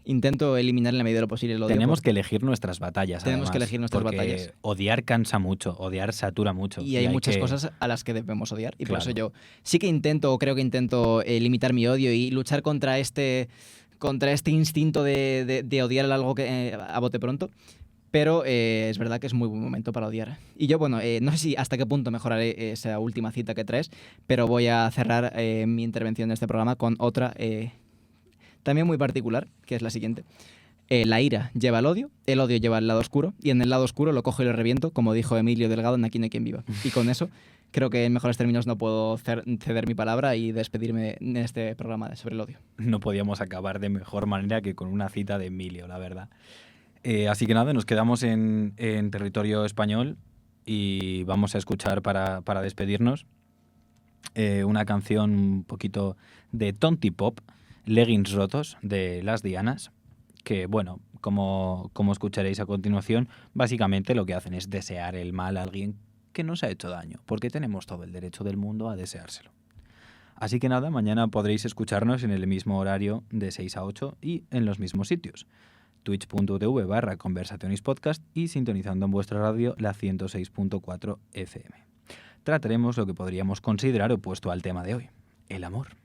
intento eliminar en la medida de lo posible el odio. Tenemos que elegir nuestras batallas. Tenemos además, que elegir nuestras porque batallas. Odiar cansa mucho, odiar satura mucho. Y hay muchas cosas a las que debemos odiar. Y Claro. por eso yo sí que creo que intento limitar mi odio y luchar contra este instinto de odiar algo que a bote pronto. Pero es verdad que es muy buen momento para odiar. Y yo, no sé si hasta qué punto mejoraré esa última cita que traes, pero voy a cerrar mi intervención en este programa con otra también muy particular, que es la siguiente. La ira lleva al odio, el odio lleva al lado oscuro, y en el lado oscuro lo cojo y lo reviento, como dijo Emilio Delgado en Aquí no hay quien viva. Y con eso, creo que en mejores términos no puedo ceder mi palabra y despedirme en este programa sobre el odio. No podíamos acabar de mejor manera que con una cita de Emilio, la verdad. Así que nada, nos quedamos en territorio español y vamos a escuchar para despedirnos una canción un poquito de Tonti Pop, Leggings rotos, de Las Dianas, que bueno, como escucharéis a continuación, básicamente lo que hacen es desear el mal a alguien que nos ha hecho daño, porque tenemos todo el derecho del mundo a deseárselo. Así que nada, mañana podréis escucharnos en el mismo horario de 6 a 8 y en los mismos sitios. twitch.tv/conversacionespodcast y sintonizando en vuestra radio la 106.4 FM. Trataremos lo que podríamos considerar opuesto al tema de hoy, el amor.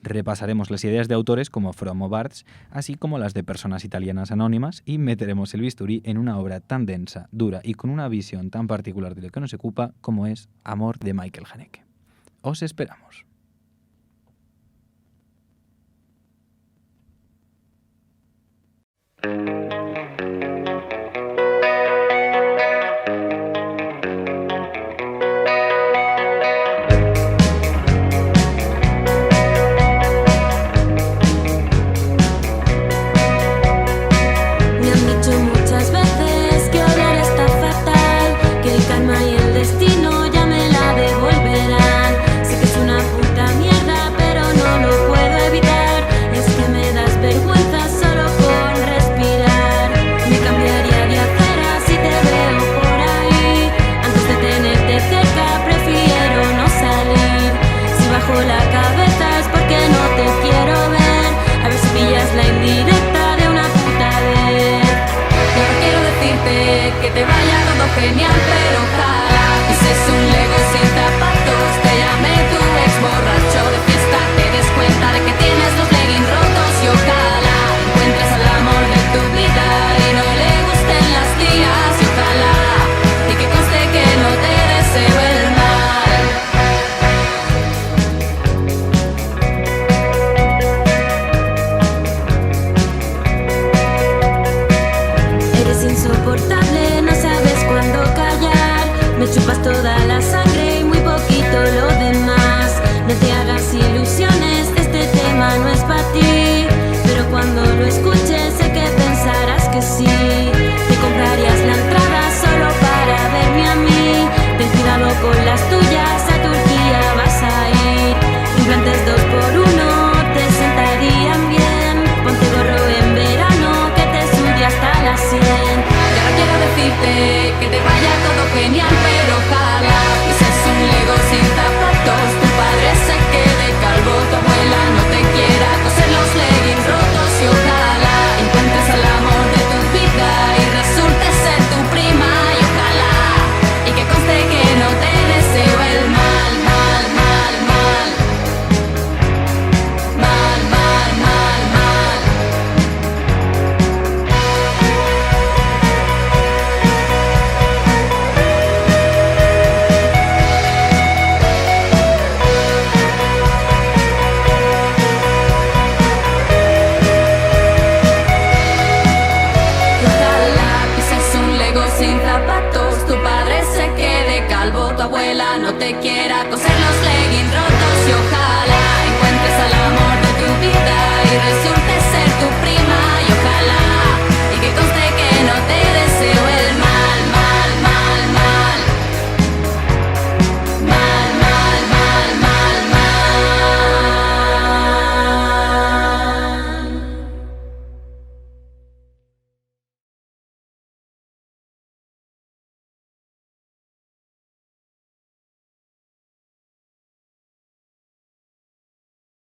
Repasaremos las ideas de autores como Fromm o Barthes, así como las de personas italianas anónimas, y meteremos el bisturí en una obra tan densa, dura y con una visión tan particular de lo que nos ocupa como es Amor de Michael Haneke. Os esperamos. Me han dicho muchas veces que odiar está fatal, que el karma y el destino ya me la devolverán. Sé que es una puta mierda, pero no lo puedo evitar. Es que me das vergüenza solo con respirar. Me cambiaría de acera si te veo por ahí. Antes de tenerte cerca prefiero no salir. Si bajo la cabeza es porque no te quiero ver. A ver si pillas la indirecta de una puta vez. Yo no quiero decirte que te vaya todo genial, pero ojalá pises un Lego sin zapatos. Te llame tu ex borracho de fiesta, te des cuenta de que tienes los leggings rotos. Y ojalá encuentres al amor de tu vida y no le gusten las tías. Y ojalá, y que conste que no te deseo el mal. Eres insoportable, no sabes cuándo callar. Me chupas toda la sangre y muy poquito lo demás. No te hagas ilusiones, este tema no es para ti. Pero cuando lo escuches sé que pensarás que sí. Te comprarías la entrada solo para verme a mí. Ten cuidado con las tuyas, a Turquía vas a ir. Implantes 2x1 te sentarían bien. Ponte gorro en verano que te sube hasta las 100. Y ahora quiero decirte que te vaya todo genial, pero ojalá pises un Lego sin zapatos. Tu padre se quede calvo, tu abuela no te quiera. tu abuela no te quiera coser los leggings rotos. Y ojalá encuentres al amor de tu vida y resulte ser tu prima. Y ojalá